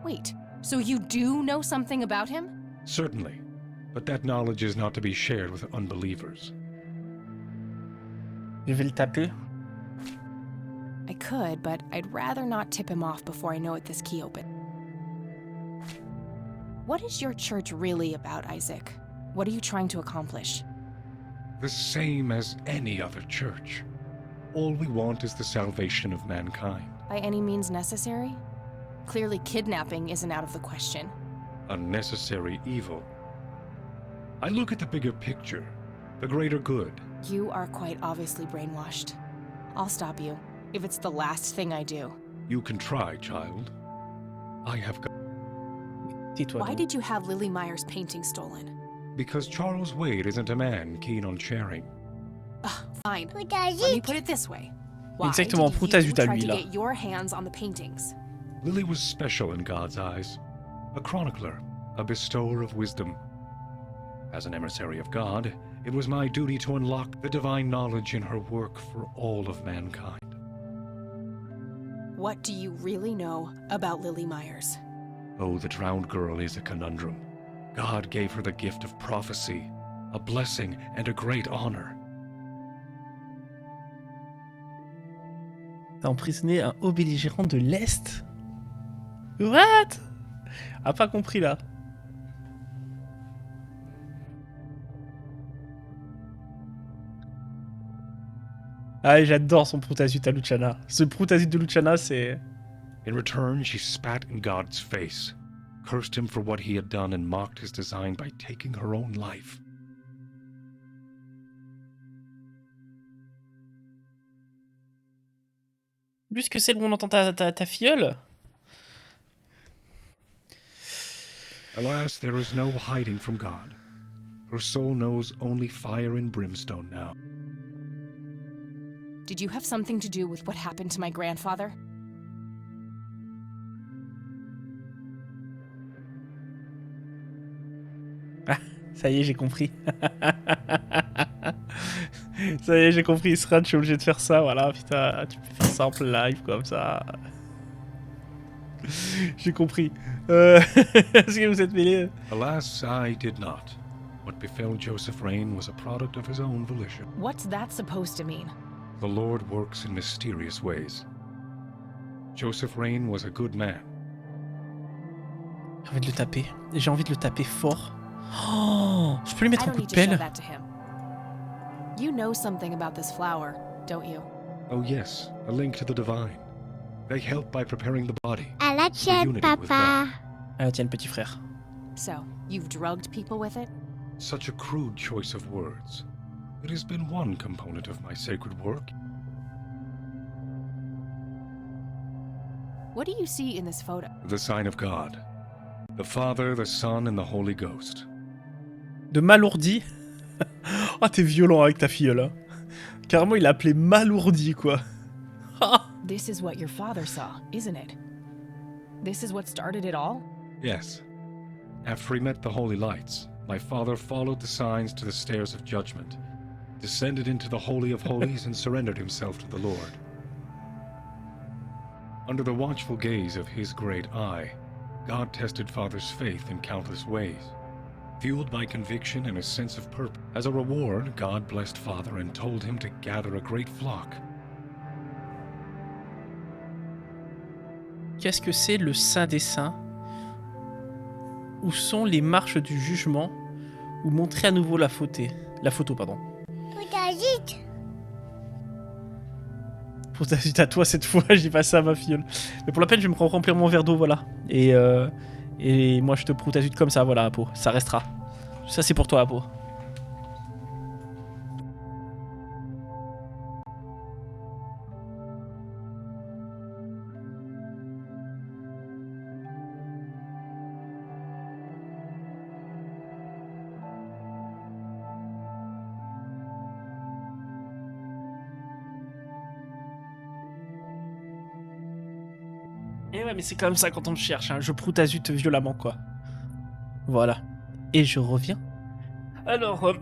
Wait, so you do know something about him? Certainly, but that knowledge is not to be shared with unbelievers. Je vais le taper. I could, but I'd rather not tip him off before I know what this key open. What is your church really about, Isaac? What are you trying to accomplish? The same as any other church. All we want is the salvation of mankind. By any means necessary? Clearly kidnapping isn't out of the question. Unnecessary evil. I look at the bigger picture, the greater good. You are quite obviously brainwashed. I'll stop you, if it's the last thing I do. You can try, child. I have got... Why did you have Lily Meyer's painting stolen? Because Charles Wade isn't a man keen on sharing. Fine. Let me put it this way. Why Exactement, did Frutas you Vita, try lui, to là. get your hands on the paintings? Lily was special in God's eyes. A chronicler, a bestower of wisdom. As an emissary of God, it was my duty to unlock the divine knowledge in her work for all of mankind. What do you really know about Lily Myers? Oh, the drowned girl is a conundrum. God gave her the gift of prophecy, a blessing and a great honor. T'as emprisonné un haut belligérant de l'Est? What? A pas compris là. Ah, j'adore son proutazut à Luciana. Ce proutazut de Luciana, c'est... In return, she spat in God's face, cursed him for what he had done, and mocked his design by taking her own life. Puisque c'est où on entend ta filleule. Alas, there is no hiding from God. Her soul knows only fire and brimstone now. Did you have something to do with what happened to my grandfather? Ah, ça y est, j'ai compris. Ça y est, j'ai compris, Sran, je suis obligé de faire ça, voilà, putain, tu peux faire ça en plein live, comme ça. J'ai compris. Est-ce que vous êtes mêlés? Alas, I did not. What befell Joseph Rain was a product of his own volition. What's that supposed to mean? The Lord works in mysterious ways. Joseph Rain was a good man. J'ai envie de le taper. J'ai envie de le taper fort. Oh, je peux lui mettre I un don't coup need de to show pelle. that to him. You know something about this flower, don't you? Oh yes, a link to the divine. They help by preparing the body. À la for tienne, unity with papa. God. À la tienne, petit frère. So, you've drugged people with it? Such a crude choice of words. It has been one component of my sacred work. What do you see in this photo? The sign of God. The Father, the Son, and the Holy Ghost. De Malourdi. Ah, t'es violent avec ta fille là. Carrément, il l'a appelé Malourdi, quoi. This is what your father saw, isn't it? This is what started it all? Yes. After he met the holy lights, my father followed the signs to the stairs of judgment, descended into the Holy of Holies, and surrendered himself to the Lord. Under the watchful gaze of his great eye, God tested Father's faith in countless ways. Fueled by conviction and a sense of purpose. As a reward, God blessed Father and told him to gather a great flock. Qu'est-ce que c'est le Saint des Saints? Où sont les marches du jugement? Ou montrer à nouveau la photo, pardon. Pour ta suite à toi cette fois, j'ai pas ça à ma fiole. Mais pour la peine, je vais me remplir mon verre d'eau, voilà. Et moi, je te proute à suite comme ça, voilà, Apo. Ça restera. Ça, c'est pour toi, Apo. Et ouais, mais c'est comme ça quand on me cherche, hein. Je proute à zut violemment, quoi. Voilà. Et je reviens. Alors,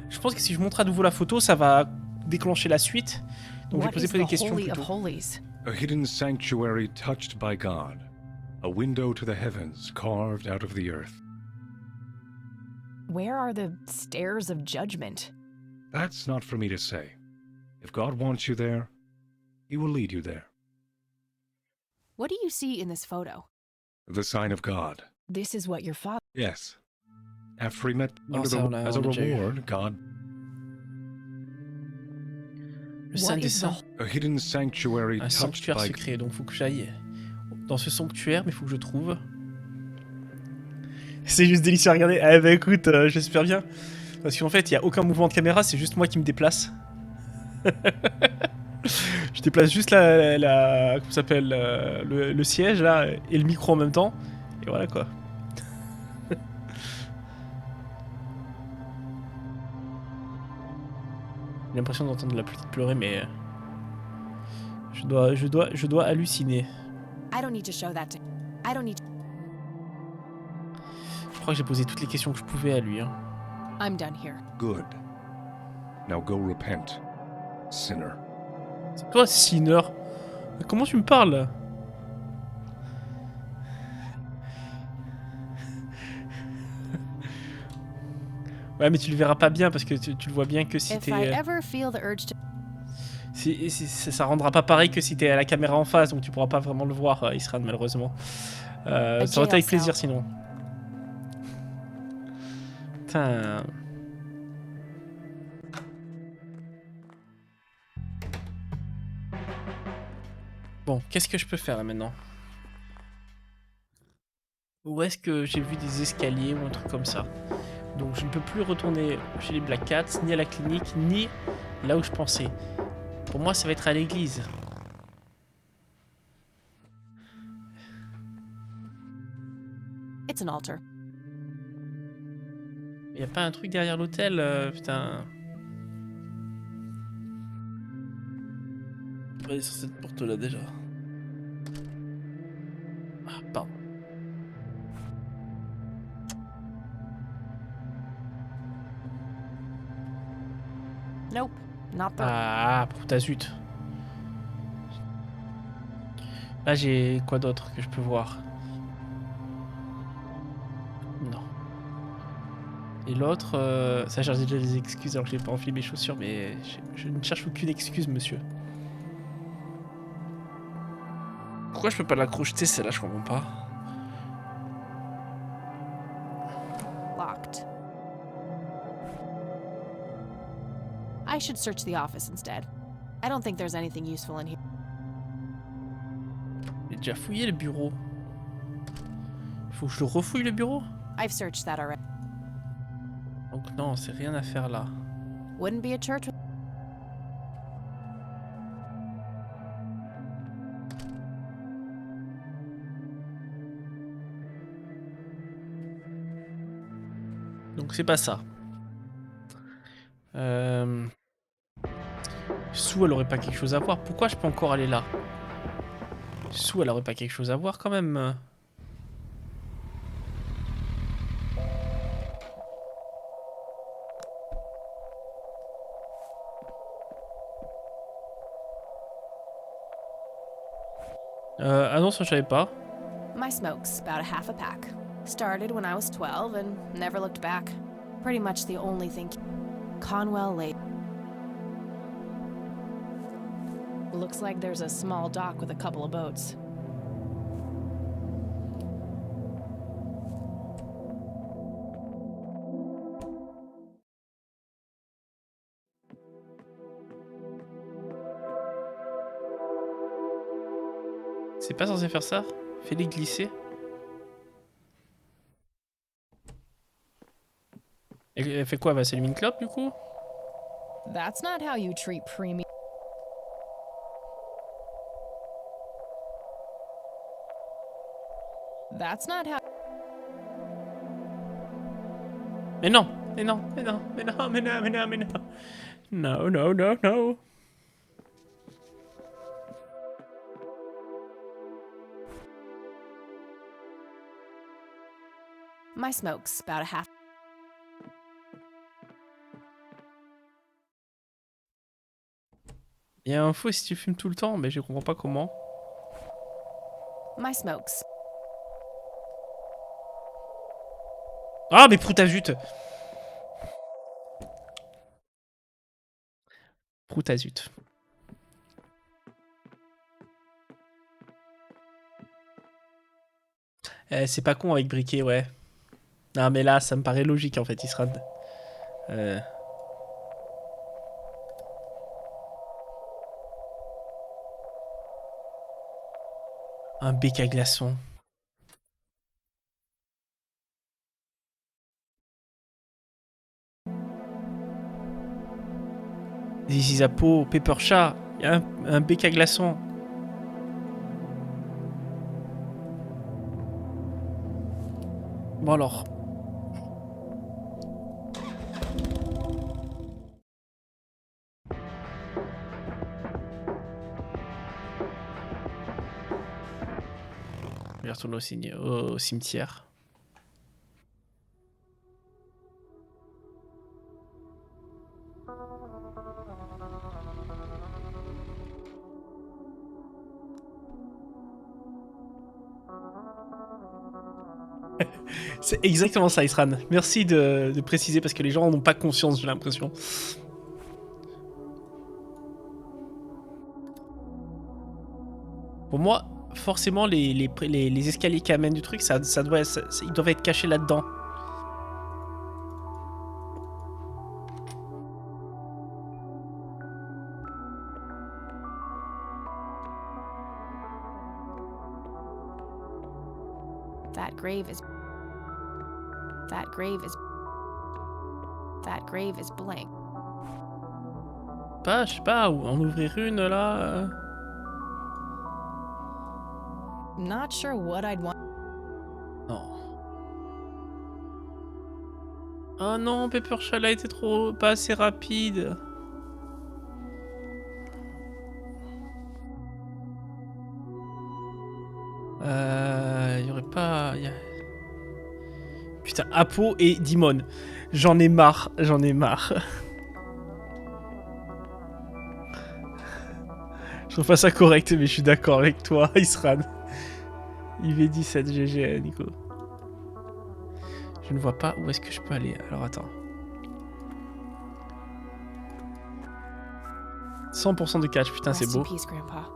je pense que si je montre à nouveau la photo, ça va déclencher la suite. Donc je vais poser pas des questions plutôt. A hidden sanctuary touched by God. A window to the heavens carved out of the earth. Where are the stairs of judgment? That's not for me to say. If God wants you there, he will lead you there. What do you see in this photo? The sign of God. This is what your father... Yes. After he met as a reward, God... Le Saint des Saints. A hidden sanctuary Un sanctuaire secret, donc faut que j'aille dans ce sanctuaire, mais faut que je trouve. C'est juste délicieux à regarder. Eh bah écoute, j'espère bien. Parce qu'en fait, il n'y a aucun mouvement de caméra, c'est juste moi qui me déplace. Je déplace juste comment ça s'appelle, le siège là et le micro en même temps. Et voilà quoi. J'ai l'impression d'entendre la petite pleurer, mais je dois halluciner. I don't need to show that to... I don't need to... Je crois que j'ai posé toutes les questions que je pouvais à lui. Hein. I'm done here. Good. Now go repent, sinner. C'est toi, sinner? Comment tu me parles? Ouais, mais tu le verras pas bien parce que tu le vois bien que si t'es... Ça rendra pas pareil que si t'es à la caméra en face, donc tu pourras pas vraiment le voir, Israël, malheureusement. Ça aurait été avec plaisir sinon. Putain... Bon, qu'est-ce que je peux faire là maintenant? Où est-ce que j'ai vu des escaliers ou un truc comme ça? Donc je ne peux plus retourner chez les Black Cats, ni à la clinique, ni là où je pensais. Pour moi, ça va être à l'église. It's an altar. Y a pas un truc derrière l'hôtel, putain. On va aller sur cette porte là déjà. Ah, pardon. Nope, not there. Ah, putain zut. Là j'ai quoi d'autre que je peux voir? Non. Et l'autre, ça cherche déjà des excuses alors que j'ai pas enfilé mes chaussures, mais je ne cherche aucune excuse, monsieur. Pourquoi je peux pas la crocheter celle-là, je comprends pas. Locked. I should search the office instead. I don't think there's anything useful in here. J'ai déjà fouillé le bureau. Faut que je le refouille le bureau? I've searched that already. Donc non, c'est rien à faire là. Wouldn't be a church. Donc c'est pas ça. Sue, elle aurait pas quelque chose à voir. Pourquoi je peux encore aller là? Sue, elle aurait pas quelque chose à voir quand même. Ah non, ça je savais pas. My smoke's about a half a pack. Started when I was 12 and never looked back. Pretty much the only thing. Conwell Lake. Looks like there's a small dock with a couple of boats. C'est pas censé faire ça? Fais-les glisser. Elle fait quoi? Elle va s'allumer une clope du coup? That's not how you treat premium. That's not how. Mais non! Mais non! Mais non! Mais non! Mais non! Mais non! Mais non! No, no, no, no! My smoke's about a half. Il y a un faux si tu fumes tout le temps, mais je comprends pas comment. My smokes. Ah, mais proutazut! Proutazut. C'est pas con avec briquet, ouais. Non, mais là, ça me paraît logique en fait, il sera. Un bec à glaçons. This is a pot, pepper chat. Il y a un bec à glaçons. Bon alors. Je vais retourner au cimetière. C'est exactement ça, Isran. Merci de préciser parce que les gens n'ont pas conscience, j'ai l'impression. Pour moi, forcément, les escaliers qui amènent du truc, ils doivent être cachés là-dedans. That grave is blank. Pas, je sais pas, en ouvrir une là. Not sure what I'd want. Non. Oh non, Pepper Shell a été pas assez rapide. Il y aurait pas. Putain, Apo et Dimon. J'en ai marre, j'en ai marre. Je trouve pas ça correct, mais je suis d'accord avec toi, Isran. IV17 GG, Nico. Je ne vois pas où est-ce que je peux aller. Alors attends. 100% de catch, putain c'est Rest in beau. peace, Grandpa.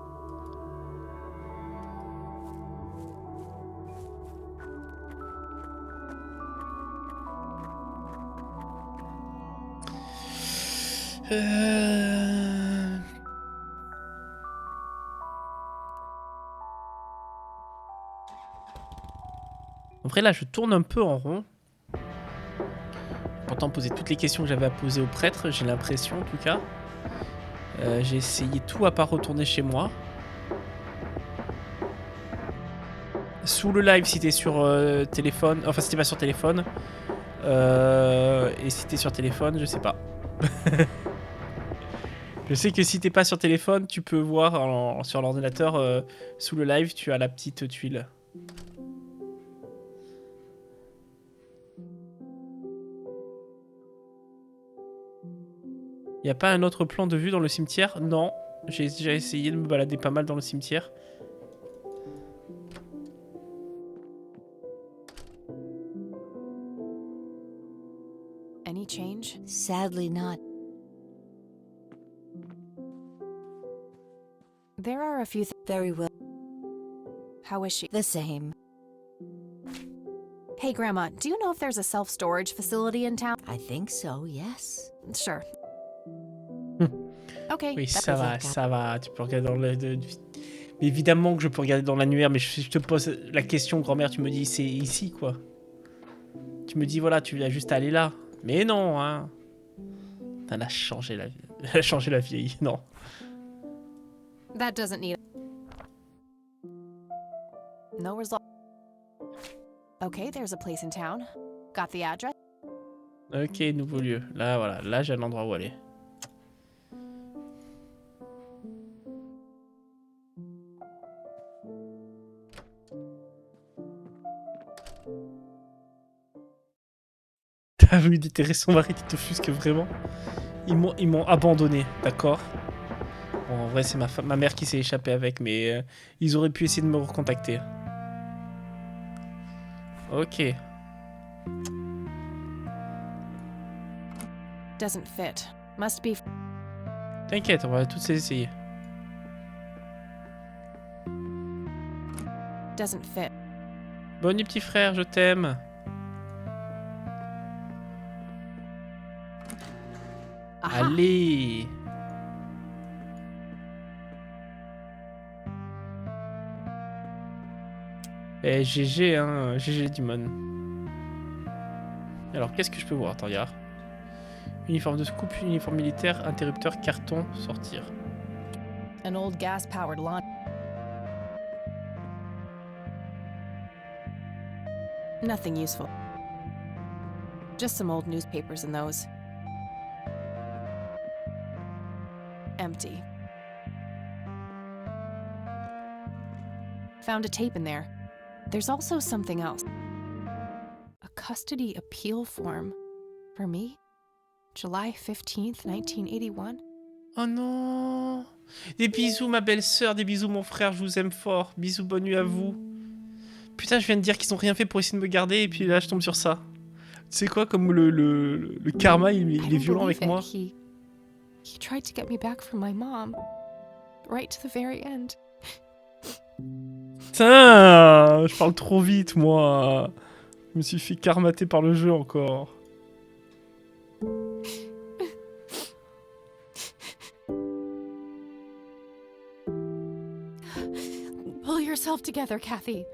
En vrai là je tourne un peu en rond. Pourtant poser toutes les questions que j'avais à poser au prêtre, j'ai l'impression en tout cas. J'ai essayé tout à part retourner chez moi. Sous le live si t'es sur téléphone, enfin si t'es pas sur téléphone. Et si t'es sur téléphone, je sais pas. Je sais que si t'es pas sur téléphone, tu peux voir sur l'ordinateur, sous le live, tu as la petite tuile. Y a pas un autre plan de vue dans le cimetière? Non. J'ai déjà essayé de me balader pas mal dans le cimetière. Any change? Sadly not. There are a few Very well. How is she? The same. Hey, Grandma, do you know if there's a self-storage facility in town? I think so, yes. Sure. Okay. Oui, ça va, tu peux regarder dans le... Mais évidemment que je peux regarder dans l'annuaire, mais je te pose la question, grand-mère, tu me dis c'est ici, quoi. Tu me dis, voilà, tu as juste à aller là. Mais non, hein. Elle a changé la vie. Elle a changé la vieille, non. That doesn't need... No result. Okay, there's a place in town. Got the address? Ok, nouveau lieu. Là, voilà, là j'ai un endroit où aller. T'as voulu déterrer son mari, tu t'offusques vraiment? Ils m'ont abandonné, d'accord? Bon, en vrai, c'est ma mère qui s'est échappée avec, mais ils auraient pu essayer de me recontacter. Ok. Doesn't fit. Must be... T'inquiète, on va tous essayer. Doesn't fit. Bonne nuit, petit frère, je t'aime. Allez. Eh, GG, hein, GG Dimon. Alors, qu'est-ce que je peux voir? Attends, regarde. Uniforme de scoop, uniforme militaire, interrupteur, carton, sortir. An old gas-powered launch. Nothing useful. Just some old newspapers in those. Empty. Found a tape in there. There's also something else. A custody appeal form. For me? July 15th, 1981? Oh non. Des bisous ma belle-sœur, des bisous mon frère, je vous aime fort. Bisous, bonne nuit à vous. Putain, je viens de dire qu'ils ont rien fait pour essayer de me garder et puis là je tombe sur ça. Tu sais quoi, comme le karma, il est violent avec moi. He tried to get me back from my mom. Right to the very end. Putain, je parle trop vite moi. Je me suis fait karmater par le jeu encore. Pull yourself together, Kathy.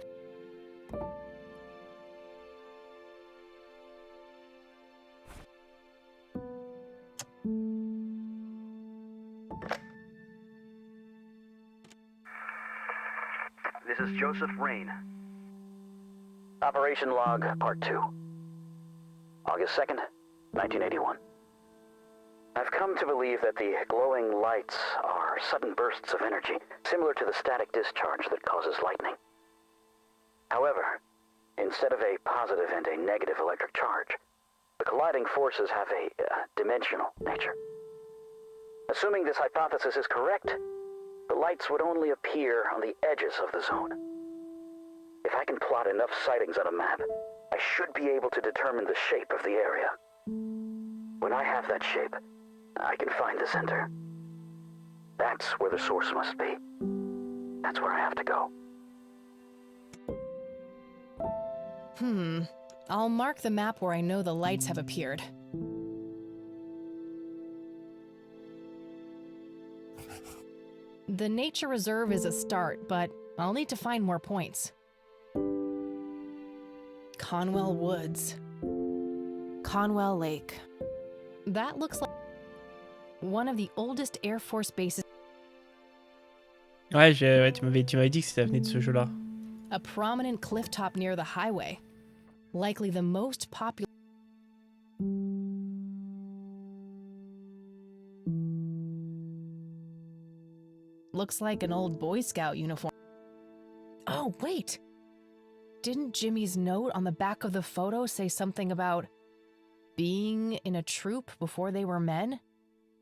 This is Joseph Rain. Operation Log, Part 2. August 2nd, 1981. I've come to believe that the glowing lights are sudden bursts of energy, similar to the static discharge that causes lightning. However, instead of a positive and a negative electric charge, the colliding forces have a dimensional nature. Assuming this hypothesis is correct, the lights would only appear on the edges of the zone. If I can plot enough sightings on a map, I should be able to determine the shape of the area. When I have that shape, I can find the center. That's where the source must be. That's where I have to go. I'll mark the map where I know the lights have appeared. The nature reserve is a start, but I'll need to find more points. Conwell Woods. Conwell Lake. That looks like one of the oldest Air Force bases. Ouais, tu m'avais dit que ça venait de ce jeu-là. A prominent cliff top near the highway. Likely the most popular. Looks like an old Boy Scout uniform. Oh, wait! Didn't Jimmy's note on the back of the photo say something about being in a troop before they were men?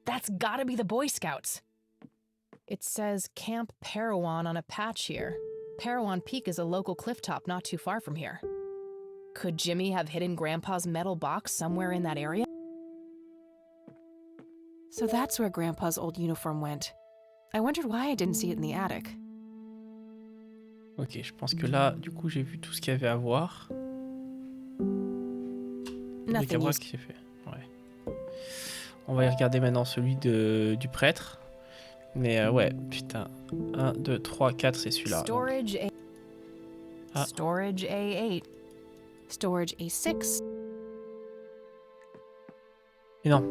That's gotta be the Boy Scouts. It says Camp Parowan on a patch here. Parowan Peak is a local cliff top not too far from here. Could Jimmy have hidden Grandpa's metal box somewhere in that area? So that's where Grandpa's old uniform went. I wondered why I didn't see it in the attic. Ok, je pense que là, du coup, j'ai vu tout ce qu'il y avait à voir. Nothing Ce qui s'est fait. Ouais. On va y regarder maintenant celui du prêtre. Mais ouais, putain. 1, 2, 3, 4, c'est celui-là. Storage donc. A... Storage A8. Storage A6. Et non.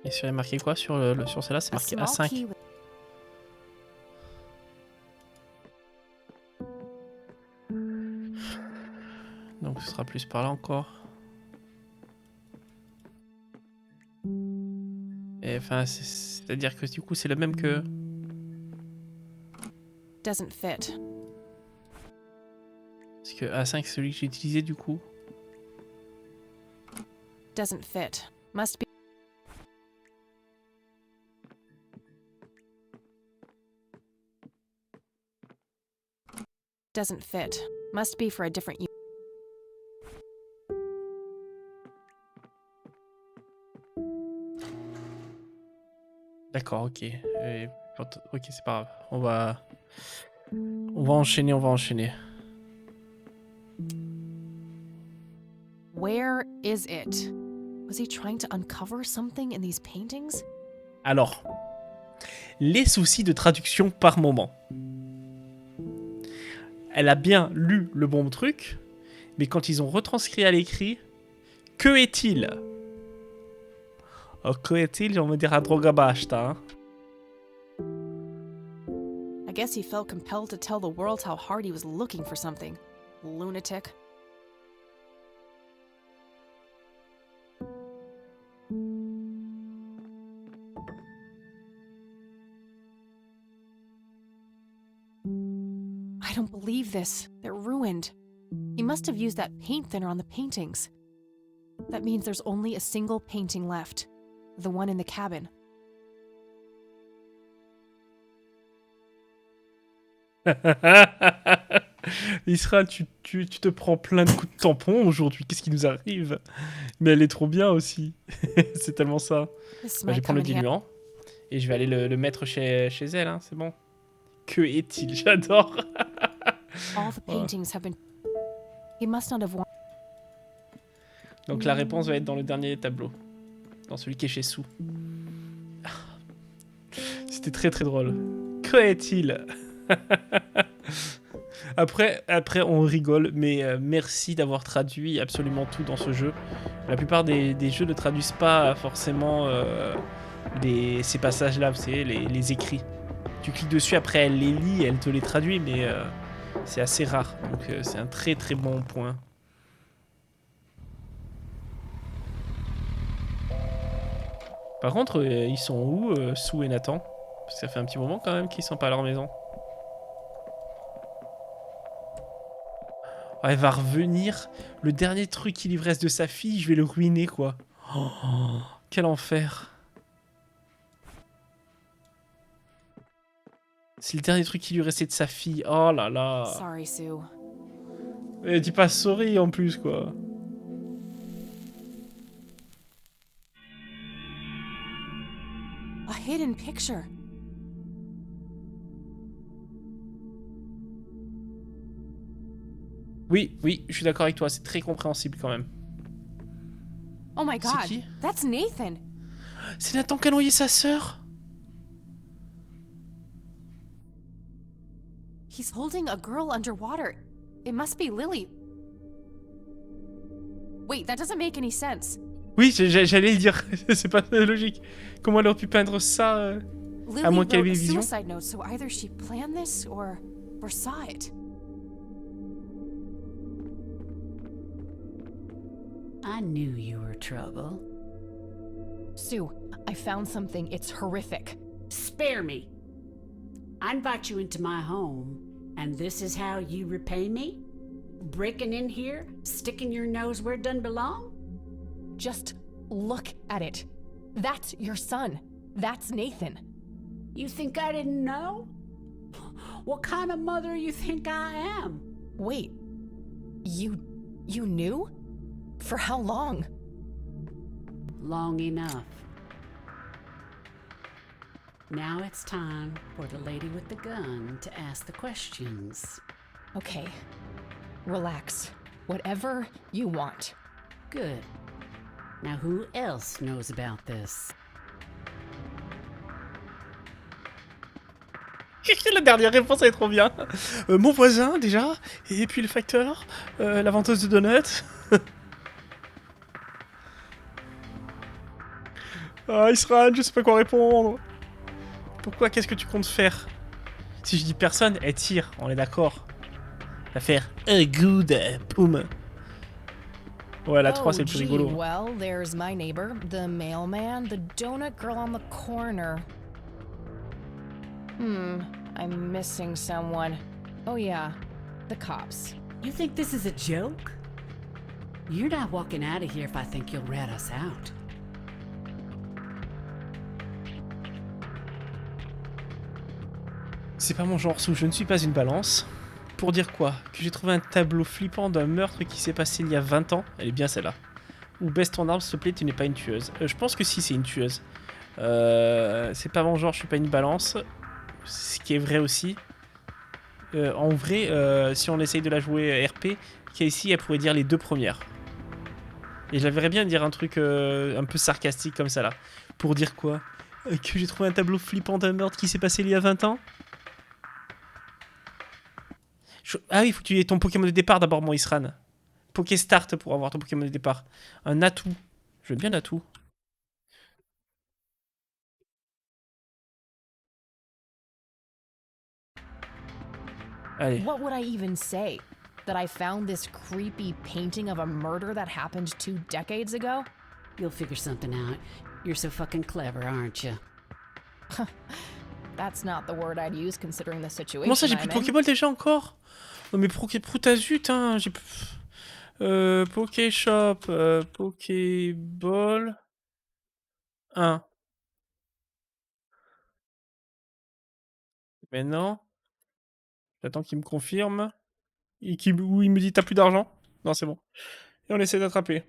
Et sur marqué quoi sur celle-là, c'est marqué A5. Donc ce sera plus par là encore. Et enfin, c'est-à-dire que du coup, c'est le même que... Doesn't fit. Parce que A5, c'est celui que j'ai utilisé du coup. Doesn't fit. Must be... Doesn't fit. Must be for a different... D'accord, ok. Ok, c'est pas grave. On va enchaîner, Where is it? Was he trying to uncover something in these paintings? Alors, les soucis de traduction par moment. Elle a bien lu le bon truc, mais quand ils ont retranscrit à l'écrit, que est-il? Que est-il? On va dire à droga basta. I guess he felt compelled to tell the world how hard he was looking for something. Lunatic. I don't believe this. They're ruined. He must have used that paint thinner on the paintings. That means there's only a single painting left. The one in the cabin. Israël, tu te prends plein de coups de tampon aujourd'hui. Qu'est-ce qui nous arrive? Mais elle est trop bien aussi. C'est tellement ça. Je vais prendre le diluant. Et je vais aller le mettre chez elle, hein, c'est bon. Que est-il? J'adore. All the paintings have been... He must not have won... Donc la réponse va être dans le dernier tableau. Dans celui qui est chez Sue. C'était très très drôle. Que est-il? Après on rigole, mais merci d'avoir traduit absolument tout dans ce jeu. La plupart des jeux ne traduisent pas forcément ces passages-là, vous savez, les écrits. Tu cliques dessus, après elle les lit, elle te les traduit, mais c'est assez rare. Donc c'est un très très bon point. Par contre, ils sont où, Sue et Nathan? Parce que ça fait un petit moment quand même qu'ils sont pas à leur maison. Oh, elle va revenir. Le dernier truc qu'il lui reste de sa fille, je vais le ruiner, quoi. Oh, quel enfer. C'est le dernier truc qui lui restait de sa fille. Oh là là. Sorry, Sue. Et dis pas sorry en plus, quoi. A hidden picture. Oui, oui, je suis d'accord avec toi, c'est très compréhensible quand même. Oh my C'est god, qui? that's Nathan. C'est Nathan qui a noyé sa sœur? He's holding a girl underwater. It must be Lily. Wait, that doesn't make any sense. Oui, j'allais le dire, c'est pas logique. Comment elle aurait pu peindre ça à moins Lily qu'elle ait wrote a une vision? suicide note, so either she planned this or saw it. I knew you were trouble. Sue, I found something. It's horrific. Spare me. I invite you into my home, and this is how you repay me? Breaking in here, sticking your nose where it doesn't belong? Just look at it. That's your son. That's Nathan. You think I didn't know? What kind of mother you think I am? Wait, you knew? For how long? Long enough. Now it's time for the lady with the gun to ask the questions. Okay, relax. Whatever you want. Good. Now who else knows about this? La dernière réponse, elle est trop bien. Mon voisin, déjà. Et puis le facteur. La venteuse de donuts. Ah, Israël, je sais pas quoi répondre. Pourquoi? Qu'est-ce que tu comptes faire? Si je dis personne, elle tire, on est d'accord. Va faire a good boom. Ouais, la 3, c'est le plus rigolo. Well, there's my neighbor, the mailman, the donut girl on the corner. I'm missing someone. Oh yeah, the cops. You think this is a joke? You're not walking out of here if I think you'll rat us out. C'est pas mon genre, Sou, je ne suis pas une balance. Pour dire quoi? Que j'ai trouvé un tableau flippant d'un meurtre qui s'est passé il y a 20 ans. Elle est bien celle-là. Ou baisse ton arme, s'il te plaît, tu n'es pas une tueuse. Je pense que si, c'est une tueuse. C'est pas mon genre, je suis pas une balance. Ce qui est vrai aussi. En vrai, si on essaye de la jouer RP, Casey, elle pourrait dire les deux premières. Et je la verrais bien dire un truc un peu sarcastique comme ça là. Pour dire quoi? Que j'ai trouvé un tableau flippant d'un meurtre qui s'est passé il y a 20 ans? Ah oui, il faut que tu aies ton Pokémon de départ d'abord, mon Isran. Pokéstart pour avoir ton Pokémon de départ. Un atout. Je veux bien l'atout. Allez. What would I even say? That I found this creepy painting of a murder that happened 2 decades ago? You'll figure something out. You're so fucking clever, aren't you? That's not the word I'd use considering the situation. Comment ça, j'ai plus de Pokéball déjà encore? Non mais Proutazut, hein, j'ai... Pokéshop, Pokéball... 1. Mais non. J'attends qu'il me confirme. Ou il me dit t'as plus d'argent? Non, c'est bon. Et on essaie d'attraper.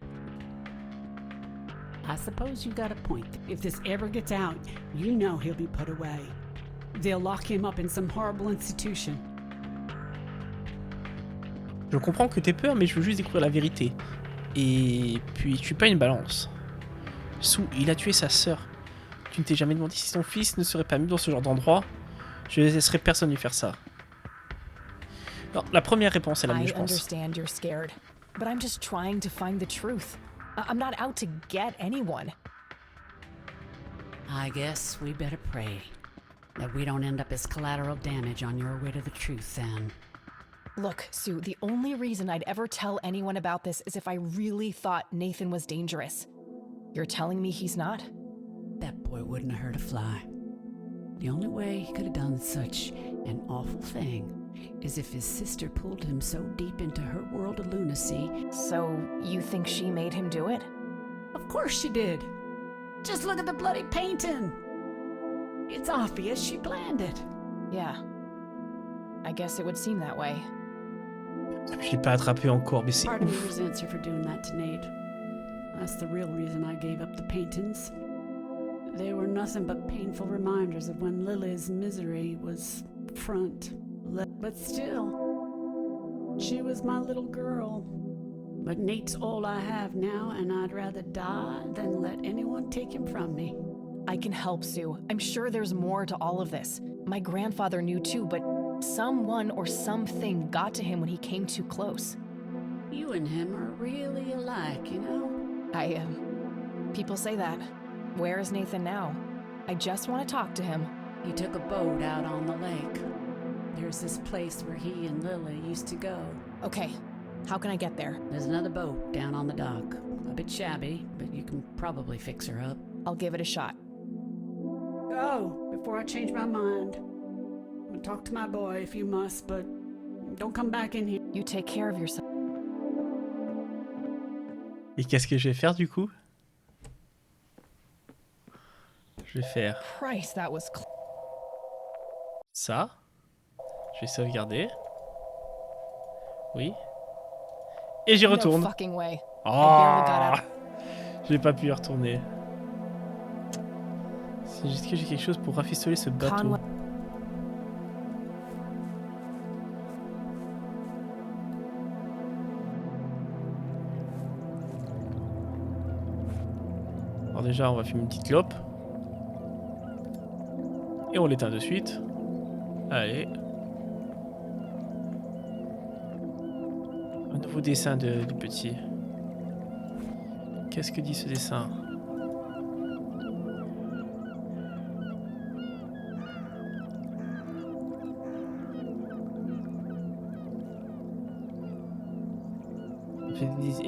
I suppose you got a point. If this ever gets out, you know he'll be put away. They'll lock him up in some horrible institution. Je comprends que t'aies peur, mais je veux juste découvrir la vérité. Et puis, je suis pas une balance. Sou, il a tué sa sœur. Tu ne t'es jamais demandé si son fils ne serait pas mieux dans ce genre d'endroit? Je ne laisserai personne lui faire ça. Alors, la première réponse est la mieux, je pense. I understand you're scared, but I'm just trying to find the truth. I'm not out to get anyone. I guess we better pray that we don't end up as collateral damage on your way to the truth then. Look, Sue, the only reason I'd ever tell anyone about this is if I really thought Nathan was dangerous. You're telling me he's not? That boy wouldn't have hurt a fly. The only way he could have done such an awful thing is if his sister pulled him so deep into her world of lunacy. So, you think she made him do it? Of course she did. Just look at the bloody painting. It's obvious she planned it. Yeah. I guess it would seem that way. Je l'ai pas attrapé encore, mais c'est Part of me ouf. resents her for doing that to Nate. That's the real reason I gave up the paintings. They were nothing but painful reminders of when Lily's misery was front. But still, she was my little girl. But Nate's all I have now, and I'd rather die than let anyone take him from me. I can help, Sue. I'm sure there's more to all of this. My grandfather knew too, but someone or something got to him when he came too close. You and him are really alike, you know? People say that. Where is Nathan now? I just want to talk to him. He took a boat out on the lake. There's this place where he and Lily used to go. Okay, how can I get there? There's another boat down on the dock. A bit shabby, but you can probably fix her up. I'll give it a shot. Go, before I change my mind. I'll talk to my boy if you must, but don't come back in here. You take care of yourself. Et qu'est-ce que je vais faire du coup? Je vais faire Christ, that was ça. Je vais sauvegarder. Oui. Et j'y retourne. No fucking way. Oh, j'ai pas pu y retourner. C'est juste que j'ai quelque chose pour rafistoler ce bateau. Alors déjà, on va fumer une petite clope. Et on l'éteint de suite. Allez. Un nouveau dessin du petit. Qu'est-ce que dit ce dessin?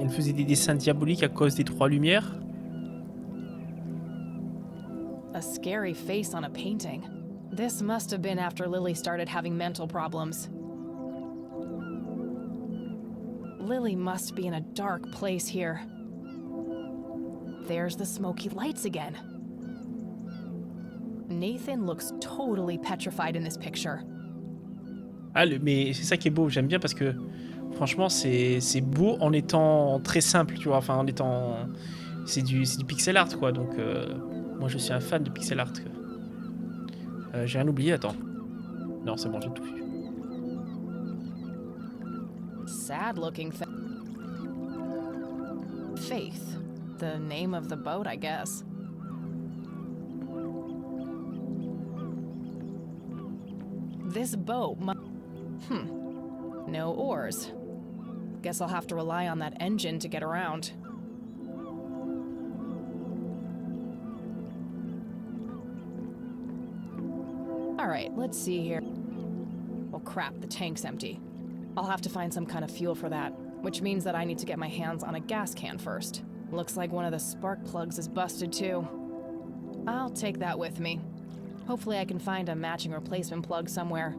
Elle faisait des dessins diaboliques à cause des trois lumières. A scary face on a painting. This must have been after Lily started having mental problems. Lily must be in a dark place here. There's the smoky lights again. Nathan looks totally petrified in this picture. Ah, mais c'est ça qui est beau, j'aime bien parce que franchement c'est beau en étant très simple, tu vois, enfin en étant... C'est du pixel art quoi, donc moi je suis un fan de pixel art. J'ai rien oublié, attends. Non, c'est bon, j'ai tout vu. Sad looking thing. Faith. The name of the boat, I guess. This boat no oars. Guess I'll have to rely on that engine to get around. Alright, let's see here. Oh crap, the tank's empty. I'll have to find some kind of fuel for that, which means that I need to get my hands on a gas can first. Looks like one of the spark plugs is busted too. I'll take that with me. Hopefully I can find a matching replacement plug somewhere.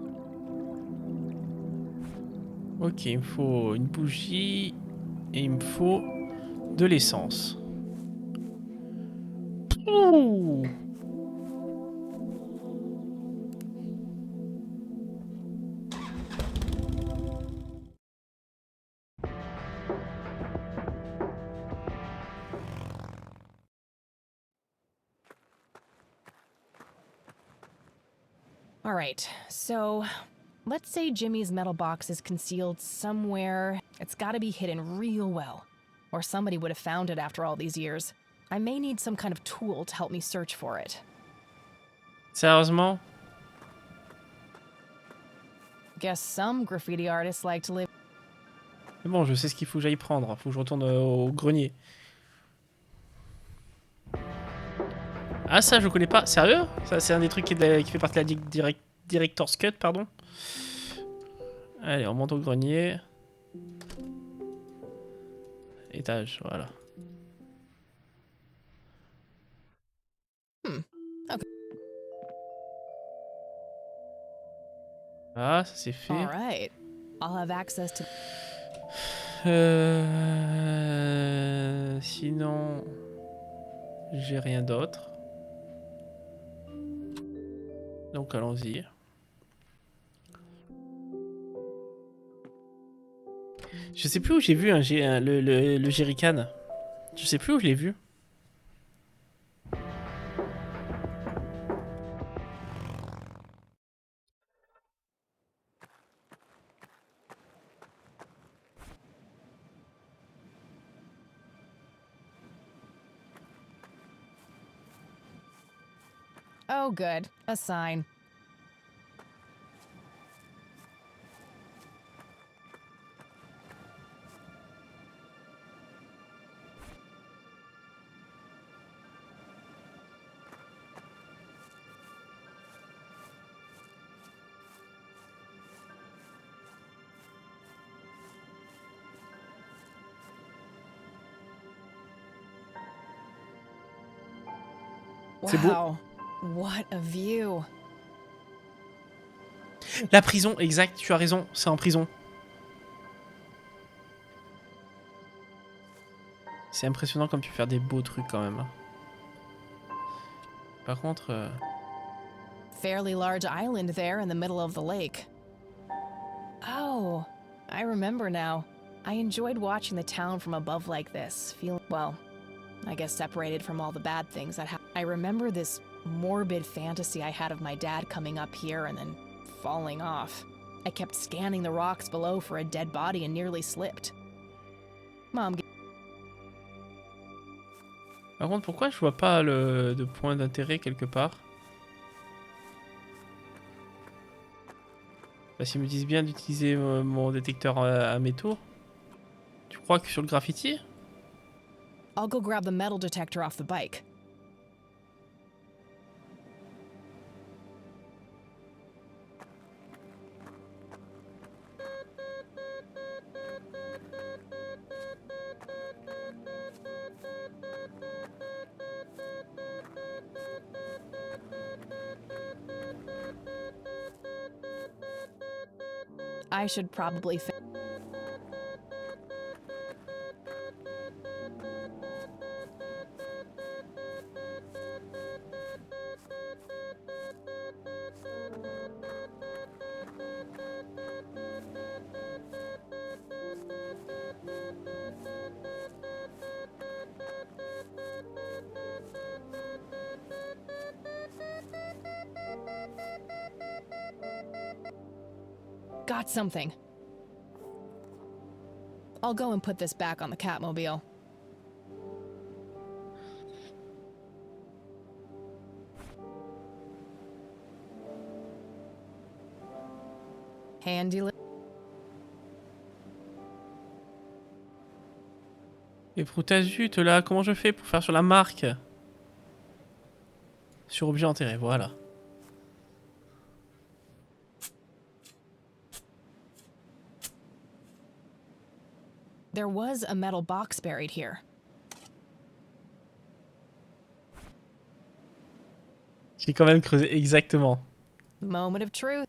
Ok, il me faut une bougie et il me faut de l'essence. Ouh. All right, so let's say Jimmy's metal box is concealed somewhere. It's gotta be hidden real well, or somebody would have found it after all these years. I may need some kind of tool to help me search for it. Sérieusement? Guess some graffiti artists like to live. Mais bon, je sais ce qu'il faut que j'aille prendre. Faut que je retourne au grenier. Ah, ça, je connais pas. Sérieux? Ça, c'est un des trucs qui fait partie de la Director's Cut, pardon. Allez, on monte au grenier. Étage, voilà. Okay. Ah, ça c'est fait. All right. I'll have access to. Sinon, j'ai rien d'autre. Donc allons-y. Je sais plus où j'ai vu le jerrycan. Je sais plus où je l'ai vu. Oh, good. A sign. C'est beau. Wow. What a view. La prison, exact, tu as raison, c'est en prison. C'est impressionnant comme tu peux faire des beaux trucs quand même. Par contre... Fairly large island there in the middle of the lake. Oh, I remember now. I enjoyed watching the town from above like this, feeling, well, I guess separated from all the bad things that happened. I remember this morbid fantasy I had of my dad coming up here and then falling off. I kept scanning the rocks below for a dead body and nearly slipped. Mom. Par contre, pourquoi je vois pas de point d'intérêt quelque part? Parce qu'ils me disent bien d'utiliser mon détecteur à métaux. Tu crois que sur le graffiti? I'll go grab the metal detector off the bike. I should probably got something. I'll go and put this back on the Catmobile. Handy. Et zut là, comment je fais pour faire sur la marque? Sur objet enterré, voilà. There was a metal box buried here. J'ai quand même creusé exactement. Moment of truth.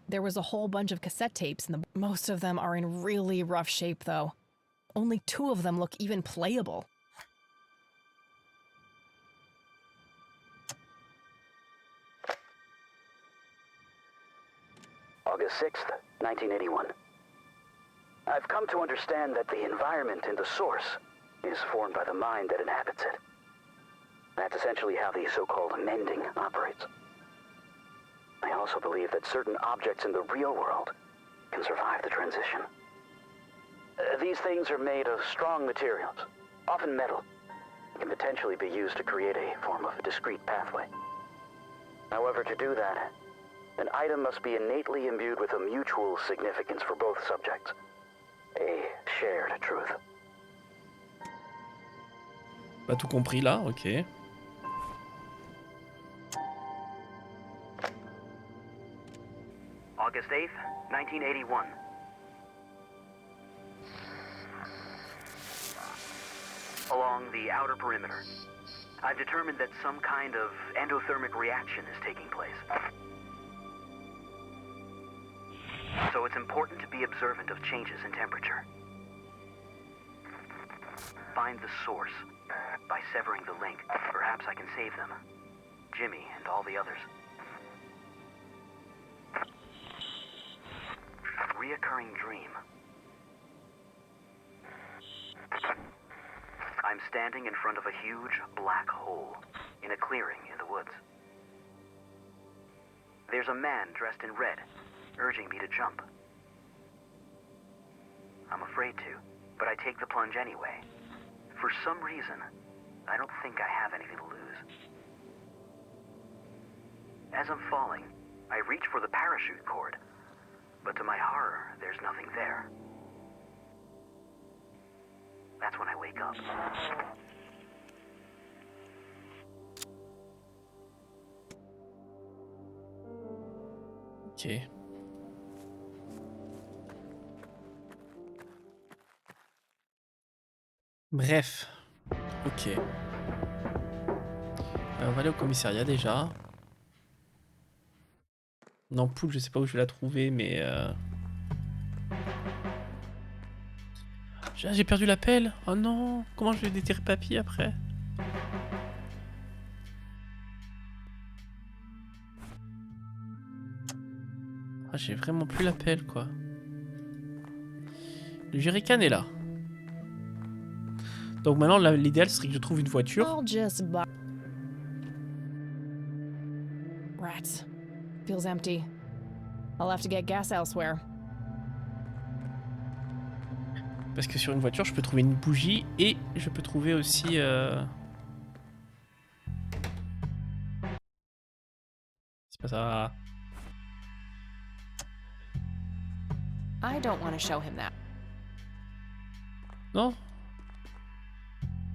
There was a whole bunch of cassette tapes, and most of them are in really rough shape, though. Only 2 of them look even playable. August 6th, 1981. I've come to understand that the environment in the source is formed by the mind that inhabits it. That's essentially how the so-called mending operates. I also believe that certain objects in the real world can survive the transition. These things are made of strong materials, often metal, and can potentially be used to create a form of a discrete pathway. However, to do that, an item must be innately imbued with a mutual significance for both subjects. A shared truth. Pas tout compris là, ok. August 8th, 1981. Along the outer perimeter, I've determined that some kind of endothermic reaction is taking place. So it's important to be observant of changes in temperature. Find the source. By severing the link, perhaps I can save them. Jimmy and all the others. Reoccurring dream. I'm standing in front of a huge black hole in a clearing in the woods. There's a man dressed in red, urging me to jump. I'm afraid to, but I take the plunge anyway. For some reason, I don't think I have anything to lose. As I'm falling, I reach for the parachute cord, but to my horror, there's nothing there. That's when I wake up. Ok. Bref. Ok. On va aller au commissariat déjà. L'ampoule, je sais pas où je vais la trouver, mais... J'ai perdu la pelle. Oh non. Comment je vais déterrer papy après? Ah, j'ai vraiment plus la pelle, quoi. Le jerrycan est là. Donc maintenant, l'idéal serait que je trouve une voiture. I'll just buy. Rats. Feels empty. I'll have to get gas elsewhere. Parce que sur une voiture, je peux trouver une bougie et je peux trouver aussi... C'est pas ça. I don't want to show him that. Non.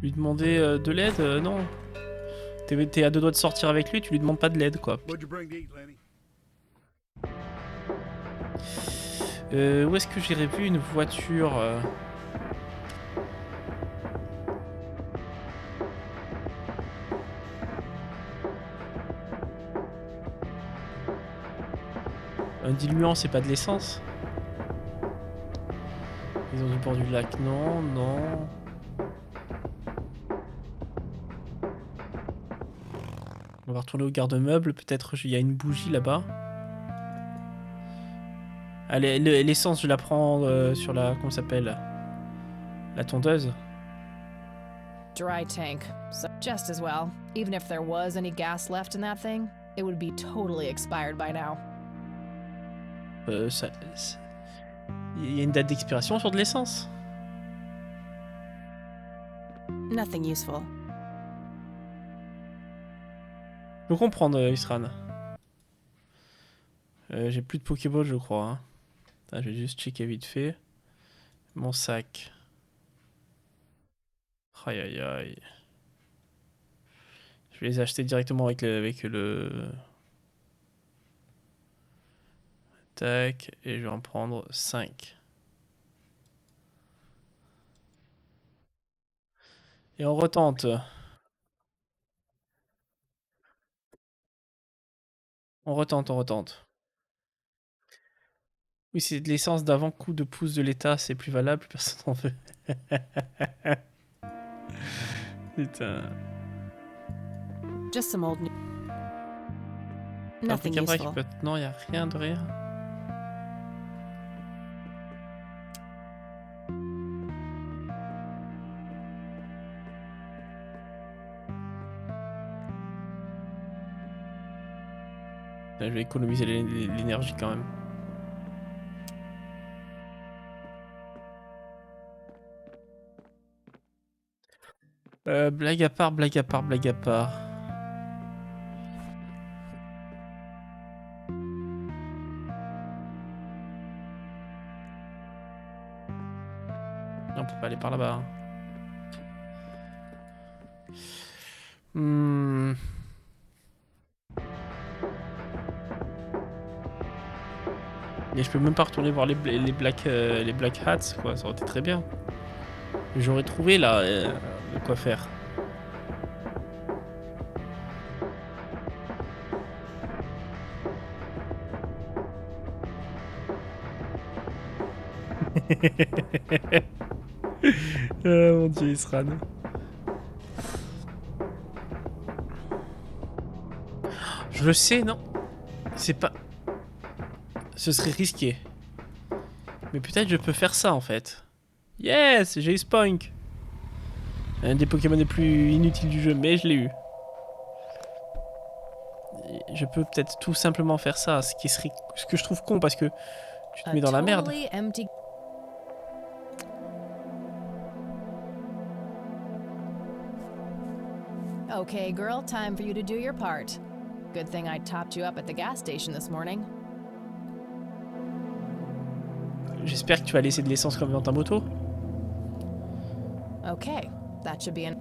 Lui demander de l'aide, non. T'es à deux doigts de sortir avec lui, tu lui demandes pas de l'aide, quoi. Où est-ce que j'irais vu une voiture Un diluant, c'est pas de l'essence. Ils ont du bord du lac, non, non. On va retourner au garde-meuble, peut-être il y a une bougie là-bas. Allez, l'essence, je la prends sur la... Comment ça s'appelle? La tondeuse. Dry tank. So just as well. Even if there was any gas left in that thing, it would be totally expired by now. Il y a une date d'expiration sur de l'essence? Nothing useful. Je peux comprendre, Isran. J'ai plus de Pokéball, je crois. Hein. Attends, je vais juste checker vite fait. Mon sac. Aïe aïe aïe. Je vais les acheter directement avec le... Tac, et je vais en prendre 5. Et on retente. On retente. Oui, c'est de l'essence d'avant coup de pouce de l'État, c'est plus valable, personne n'en veut. Putain. Just some old new. Nothing useful. Non, il n'y a rien de rien. Là, je vais économiser l'énergie quand même. Blague à part. On peut pas aller par là-bas. Et je peux même pas retourner voir les Black Hats, quoi. Ça aurait été très bien. J'aurais trouvé là de quoi faire. Oh mon dieu, Isran. Je le sais, non. C'est pas... Ce serait risqué. Mais peut-être je peux faire ça en fait. Yes, j'ai eu Spunk. Un des Pokémon les plus inutiles du jeu, mais je l'ai eu. Et je peux peut-être tout simplement faire ça, ce que je trouve con parce que tu te mets dans la merde. Totally empty. Okay, girl, time for you to do your part. Good thing I topped you up at the gas station this morning. J'espère que tu vas laisser de l'essence comme dans ta moto. Okay, that should be an...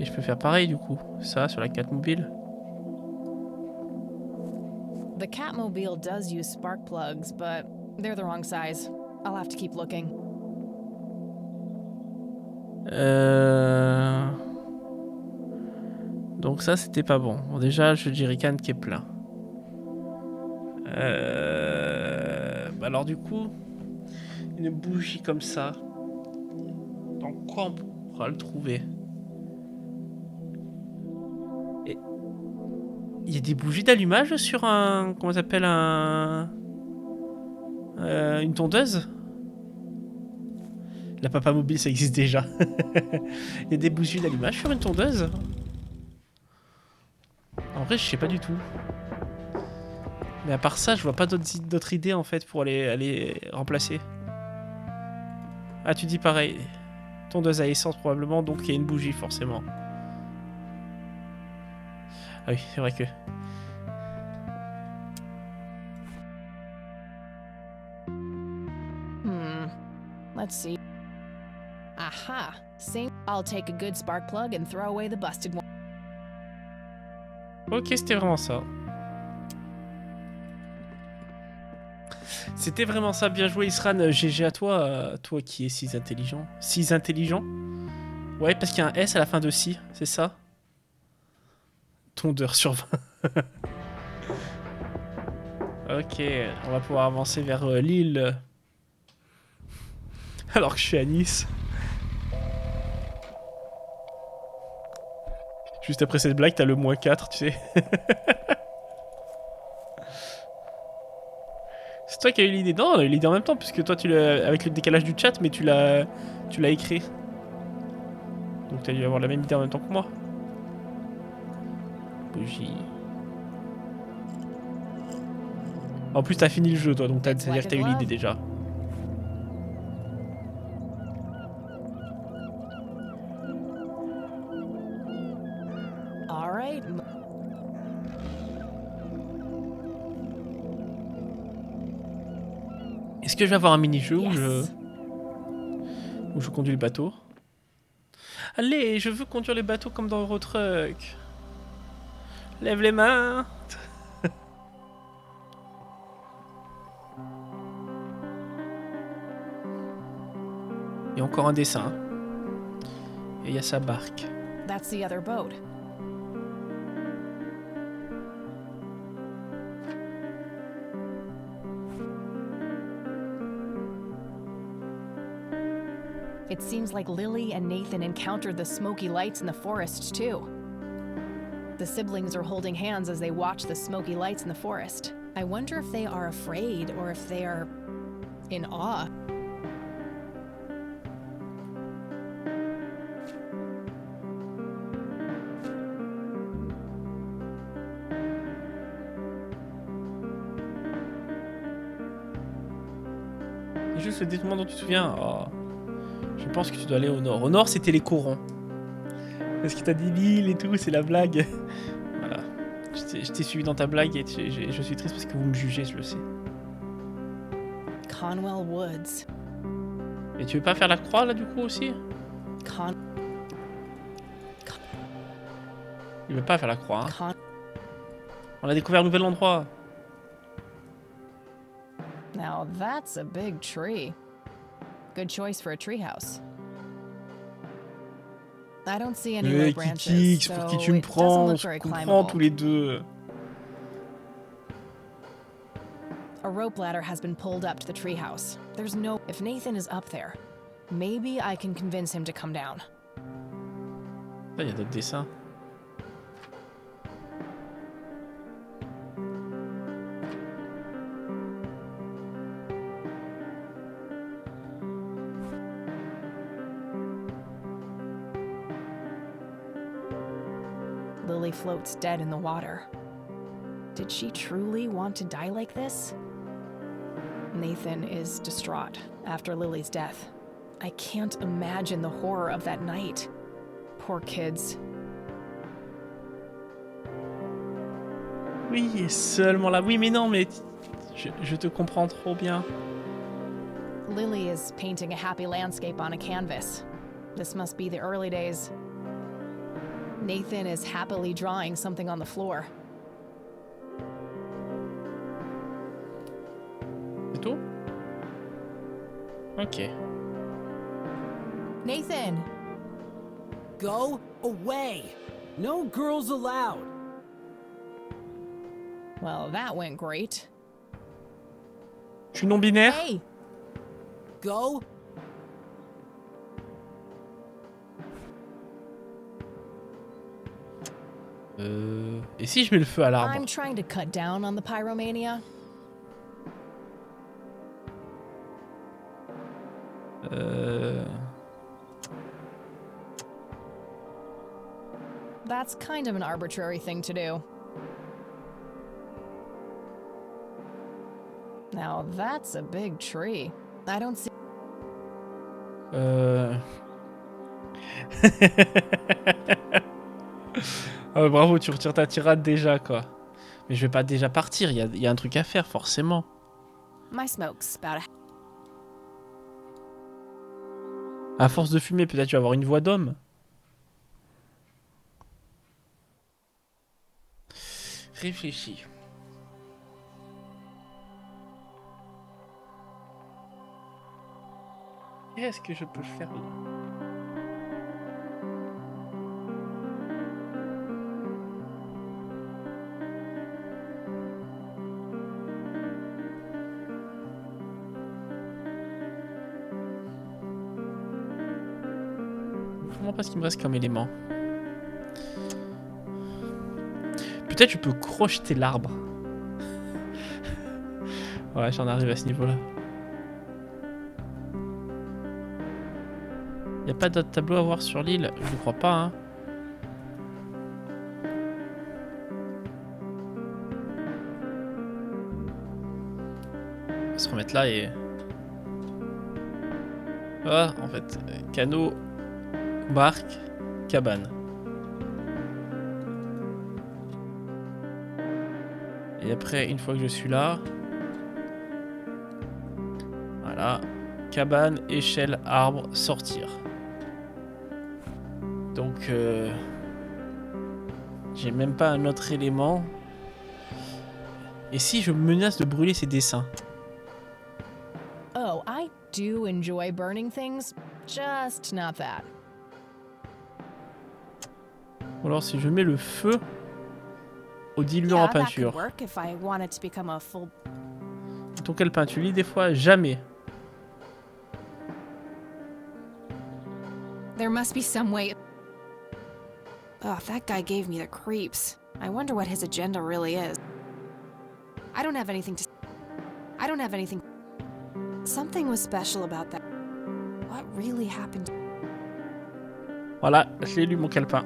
Et je peux faire pareil du coup. Ça sur la Catmobile. The Catmobile does use spark plugs, but they're the wrong size. I'll have to keep looking. Donc ça c'était pas bon. Bon déjà je jerrycan qui est plein. Bah alors du coup, une bougie comme ça. Dans quoi on pourra le trouver? Et il y a des bougies d'allumage sur un... Comment ça s'appelle une tondeuse? La papa mobile ça existe déjà. Il y a des bougies d'allumage sur une tondeuse? En vrai je sais pas du tout. Mais à part ça, je vois pas d'autres idées en fait pour aller remplacer. Ah, tu dis pareil. Tondeuse à essence probablement, donc il y a une bougie forcément. Ah oui, c'est vrai que... Let's see. Aha! Same. I'll take a good spark plug and throw away the busted one. Ok, c'était vraiment ça. C'était vraiment ça, bien joué Isran, GG à toi, toi qui es si intelligent. Si intelligent? Ouais, parce qu'il y a un S à la fin de si, c'est ça? Tondeur sur 20. Ok, on va pouvoir avancer vers l'île. Alors que je suis à Nice. Juste après cette blague, t'as le -4, tu sais. C'est toi qui as eu l'idée. Non, on a eu l'idée en même temps, puisque toi, tu l'as avec le décalage du chat, mais tu l'as écrit. Donc tu as dû avoir la même idée en même temps que moi. Bougie. En plus, t'as fini le jeu, toi, donc c'est-à-dire que t'as eu l'idée déjà. Alright. Est-ce que je vais avoir un mini-jeu où je conduis le bateau? Allez, je veux conduire les bateaux comme dans Eurotruck. Lève les mains. Et encore un dessin. Et il y a sa barque. That's the other boat. It seems like Lily and Nathan encountered the smoky lights in the forest, too. The siblings are holding hands as they watch the smoky lights in the forest. I wonder if they are afraid or if they are in awe. C'est juste le détournement dont tu te souviens. Oh. Je pense que tu dois aller au nord. Au nord, c'était les corons. Parce que t'as dit l'île et tout, c'est la blague. Voilà. Je t'ai suivi dans ta blague et je suis triste parce que vous me jugez, je le sais. Conwell Woods. Et tu veux pas faire la croix là du coup aussi? Il veut pas faire la croix. Hein. On a découvert un nouvel endroit. Now that's a big tree. Good choice for a treehouse. I don't see any low branches, Kikix, pour qui tu me prends? On se comprend tous les deux. A rope ladder has been pulled up to the treehouse. There's no... If Nathan is up there, maybe I can convince him to come down. Là, il y a d'autres dessins. Lily floats dead in the water. Did she truly want to die like this? Nathan is distraught after Lily's death. I can't imagine the horror of that night. Poor kids. Oui, seulement là. Oui, mais non, mais je te comprends trop bien. Lily is painting a happy landscape on a canvas. This must be the early days. Nathan is happily drawing something on the floor. C'est tout? Ok. Nathan! Go away! No girls allowed! Well, that went great. Je suis non-binaire? Hey! Go! Et si je mets le feu à l'arbre? I'm trying to cut down on the pyromania. That's kind of an arbitrary thing to do. Now that's a big tree. I don't see... Oh, bravo, tu retires ta tirade déjà, quoi. Mais je vais pas déjà partir, il y a un truc à faire, forcément. My smoke's about À force de fumer, peut-être tu vas avoir une voix d'homme. Réfléchis. Qu'est-ce que je peux faire là? Vraiment pas ce qu'il me reste comme élément. Peut-être je peux crocheter l'arbre. Ouais, j'en arrive à ce niveau-là. Y a pas d'autres tableaux à voir sur l'île? Je crois pas, hein. On va se remettre là et... Ah, en fait, canot, barque, cabane. Et après, une fois que je suis là... Voilà. Cabane, échelle, arbre, sortir. Donc, j'ai même pas un autre élément. Et si je menace de brûler ces dessins? Oh, I do enjoy burning things, just not that. Ou alors si je mets le feu au diluant en peinture. Donc quelle peinture? Tu lis des fois jamais. There must be some way. Oh, that guy gave me the creeps. I wonder what his agenda really is. I don't have anything. Something was special about that. What really happened? Voilà, je l'ai lu mon calepin.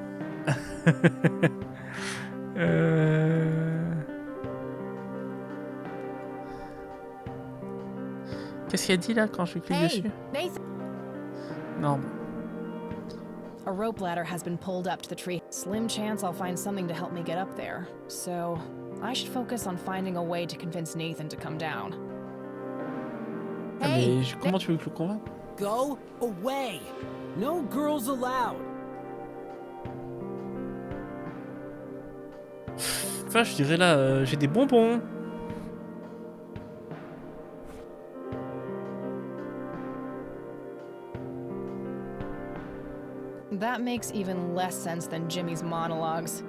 Qu'est-ce qu'il a dit là quand je clique dessus? Nathan. Non. A rope ladder has been pulled up to the tree. Slim chance I'll find something to help me get up there. So, I should focus on finding a way to convince Nathan to come down. Ah, mais comment tu veux que je le convainque? Go away. No girls allowed. Enfin, je dirais là, j'ai des bonbons. That makes even less sense than Jimmy's monologues.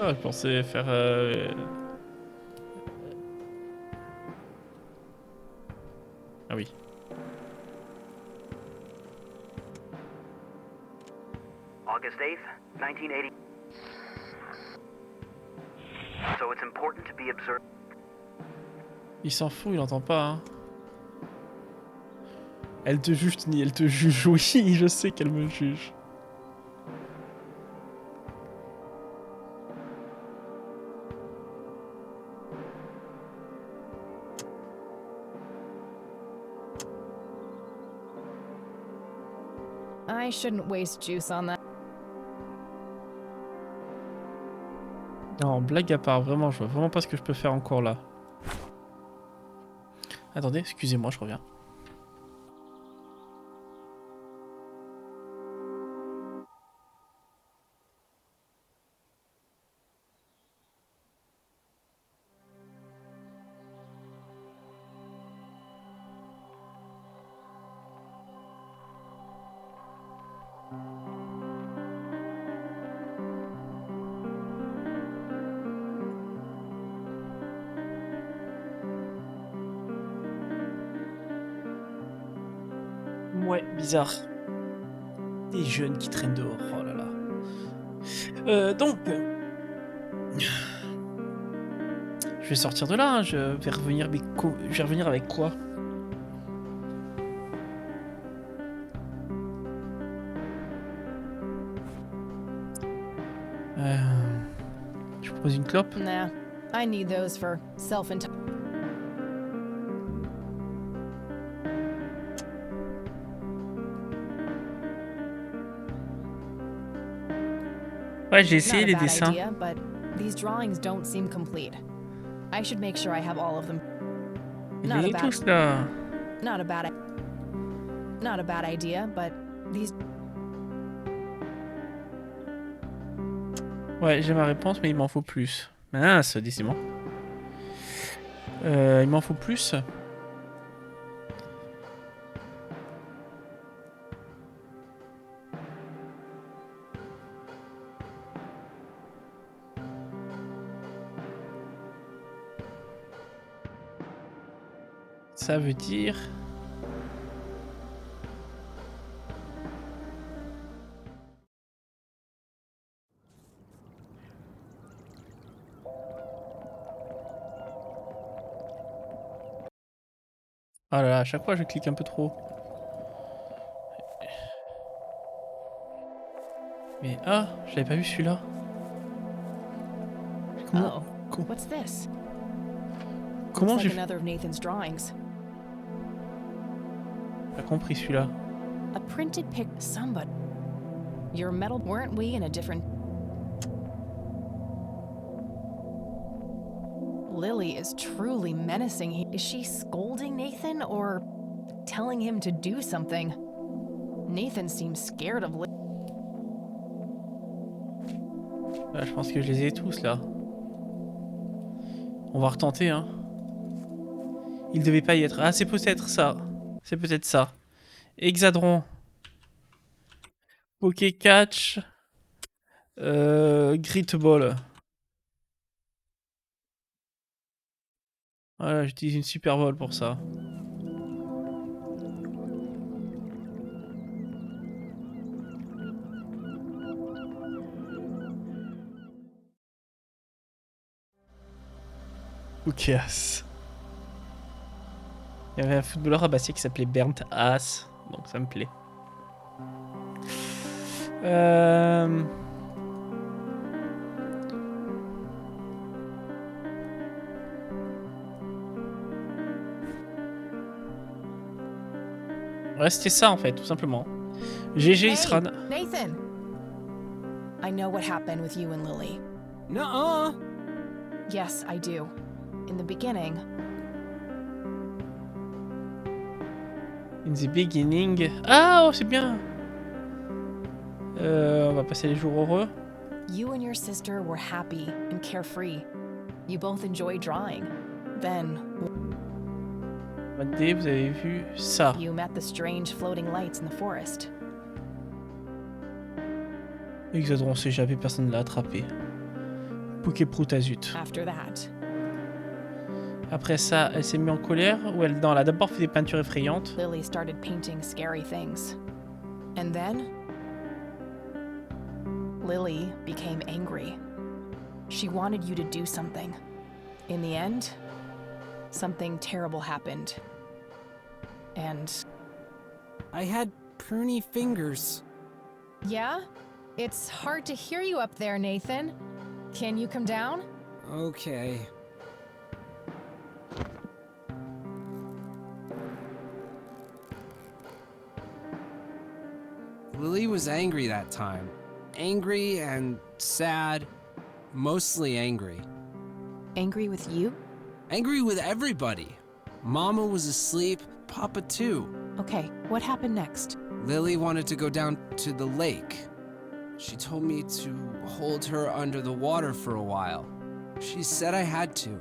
Ah, je pensais faire... Ah oui. August 8th, 1980. So it's important to be observed. Il s'en fout, il entend pas, hein. Elle te juge, Tony, elle te juge. Oui, je sais qu'elle me juge. I shouldn't waste juice on that. Non, blague à part, vraiment, je vois vraiment pas ce que je peux faire encore là. Attendez, excusez-moi, je reviens. Ouais, bizarre. Des jeunes qui traînent dehors, oh là là. Donc... Je vais sortir de là, hein. Je vais revenir, mais je vais revenir avec quoi? Je vous propose une clope? Nah, I need those for Ouais, j'ai essayé les Not a bad dessins. idea, but these drawings don't seem complete. I should make sure I have all of them. Je les ai tous là. Not a bad idea, but these. Ouais, j'ai ma réponse, mais il m'en faut plus. Mince, décidément. Il m'en faut plus. Ça veut dire... Oh là là, à chaque fois je clique un peu trop. Mais ah, je l'avais pas vu celui-là. Comment, Oh, what's this? comment Looks j'ai like another of Nathan's drawings. pas compris celui-là? A printed pic. Somebody. Your metal. Weren't we in a different? Lily is truly menacing. Is she scolding Nathan or telling him to do something? Nathan seems scared of Lily. Là, je pense que je les ai tous là. On va retenter, hein. Il devait pas y être. Ah, c'est peut-être ça. C'est peut-être ça. Hexadron. Poké Catch. Grit Ball. Voilà, j'utilise une Super Ball pour ça. Ok, As. Il y avait un footballeur rabassier qui s'appelait Bernd As, donc ça me plaît. Ouais, c'était ça en fait, tout simplement. GG Isran. Nathan! I know what happened with you and Lily. Nuh-uh. Yes, I do. In the beginning. In the beginning. Ah, oh, c'est bien. On va passer les jours heureux. You and your sister were happy and carefree. You both enjoyed drawing. Then. Vous avez vu ça. You met the strange floating lights in the forest. Hexadron s'est échappé, personne ne l'a attrapé. Poképrout à zut. After that. Après ça, elle s'est mise en colère ou elle a d'abord fait des peintures effrayantes. Lily started painting scary things. And then Lily became angry. She wanted you to do something. In the end, something terrible happened. And I had pruny fingers. yeah? It's hard to hear you up there, Nathan. Can you come down? Okay. Lily was angry that time. Angry and sad. Mostly angry. Angry with you? Angry with everybody. Mama was asleep, Papa too. Okay, what happened next? Lily wanted to go down to the lake. She told me to hold her under the water for a while. She said I had to.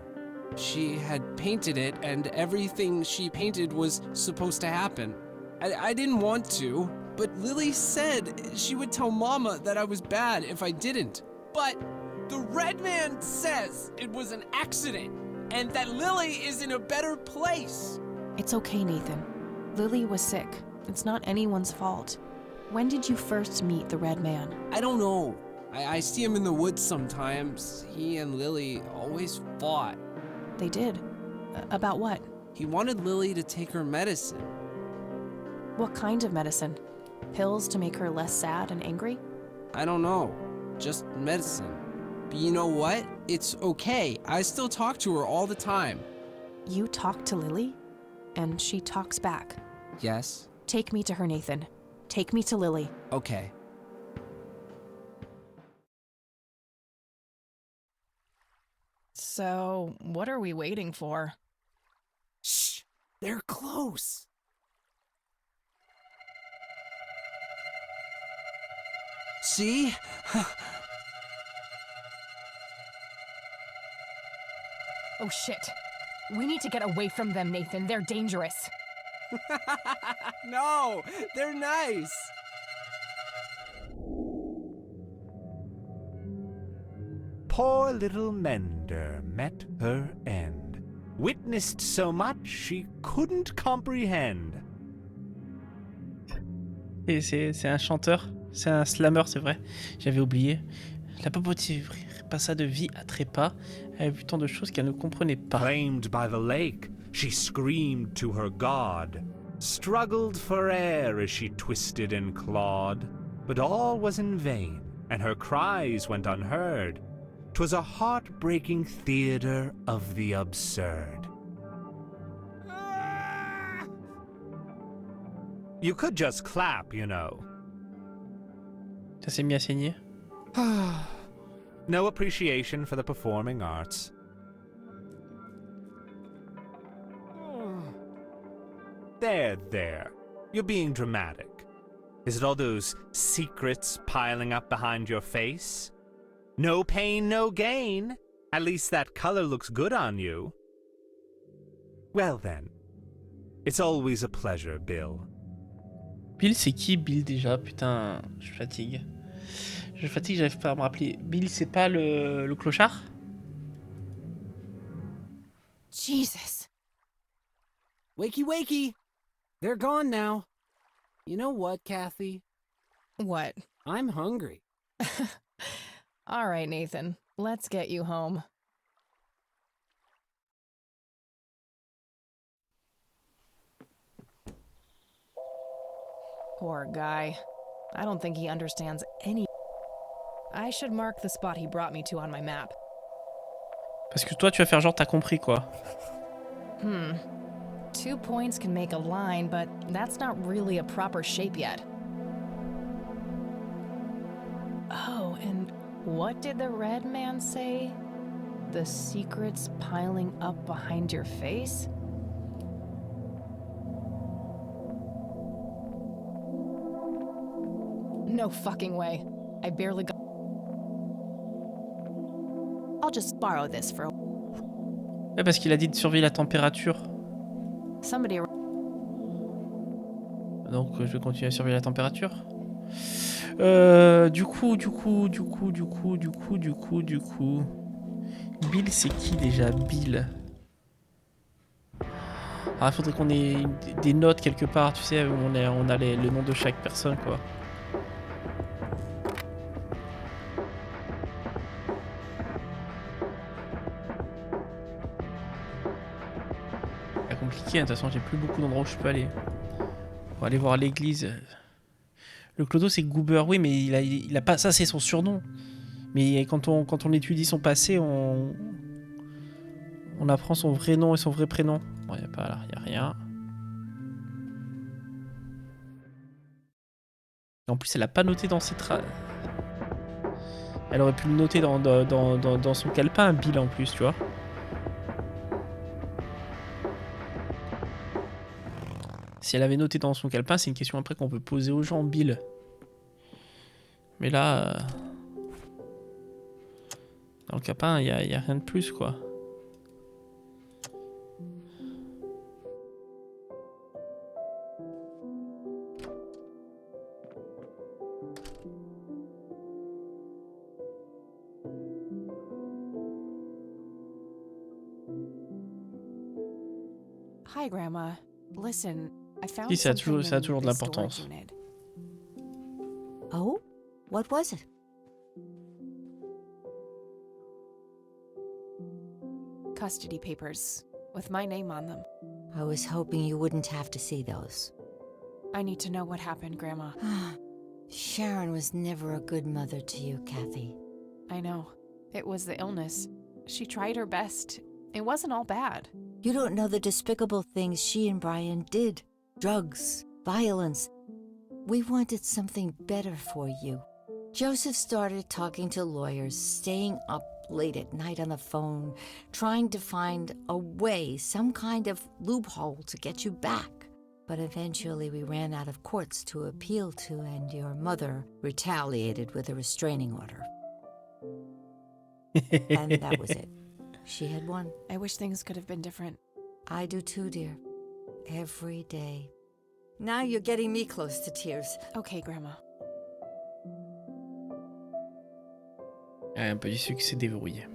She had painted it, and everything she painted was supposed to happen. I didn't want to, but Lily said she would tell Mama that I was bad if I didn't. But the Red Man says it was an accident, and that Lily is in a better place. It's okay, Nathan. Lily was sick. It's not anyone's fault. When did you first meet the Red Man? I don't know. I see him in the woods sometimes. He and Lily always fought. They did? About what? He wanted Lily to take her medicine. What kind of medicine? Pills to make her less sad and angry? I don't know. Just medicine. But you know what? It's okay. I still talk to her all the time. You talk to Lily? And she talks back? Yes. Take me to her, Nathan. Take me to Lily. Okay. So, what are we waiting for? Shh! They're close! See? Oh shit. We need to get away from them, Nathan. They're dangerous. No! They're nice! Poor little Mender met her end. Witnessed so much she couldn't comprehend. Et c'est un chanteur, c'est un slammer, c'est vrai. J'avais oublié. La pauvreté passa de vie à trépas. Elle a vu tant de choses qu'elle ne comprenait pas. Claimed by the lake, she screamed to her god. Struggled for air as she twisted and clawed. But all was in vain, and her cries went unheard. 'Twas a heart-breaking theater of the absurd. You could just clap, you know. Ça s'est mis à saigner. No appreciation for the performing arts. There. You're being dramatic. Is it all those secrets piling up behind your face? No pain, no gain. At least that color looks good on you. Well then, it's always a pleasure, Bill. Bill, c'est qui Bill déjà? Putain, je fatigue. J'arrive pas à me rappeler. Bill, c'est pas le clochard? Jesus. Wakey! They're gone now. You know what, Kathy? What? I'm hungry. All right, Nathan. Let's get you home. Poor guy. I don't think he understands any... I should mark the spot he brought me to on my map. Parce que toi, tu vas faire genre t'as compris, quoi. 2 points can make a line, but that's not really a proper shape yet. Oh, and what did the Red Man say? The secrets piling up behind your face? No fucking way. I barely got... I'll just borrow this for a... Ouais, parce qu'il a dit de surveiller la température. Somebody... Donc je vais continuer à surveiller la température. Du coup. Bill, c'est qui déjà, Bill? Alors il faudrait qu'on ait des notes quelque part, tu sais, où on a le nom de chaque personne, quoi. C'est compliqué, de toute façon j'ai plus beaucoup d'endroits où je peux aller. On va aller voir l'église. Le clodo c'est Goober, oui, mais il a pas, ça c'est son surnom. Mais quand on étudie son passé, on apprend son vrai nom et son vrai prénom. Bon, y a pas là, y a rien. En plus, elle a pas noté dans ses Elle aurait pu le noter dans son calepin, Bill, en plus, tu vois. Si elle avait noté dans son calepin, c'est une question après qu'on peut poser aux gens, Bill. Mais là... dans le calepin, il y a rien de plus, quoi. Hi, Grandma. Listen, I found Si, ça a something toujours in de the storage l'importance. unit. Oh? What was it? Custody papers with my name on them. I was hoping you wouldn't have to see those. I need to know what happened, Grandma. Sharon was never a good mother to you, Kathy. I know. It was the illness. She tried her best. It wasn't all bad. You don't know the despicable things she and Brian did. Drugs, violence. We wanted something better for you. Joseph started talking to lawyers, staying up late at night on the phone, trying to find a way, some kind of loophole to get you back. But eventually we ran out of courts to appeal to, and your mother retaliated with a restraining order. And that was it. She had won. I wish things could have been different. I do too, dear. Every day. Now you're getting me close to tears. Okay, Grandma. Un petit succès déverrouillé.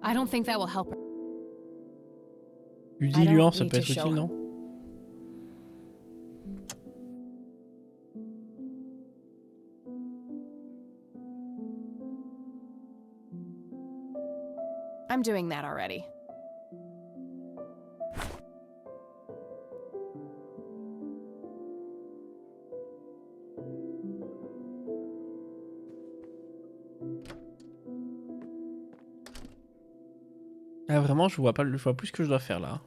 I don't think that will help her. Du I diluant, don't ça need peut to être show utile, her. non? I'm doing that already. Ah, vraiment, je vois plus ce que je dois faire là.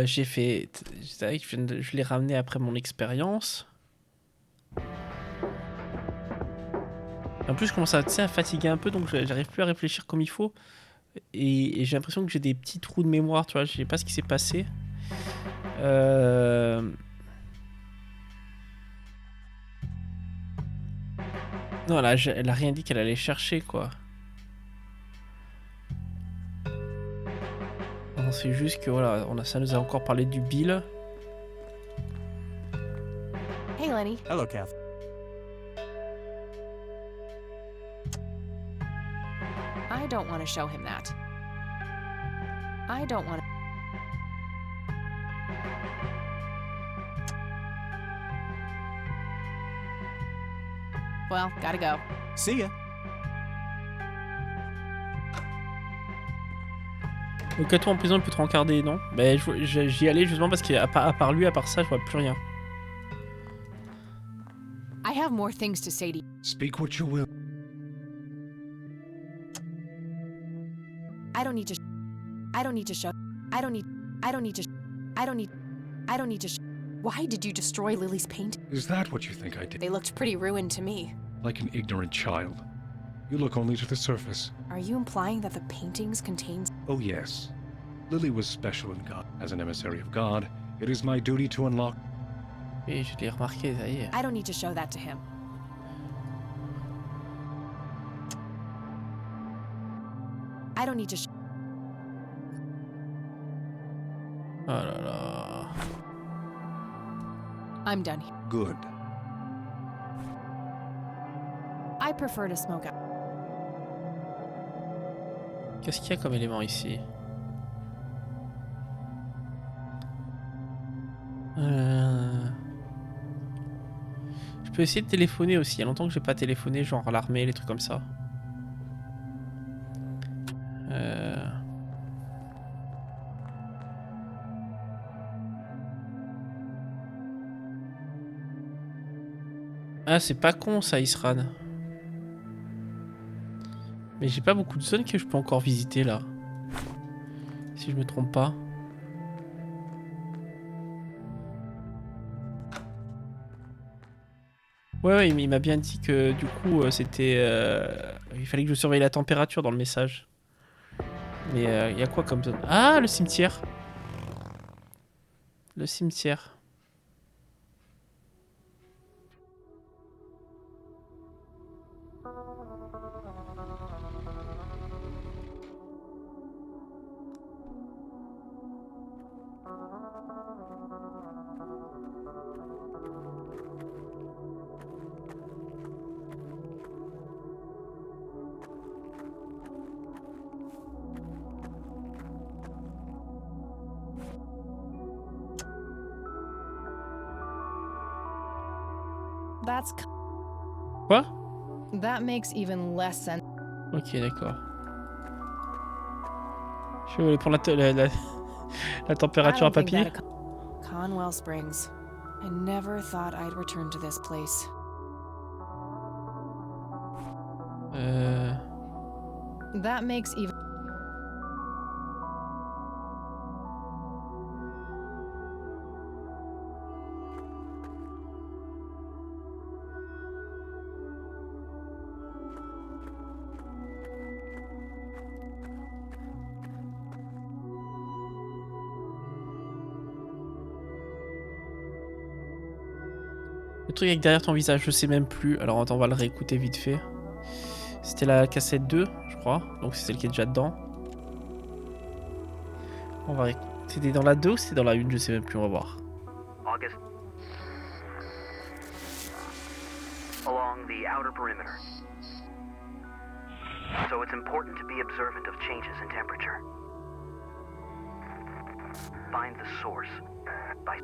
J'ai fait. C'est vrai que je l'ai ramené après mon expérience. En plus, je commence à fatiguer un peu, donc j'arrive plus à réfléchir comme il faut. Et j'ai l'impression que j'ai des petits trous de mémoire, tu vois. Je sais pas ce qui s'est passé. Non, là, elle a rien dit qu'elle allait chercher, quoi. Non, c'est juste que voilà, ça nous a encore parlé du Bill. Hey, Lenny. Hello, Kath. I don't want to show him that. I don't want to. Well, gotta go. See ya. Donc à toi en prison, il peut te rencarder, non? Ben j'y allais justement parce qu'à part lui, à part ça, je vois plus rien. I have more things to say to you. Speak what you will. I don't need to. I don't need to show. I don't need to. Why did you destroy Lily's paint? Is that what you think I did? They looked pretty ruined to me. Like an ignorant child. You look only to the surface. Are you implying that the paintings contain... Oh yes. Lily was special in God. As an emissary of God, it is my duty to unlock... Oui, je l'ai remarqué, ça y est. I don't need to show that to him. I don't need to show... Oh là là. I'm done here. Good. I prefer to smoke out. Qu'est-ce qu'il y a comme élément ici? Je peux essayer de téléphoner aussi. Il y a longtemps que j'ai pas téléphoné, genre à l'armée, les trucs comme ça. Ah, c'est pas con ça, Isran. Mais j'ai pas beaucoup de zones que je peux encore visiter là. Si je me trompe pas. Ouais, il m'a bien dit que du coup, c'était... il fallait que je surveille la température dans le message. Mais il y a quoi comme zone? Ah, le cimetière. Le cimetière. That's. Quoi? That makes even less sense. Ok, d'accord. Je vais aller prendre la température à papy. Conwell Springs. I never thought I'd return to this place. That makes even. Le truc avec derrière ton visage, je sais même plus. Alors attends, on va le réécouter vite fait. C'était la cassette 2, je crois. Donc c'est celle qui est déjà dedans. On va C'était dans la 2 ou c'était dans la 1? Je sais même plus, on va voir. August. Along the outer perimeter. So it's important to be observant of changes in temperature. Find the source by...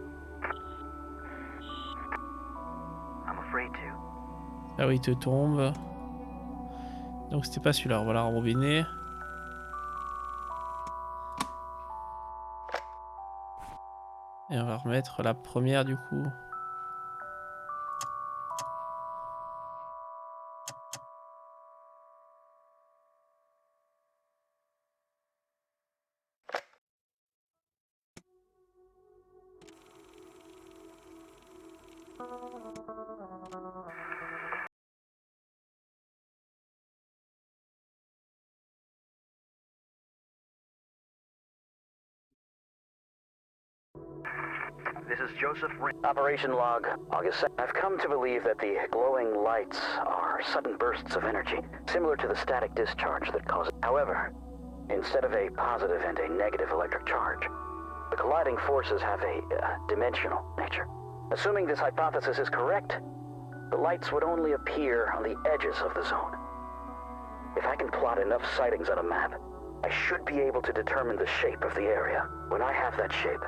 I'm afraid to. Ah oui, il te tombe. Donc c'était pas celui-là, on va la rembobiner. Et on va remettre la première du coup. This is Joseph Rain. Operation log, August 2nd. I've come to believe that the glowing lights are sudden bursts of energy, similar to the static discharge that causes... However, instead of a positive and a negative electric charge, the colliding forces have a dimensional nature. Assuming this hypothesis is correct, the lights would only appear on the edges of the zone. If I can plot enough sightings on a map, I should be able to determine the shape of the area. When I have that shape,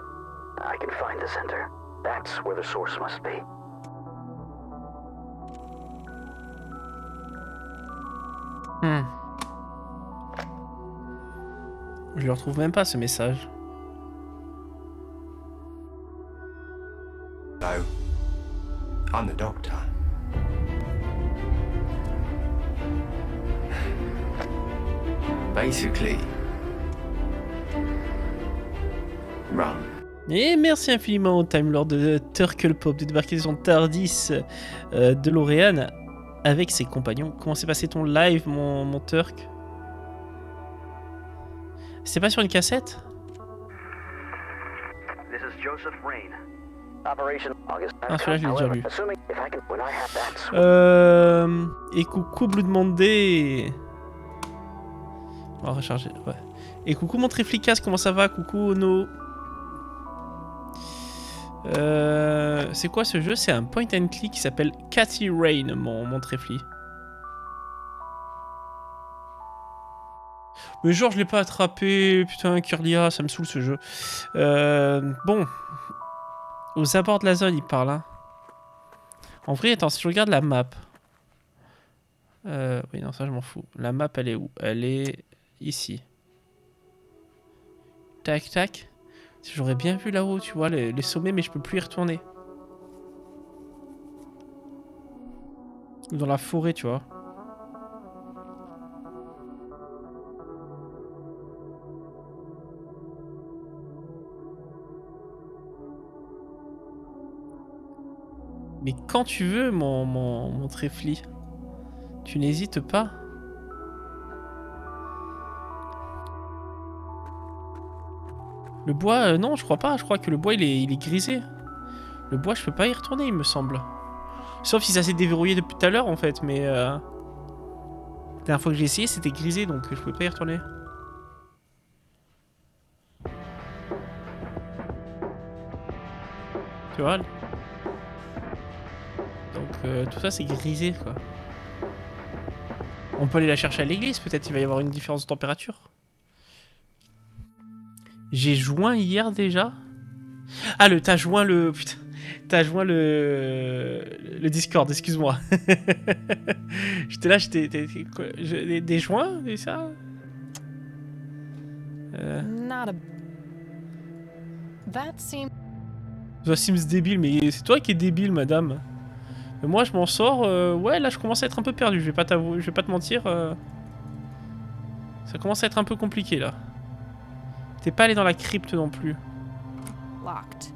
I can find the center. That's where the source must be. Je le retrouve même pas ce message. So, I'm the doctor. Basically, run. Et merci infiniment au Time Lord de Turklepop de débarquer sur son Tardis de Lorraine avec ses compagnons. Comment s'est passé ton live, mon Turk? C'est pas sur une cassette? This is Joseph Rain. Operation August. Ah, celui-là, je l'ai déjà lu. Assuming if I can, when I have that... Et coucou Blue Demandé. On va recharger, ouais. Et coucou mon Triflicas, comment ça va? Coucou Ono. C'est quoi ce jeu? C'est un point and click qui s'appelle Cathy Rain, mon Trifly. Mais genre je l'ai pas attrapé, putain Kirlia, ça me saoule ce jeu. Bon. Aux abords de la zone il parle hein. En vrai attends si je regarde la map. Oui non ça je m'en fous. La map elle est où? Elle est ici. Tac tac. J'aurais bien vu là-haut tu vois les sommets mais je peux plus y retourner. Ou dans la forêt tu vois. Mais quand tu veux, mon tréfli. Tu n'hésites pas. Le bois, non, je crois pas. Je crois que le bois, il est grisé. Le bois, je peux pas y retourner, il me semble. Sauf si ça s'est déverrouillé depuis tout à l'heure, en fait. Mais la dernière fois que j'ai essayé, c'était grisé, donc je pouvais pas y retourner. Tu vois? Donc tout ça, c'est grisé, quoi. On peut aller la chercher à l'église, peut-être il va y avoir une différence de température. J'ai joint hier déjà. Ah, t'as joint le... Putain. T'as joint le Discord, excuse-moi. J'étais là, des joints, et ça Not a... That seems... Ça seems débile, mais c'est toi qui es débile, madame. Mais moi, je m'en sors. Ouais, là, je commence à être un peu perdu. Je vais pas te mentir. Ça commence à être un peu compliqué, là. T'es pas allé dans la crypte non plus. Locked.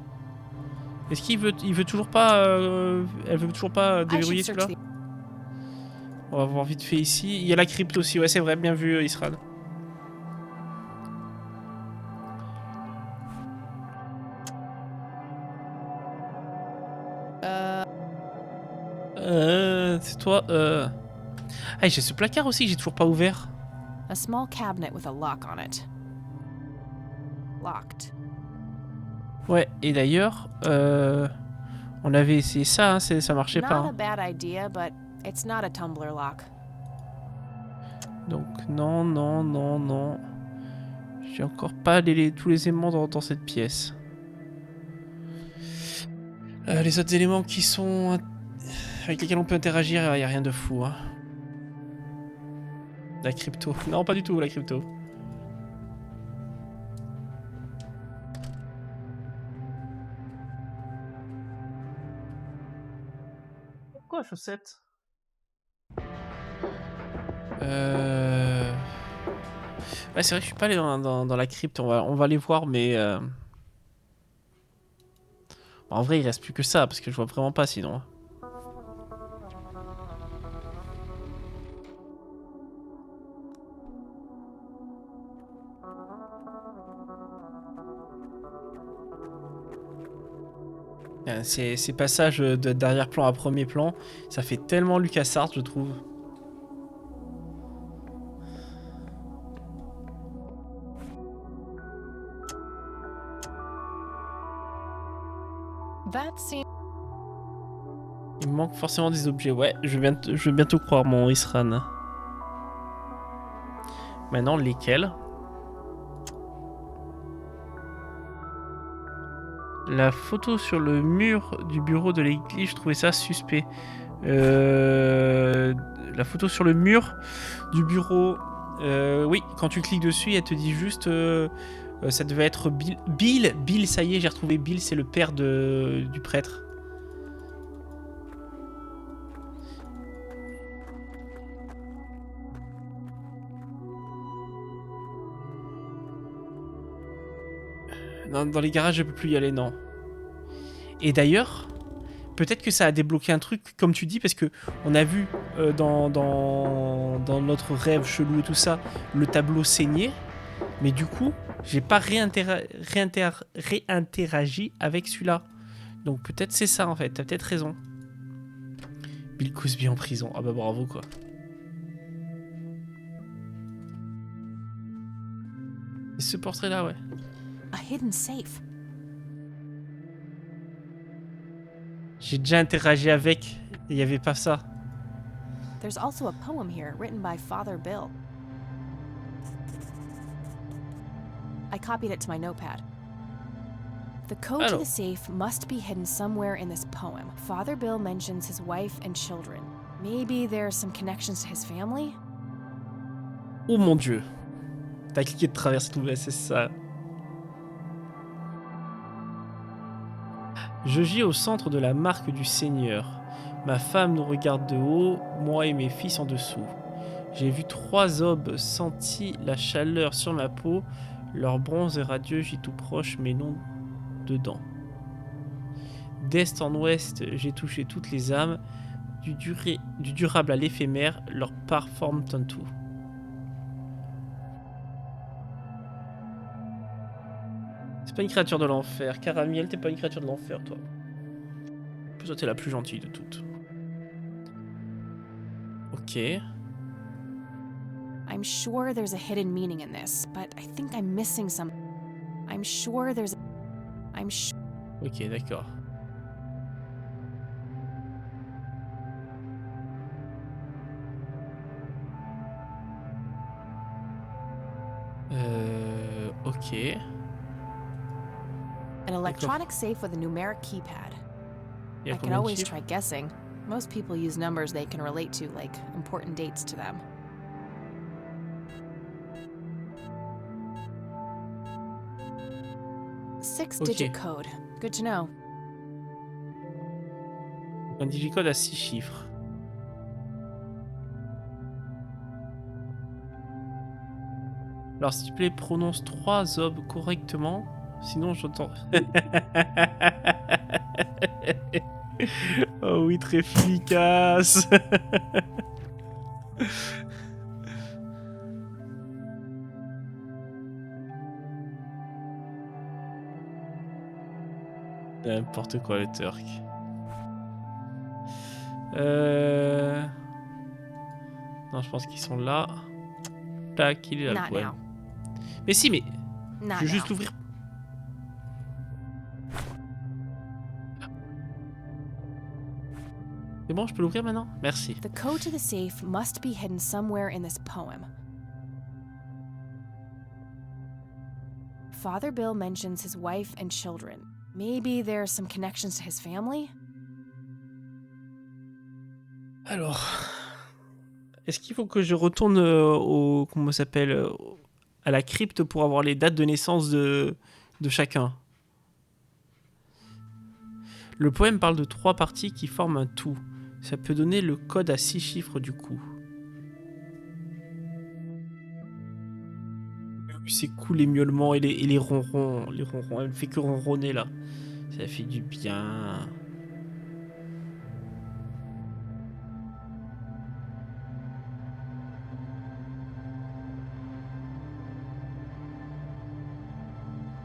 Est-ce qu'il veut toujours pas... elle veut toujours pas déverrouiller celui-là? On va voir vite fait ici. Il y a la crypte aussi. Ouais, c'est vrai. Bien vu, Israël. C'est toi. Ah, j'ai ce placard aussi que j'ai toujours pas ouvert. A small cabinet with a lock on it. Locked. Ouais, et d'ailleurs, on avait essayé ça, hein, ça marchait pas. Not a Hein. bad idea, but it's not a tumbler lock. Donc non, non, non, non. J'ai encore pas tous les éléments dans cette pièce. Les autres éléments qui sont avec lesquels on peut interagir, il n'y a rien de fou. Hein. La crypto. Non, pas du tout, la crypto. Pourquoi chaussettes? Ouais, c'est vrai que je suis pas allé dans la crypte. On va aller voir, mais... En vrai, il reste plus que ça, parce que je vois vraiment pas sinon. Ces passages d'arrière-plan à premier plan, ça fait tellement LucasArts, je trouve. Il me manque forcément des objets. Ouais, je vais bientôt croire mon Isran. Maintenant, lesquels? La photo sur le mur du bureau de l'église, je trouvais ça suspect. La photo sur le mur du bureau... oui, quand tu cliques dessus, elle te dit juste... ça devait être Bill. Bill, ça y est, j'ai retrouvé Bill, c'est le père du prêtre. Dans les garages, je peux plus y aller, non. Et d'ailleurs, peut-être que ça a débloqué un truc, comme tu dis, parce que on a vu dans notre rêve chelou et tout ça, le tableau saigner. Mais du coup, j'ai pas réinteragi avec celui-là. Donc peut-être c'est ça en fait, t'as peut-être raison. Bill Cosby en prison, ah bah bravo quoi. Et ce portrait-là, ouais. A hidden safe. J'ai déjà interagi avec, et il n'y avait pas ça. There's also a poem here written by Father Bill. I copied it to my notepad. The code to the safe must be hidden somewhere in this poem. Father Bill mentions his wife and children. Maybe there's some connections to his family? Oh mon dieu. T'as cliqué de travers, c'est ça. Je gis au centre de la marque du Seigneur. Ma femme nous regarde de haut, moi et mes fils en dessous. J'ai vu 3 aubes, senti la chaleur sur ma peau, leur bronze radieux, j'y tout proche, mais non dedans. D'est en ouest, j'ai touché toutes les âmes. Du durable à l'éphémère, leur part forment un tout. C'est pas une créature de l'enfer. Caramiel, t'es pas une créature de l'enfer, toi. Toi, t'es la plus gentille de toutes. Ok. I'm sure there's a hidden meaning in this, but I think I'm missing some. I'm sure there's. I'm sure. Ok, d'accord. Ok. An electronic safe with a numeric keypad. Yeah, I could always try guessing. Most people use numbers they can relate to, like important dates to them. Six-digit code. Good to know. Un digicode à 6 chiffres. Alors, s'il te plaît, prononce 3 obs correctement. Sinon, j'entends. Oh oui, très efficace. N'importe quoi, le Turc. Non, je pense qu'ils sont là. Tac, il est là, le poème. Mais si, mais... je vais juste l'ouvrir. C'est bon, je peux l'ouvrir maintenant? Merci. The code to the safe must be hidden somewhere in this poem. Father Bill mentions his wife and children. Maybe there's some connections to his family? Alors... Est-ce qu'il faut que je retourne au... Comment ça s'appelle à la crypte pour avoir les dates de naissance de chacun? Le poème parle de 3 parties qui forment un tout. Ça peut donner le code à 6 chiffres du coup. C'est cool les miaulements et les ronrons. Les ronrons, elle ne fait que ronronner là. Ça fait du bien.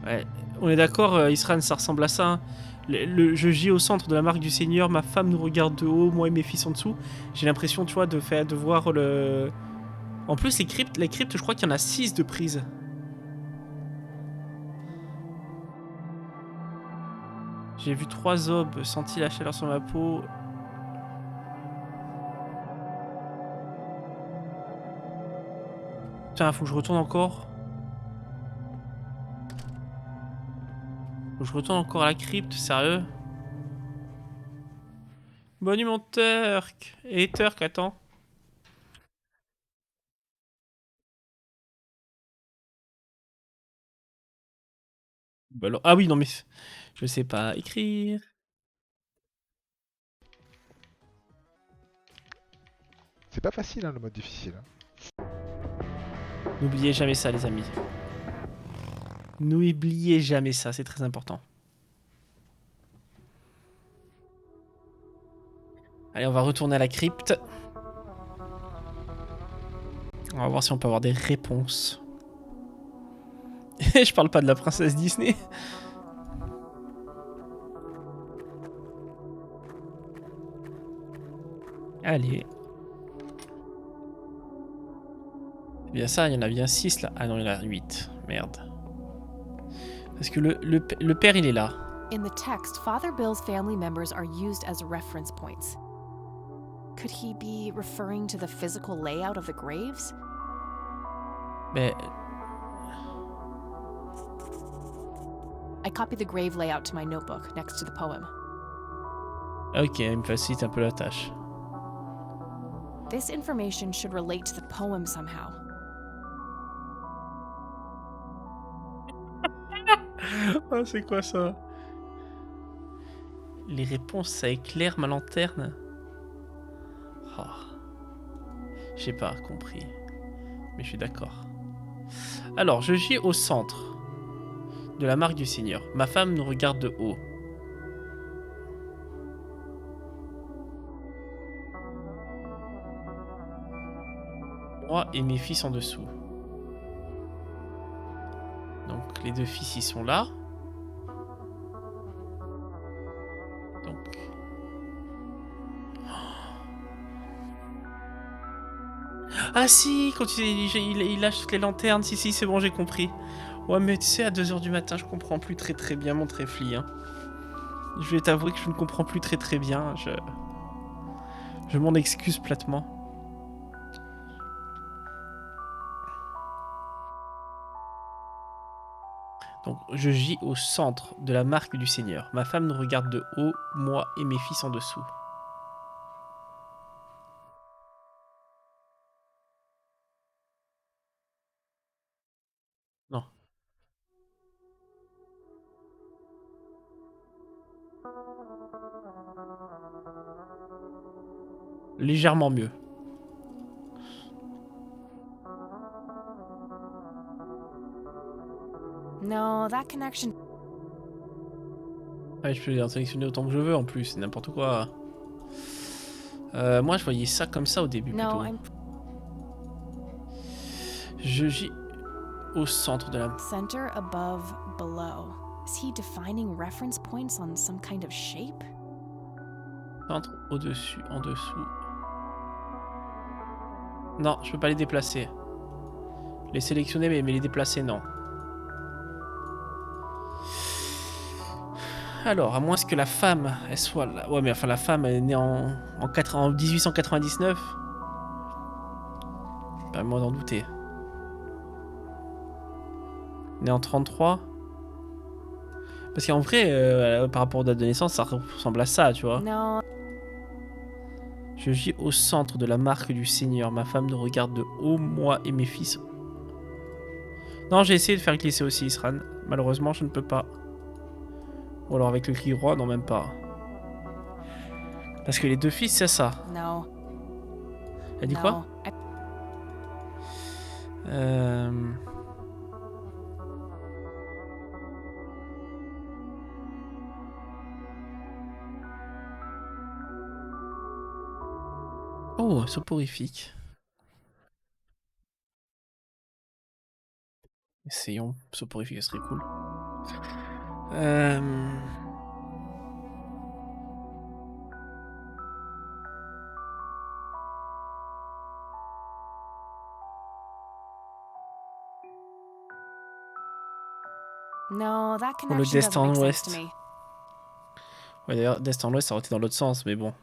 Ouais, on est d'accord, Isran, ça ressemble à ça. Hein. Je gis au centre de la marque du Seigneur, ma femme nous regarde de haut, moi et mes fils en dessous. J'ai l'impression, tu vois, de voir le... En plus, les cryptes, je crois qu'il y en a 6 de prise. J'ai vu 3 obs, senti la chaleur sur ma peau. Putain, faut que je retourne encore. Faut que je retourne encore à la crypte, sérieux? Bonne nuit mon Turc. Et Turc, attends. Bah alors... Ah oui, non mais... Je sais pas écrire. C'est pas facile, hein, le mode difficile. Hein. N'oubliez jamais ça, les amis. N'oubliez jamais ça, c'est très important. Allez, on va retourner à la crypte. On va voir si on peut avoir des réponses. Je parle pas de la princesse Disney. Allez. C'est bien ça, il y en a bien 6 là. Ah non, il y en a 8. Merde. Parce que le père, il est là. In the text, Father Bill's family members are used as reference points. Could he be referring to the physical layout of the graves? Mais... I copied the grave layout to my notebook next to the poem. Ok, il me facilite un peu la tâche. This information should relate to the poem somehow. Oh, c'est quoi ça? Les réponses, ça éclaire ma lanterne. Oh. J'ai pas compris. Mais je suis d'accord. Alors, je gis au centre de la marque du Seigneur. Ma femme nous regarde de haut. Moi et mes fils en dessous. Donc les deux fils ils sont là. Donc. Ah si, quand il lâche toutes les lanternes, si c'est bon j'ai compris. Ouais mais tu sais à 2 h du matin je comprends plus très bien mon tréfli. Hein. Je vais t'avouer que je ne comprends plus très bien. Je m'en excuse platement. Donc, je gis au centre de la marque du Seigneur. Ma femme nous regarde de haut, moi et mes fils en dessous. Non. Légèrement mieux. No, that connection. Ouais, je peux les en sélectionner autant que je veux en plus, c'est n'importe quoi. Moi, je voyais ça comme ça au début plutôt. Je gis au centre de la... Center, above, below. Is he defining reference points on some kind of shape? Centre, au-dessus, en dessous. Non, je peux pas les déplacer. Les sélectionner, mais les déplacer, non. Alors, à moins que la femme, elle soit là. Ouais, mais enfin, la femme, elle est née en 1899. Pas moi d'en douter. Née en 33. Parce qu'en vrai, par rapport aux dates de naissance, ça ressemble à ça, tu vois. No. Je gis au centre de la marque du Seigneur. Ma femme nous regarde de haut, moi et mes fils. Non, j'ai essayé de faire glisser aussi Isran. Malheureusement, je ne peux pas. Ou alors avec le clic droit, non, même pas. Parce que les deux fils, c'est ça. No. Elle dit quoi? Oh, soporifique. Essayons. Soporifique, ça serait cool. No, that Pour le connection doesn't destin make sense ouest. to me. Ouais, d'ailleurs, destin ouest, ça aurait été dans l'autre sens, mais bon.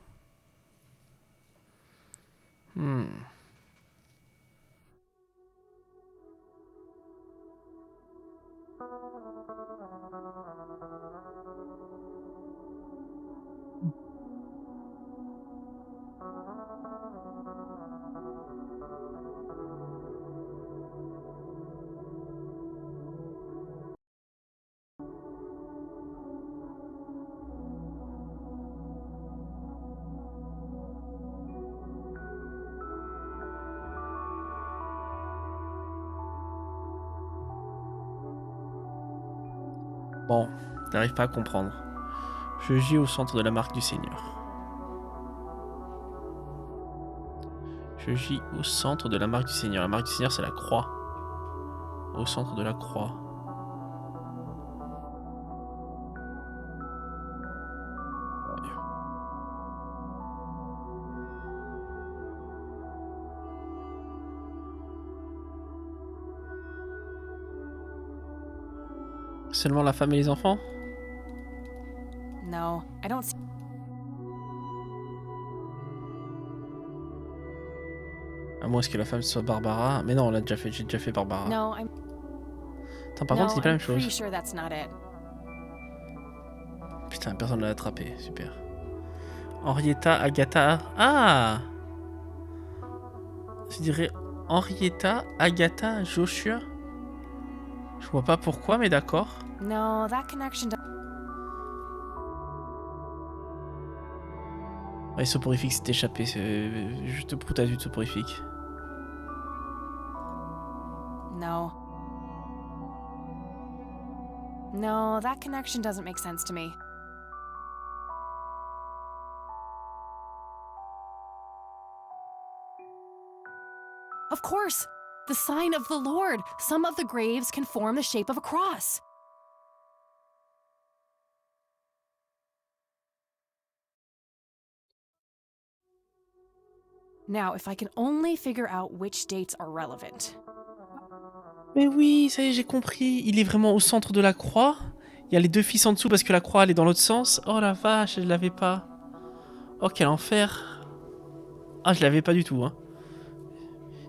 Bon, t'arrives pas à comprendre. Je gis au centre de la marque du Seigneur. Je gis au centre de la marque du Seigneur. La marque du Seigneur, c'est la croix. Au centre de la croix. Seulement la femme et les enfants? No, I don't see. À moins que la femme soit Barbara. Mais non, on l'a déjà fait. J'ai déjà fait Barbara. No, I'm. Attends, par contre, c'est pas la même chose. Pretty sure that's not it. Putain, personne l'a attrapé. Super. Henrietta, Agatha. Ah! Je dirais Henrietta, Agatha, Joshua. Je vois pas pourquoi, mais d'accord. No, that connection. Ouais, soporifique s'est échappé. Je te proute à vue de soporifique. No. No, that connection doesn't make sense to me. Of course! The sign of the Lord! Some of the graves can form the shape of a cross. Now, if I can only figure out which dates are relevant. Mais oui, ça y est, j'ai compris. Il est vraiment au centre de la croix. Il y a les deux fils en dessous parce que la croix elle est dans l'autre sens. Oh la vache, je l'avais pas. Oh quel enfer. Ah, je l'avais pas du tout. Hein.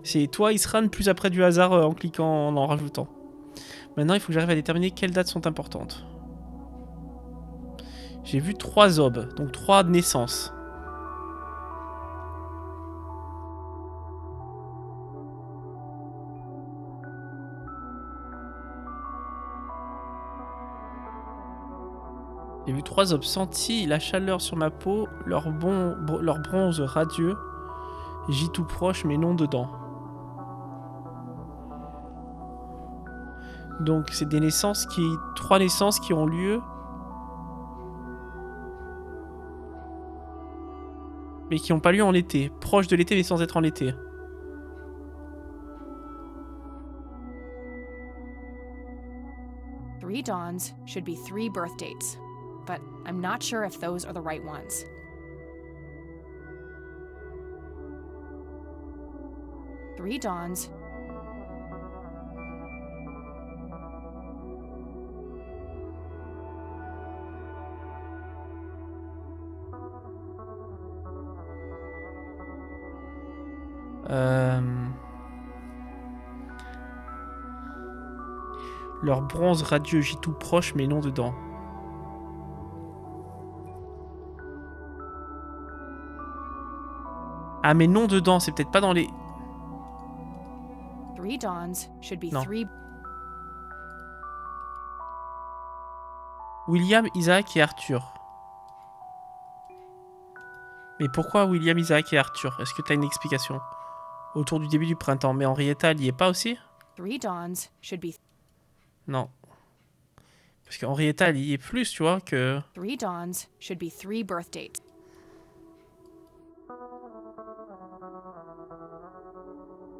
C'est toi, Isran, plus après du hasard en cliquant, en rajoutant. Maintenant, il faut que j'arrive à déterminer quelles dates sont importantes. J'ai vu 3 obs, donc 3 naissances. J'ai vu 3 obs sentis, la chaleur sur ma peau, leur bronze radieux. J'y tout proche, mais non dedans. Donc c'est des naissances qui... 3 naissances qui ont lieu. Mais qui n'ont pas lieu en été. Proche de l'été, mais sans être en été. Three dawns should be 3 birth dates, but I'm not sure if those are the right ones. Three dawns. Leur bronze radieux gît tout proche, mais non dedans. Ah, mais non dedans, c'est peut-être pas dans les... Three dawns should be Non. 3. William, Isaac et Arthur. Mais pourquoi William, Isaac et Arthur? Est-ce que tu as une explication? Autour du début du printemps. Mais Henrietta, elle y est pas aussi? Three dawns should be. Non. Parce qu'Henrietta, elle y est plus, tu vois, que... Three dawns should be 3 birth dates.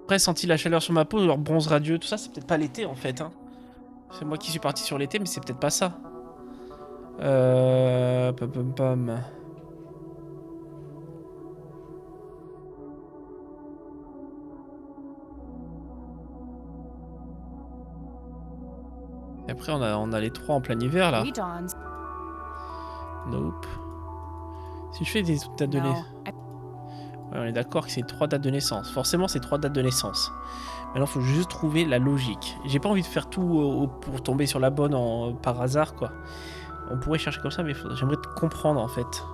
Après, senti la chaleur sur ma peau, leur bronze radieux, tout ça, c'est peut-être pas l'été, en fait. Hein. C'est moi qui suis parti sur l'été, mais c'est peut-être pas ça. Pam, pam. Et après, on a les 3 en plein hiver, là. Three dawns. Nope. Si je fais des dates de naissance... Ouais, on est d'accord que c'est 3 dates de naissance. Forcément, c'est 3 dates de naissance. Maintenant, il faut juste trouver la logique. J'ai pas envie de faire tout pour tomber sur la bonne par hasard, quoi. On pourrait chercher comme ça, mais j'aimerais comprendre, en fait.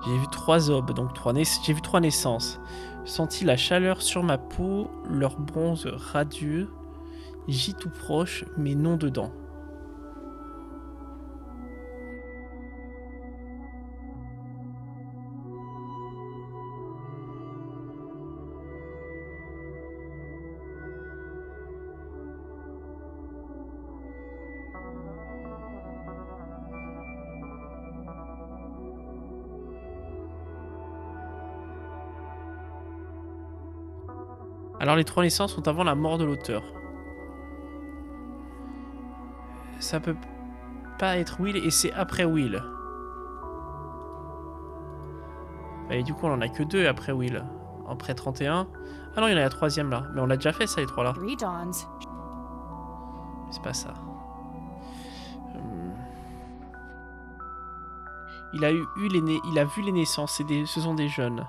J'ai vu 3 obs, donc j'ai vu 3 naissances. Senti la chaleur sur ma peau, leur bronze radieux. J'y tout proche, mais non dedans. Alors les 3 naissances sont avant la mort de l'auteur. Ça peut pas être Will et c'est après Will. Et du coup on en a que 2 après Will. Après 31. Ah non, il y en a la 3ème là. Mais on l'a déjà fait ça les 3 là. C'est pas ça. Il a vu les naissances. Ce sont des jeunes.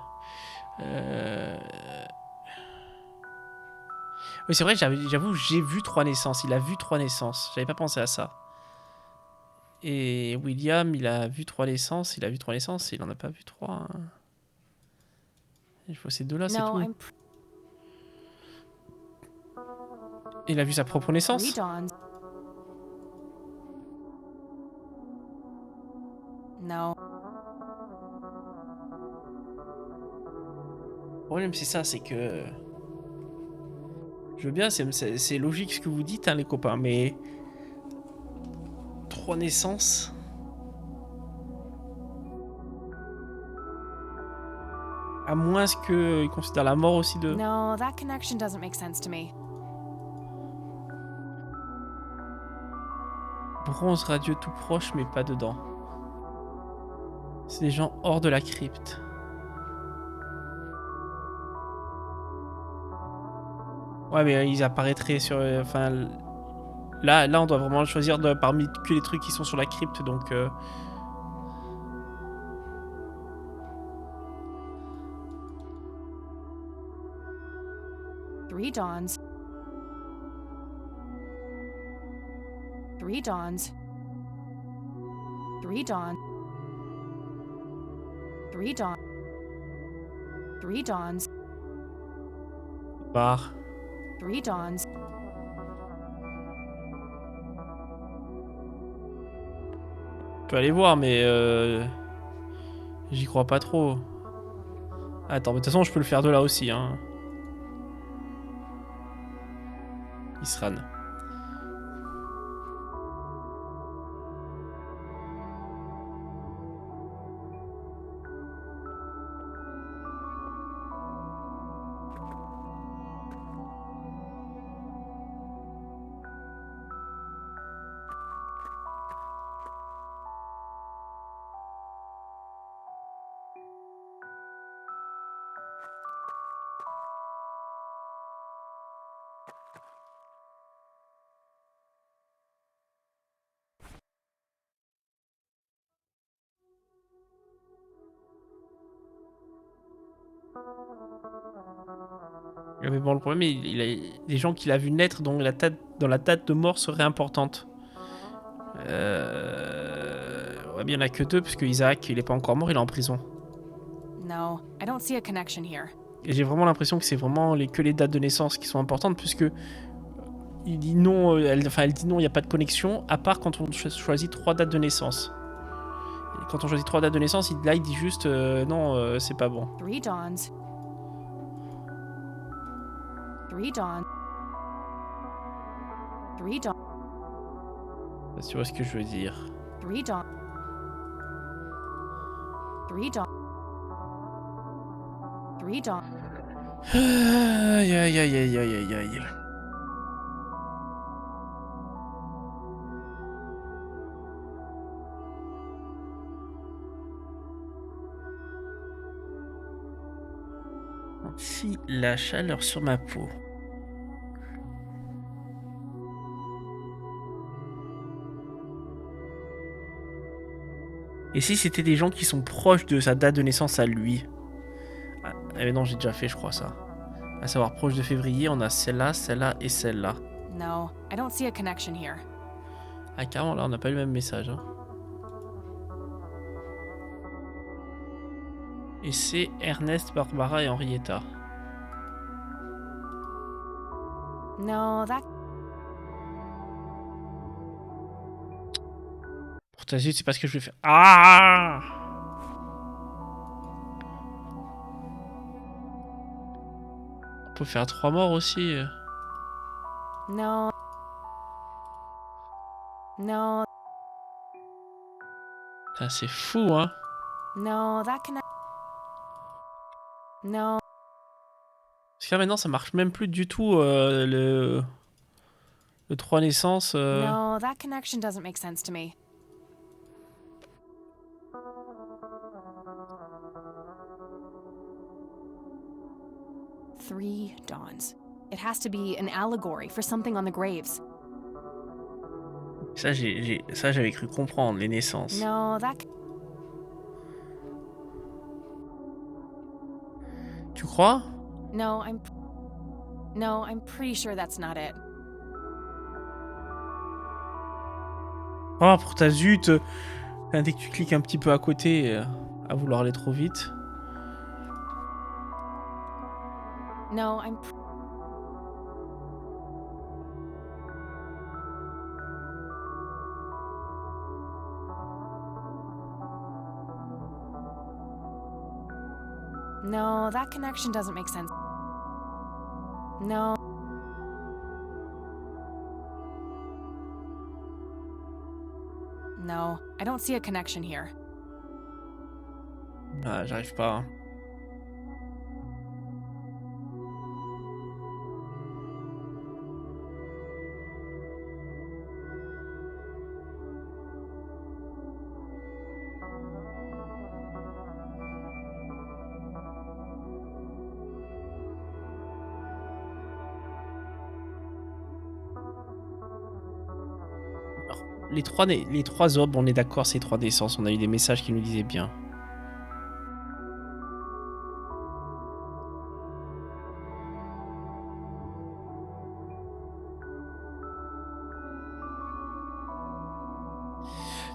Oui, c'est vrai, j'avoue, j'ai vu 3 naissances. Il a vu 3 naissances. J'avais pas pensé à ça. Et William, il a vu 3 naissances. Il a vu 3 naissances. Il en a pas vu 3. Hein. Il faut ces 2-là, c'est tout. Il a vu sa propre naissance. Non. Le problème, c'est ça, c'est que... Je veux bien, c'est logique ce que vous dites, hein, les copains, mais... 3 naissances... À moins qu'il considère la mort aussi de... No, that connection doesn't make sense to me. Bronze radieux tout proche, mais pas dedans. C'est des gens hors de la crypte. Ouais, mais ils apparaîtraient sur... Enfin... Là, on doit vraiment choisir parmi que les trucs qui sont sur la crypte, donc... 3 dawns. 3 dawns. 3 dawns. 3 dawns. 3 dawns. Bar. 3 dawns. Je peux aller voir, mais... J'y crois pas trop. Attends, mais de toute façon, je peux le faire de là aussi, hein. Isran. Mais bon, le problème, il a des gens qu'il a vu naître dont la date de mort serait importante. Ouais, mais il n'y en a que 2, puisque Isaac, il est pas encore mort, il est en prison. No, I don't see a connection here. Et j'ai vraiment l'impression que c'est vraiment que les dates de naissance qui sont importantes, puisque il dit non, elle dit non, il n'y a pas de connexion, à part quand on choisit 3 dates de naissance. Et quand on choisit 3 dates de naissance, il dit juste non, c'est pas bon. 3 dawns. 3 dawns. 3 dawns. Tu vois ce que je veux dire. 3 dawns. 3 dawns. 3 dawns. Aïe, aïe, aïe, aïe, aïe, aïe, aïe. Si la chaleur sur ma peau. Et si c'était des gens qui sont proches de sa date de naissance à lui? Ah, mais non, j'ai déjà fait, je crois, ça. À savoir, proche de février, on a celle-là, celle-là et celle-là. No, I don't see a connection here. Ah, carrément, là, on n'a pas eu le même message. Hein. Et c'est Ernest, Barbara et Henrietta. No, that... Pour ta zut, c'est pas ce que je vais faire. Ah! On peut faire 3 morts aussi. No. No. C'est fou, hein? No, that connect... No. Parce que là, maintenant, ça marche même plus du tout, le 3 naissances. No, that connection doesn't make sense to me. Three dawns. It has to be an allegory for something on the graves. Ça, j'avais cru comprendre, les naissances. No, that... Tu crois? No, I'm pretty sure that's not it. Oh, pour ta zut! Dès que tu cliques un petit peu à côté, à vouloir aller trop vite. No, No, that connection doesn't make sense. No. No, I don't see a connection here. Ah, j'arrive pas. Hein. les trois orbes, on est d'accord, c'est 3 naissances. On a eu des messages qui nous disaient bien.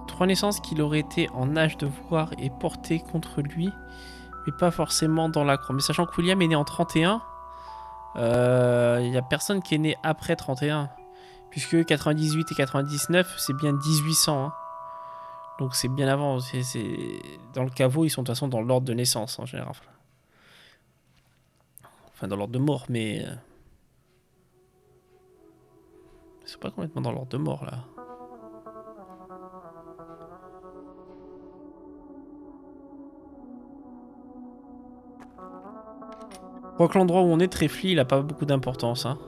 Trois naissances qu'il aurait été en âge de voir et porté contre lui, mais pas forcément dans la croix. Mais sachant que William est né en 31, il n'y a personne qui est né après 31. Puisque 98 et 99, c'est bien 1800. Hein. Donc c'est bien avant. Dans le caveau, ils sont de toute façon dans l'ordre de naissance en général. Enfin, dans l'ordre de mort, mais. Ils sont pas complètement dans l'ordre de mort là. Je crois que l'endroit où on est, Treffly, il a pas beaucoup d'importance. Hein.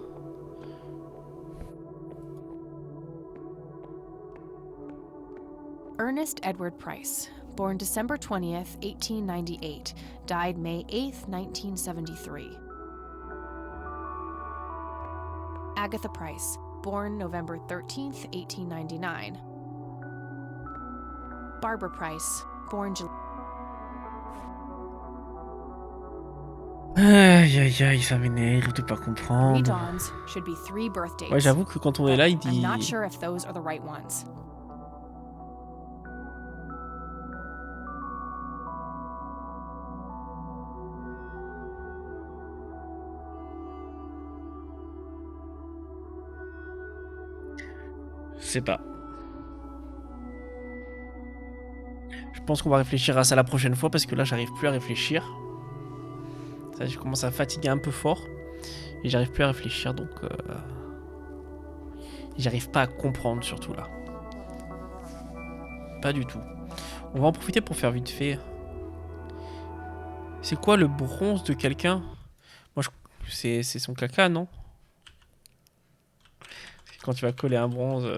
Ernest Edward Price, born December 20th, 1898, died May 8th, 1973. Agatha Price, born November 13th, 1899. Barbara Price, born July. Aïe aïe aïe, ça m'énerve de pas comprendre. 3 dawns should be 3 birthdays. Ouais, j'avoue que quand on est là, il dit. I'm not sure if those are the right ones. Je sais pas. Je pense qu'on va réfléchir à ça la prochaine fois parce que là, j'arrive plus à réfléchir. Ça, je commence à fatiguer un peu fort. Et j'arrive plus à réfléchir, donc... J'arrive pas à comprendre, surtout là. Pas du tout. On va en profiter pour faire vite fait. C'est quoi le bronze de quelqu'un? Moi, c'est son caca, non? Quand tu vas coller un bronze...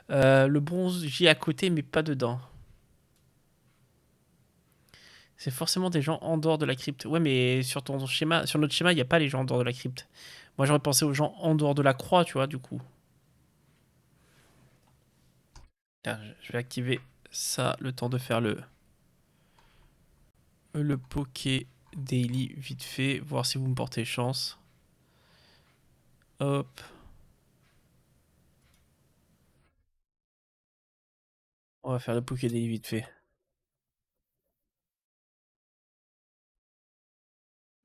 le bronze, j'y ai à côté, mais pas dedans. C'est forcément des gens en dehors de la crypte. Ouais, mais sur ton schéma, sur notre schéma, il n'y a pas les gens en dehors de la crypte. Moi, j'aurais pensé aux gens en dehors de la croix, tu vois, du coup. Tiens, je vais activer ça, le temps de faire le Poké Daily vite fait, voir si vous me portez chance. Hop. On va faire le Poké Daily vite fait.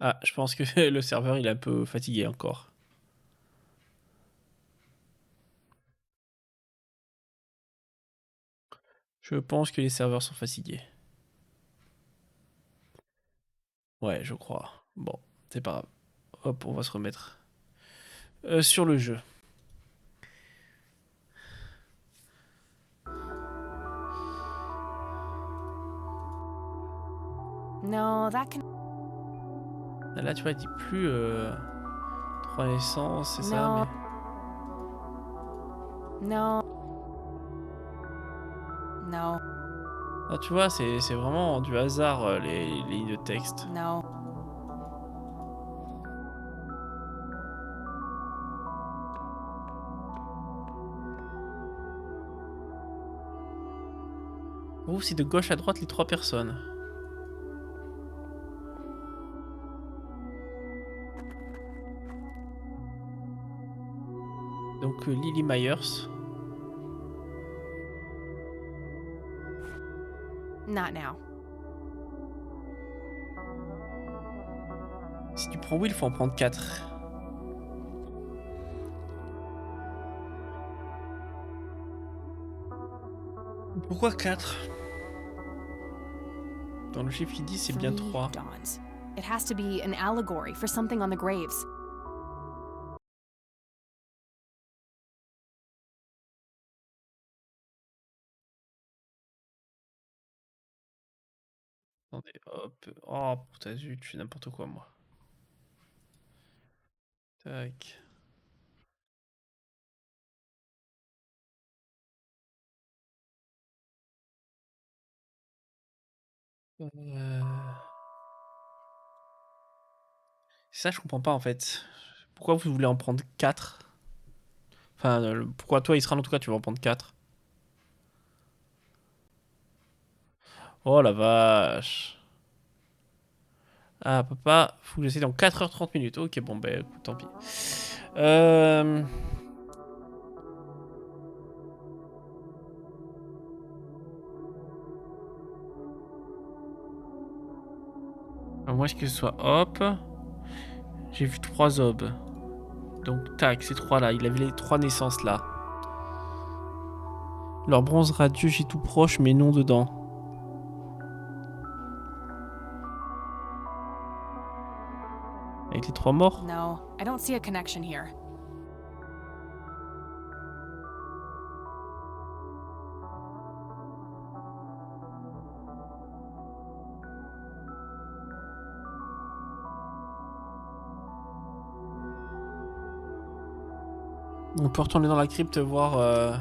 Ah, je pense que le serveur, il est un peu fatigué encore. Je pense que les serveurs sont fatigués. Ouais, je crois. Bon, c'est pas grave. Hop, on va se remettre sur le jeu. No, that can... Là, tu vois, il dit plus 3 naissances, c'est ça, No. mais... No. No. Non, tu vois, c'est vraiment du hasard, les lignes de texte. No. Oh, c'est de gauche à droite les 3 personnes. Donc Lily Myers. Not now. Si tu prends Will, il faut en prendre 4. Pourquoi 4? Dans le chiffre qui dit, c'est bien 3. Dawns. It has to be an allegory for something on the graves. Attendez, hop. Oh, putain, zut, je fais n'importe quoi, moi. Tac. Ça, je comprends pas, en fait. Pourquoi vous voulez en prendre 4? Enfin, pourquoi toi, Israël, en tout cas, tu vas en prendre 4? Oh la vache. Ah, papa, faut que j'essaie dans 4h30 minutes. Ok, bon, bah écoute, tant pis. À moins que ce soit hop. J'ai vu 3 obs. Donc, tac, ces 3 là. Il avait les 3 naissances là. Leur bronze radieux, j'ai tout proche, mais non dedans. Avec les 3 morts? No, I don't see a connection here. On peut retourner dans la crypte voir...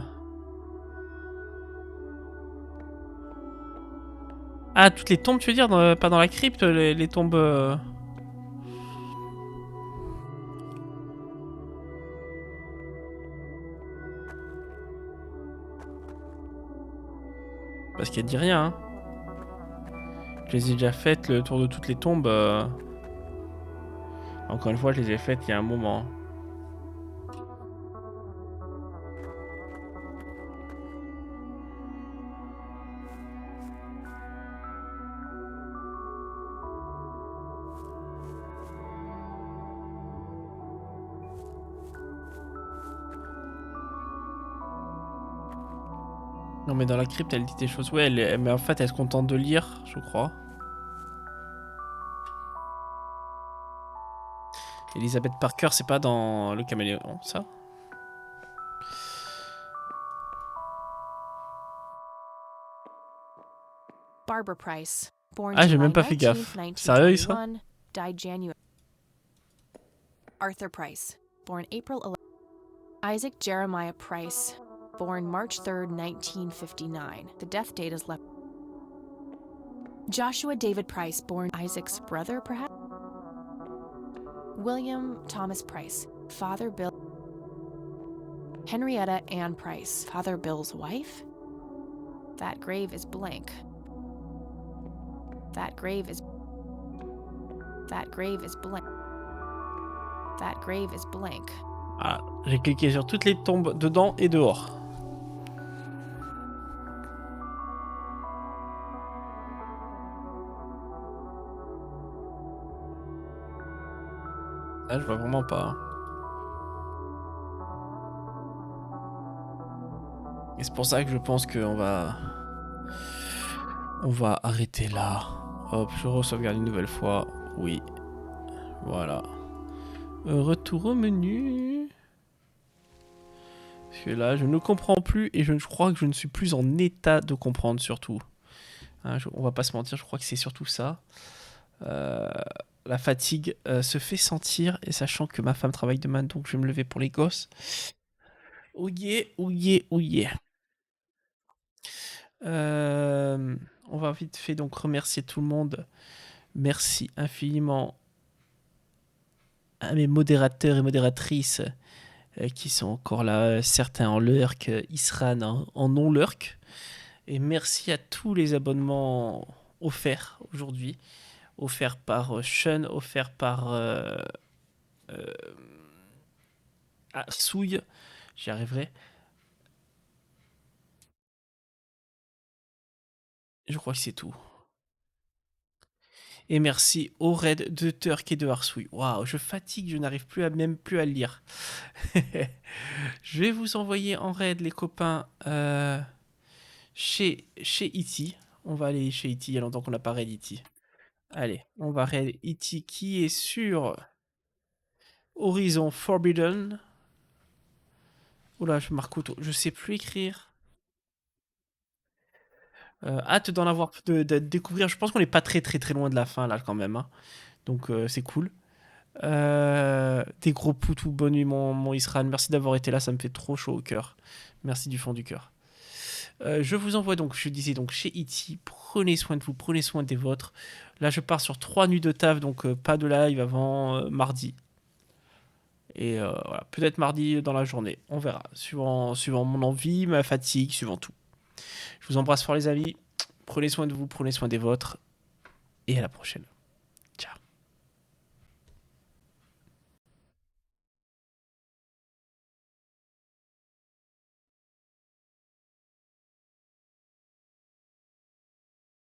Ah, toutes les tombes, tu veux dire pas dans la crypte, les tombes... Parce qu'elle dit rien, hein. Je les ai déjà faites, le tour de toutes les tombes. Encore une fois, je les ai faites il y a un moment. Non mais dans la crypte elle dit des choses. Ouais, mais en fait elle se contente de lire, je crois. Elizabeth Parker, c'est pas dans le caméléon, ça? Barbara Price, born Ah, j'ai July même pas fait 19th, gaffe. Sérieux, ça? 1921, died January. Arthur Price, born April 11th. Isaac Jeremiah Price, born March 3rd, 1959. The death date is left. Joshua David Price, born Isaac's brother, perhaps? William Thomas Price, Father Bill. Henrietta Ann Price, Father Bill's wife? That grave is blank. That grave is blank. That grave is blank. Ah, j'ai cliqué sur toutes les tombes dedans et dehors. Ah, je vois vraiment pas. Et c'est pour ça que je pense qu'on va... On va arrêter là. Hop, je re-sauvegarde une nouvelle fois. Oui. Voilà. Retour au menu. Parce que là, je ne comprends plus et je crois que je ne suis plus en état de comprendre surtout. Hein, on va pas se mentir, je crois que c'est surtout ça. La fatigue se fait sentir et sachant que ma femme travaille demain, donc je vais me lever pour les gosses. Oh yeah, oh yeah, oh yeah. On va vite fait donc remercier tout le monde. Merci infiniment à mes modérateurs et modératrices qui sont encore là, certains en lurk, Isran en non-lurk. Et merci à tous les abonnements offerts aujourd'hui. Offerts par Sean, offerts par Souille. J'y arriverai. Je crois que c'est tout. Et merci au raid de Turk et de Arsouille. Waouh, je fatigue, je n'arrive plus même plus à le lire. Je vais vous envoyer en raid, les copains, chez E.T. On va aller chez E.T. Il y a longtemps qu'on n'a pas raid E.T. Allez, on va raid E.T. qui est sur Horizon Forbidden. Oula, je marque auto. Je sais plus écrire. Hâte d'en avoir, de découvrir. Je pense qu'on n'est pas très loin de la fin là quand même. Hein. Donc c'est cool. Des gros poutous, bonne nuit mon Israël. Merci d'avoir été là, ça me fait trop chaud au cœur. Merci du fond du cœur. Je vous envoie donc, je disais donc chez E.T. Prenez soin de vous, prenez soin des vôtres. Là je pars sur 3 nuits de taf, donc pas de live avant mardi. Et voilà, peut-être mardi dans la journée, on verra, suivant mon envie, ma fatigue, suivant tout. Je vous embrasse fort les amis, prenez soin de vous, prenez soin des vôtres, et à la prochaine.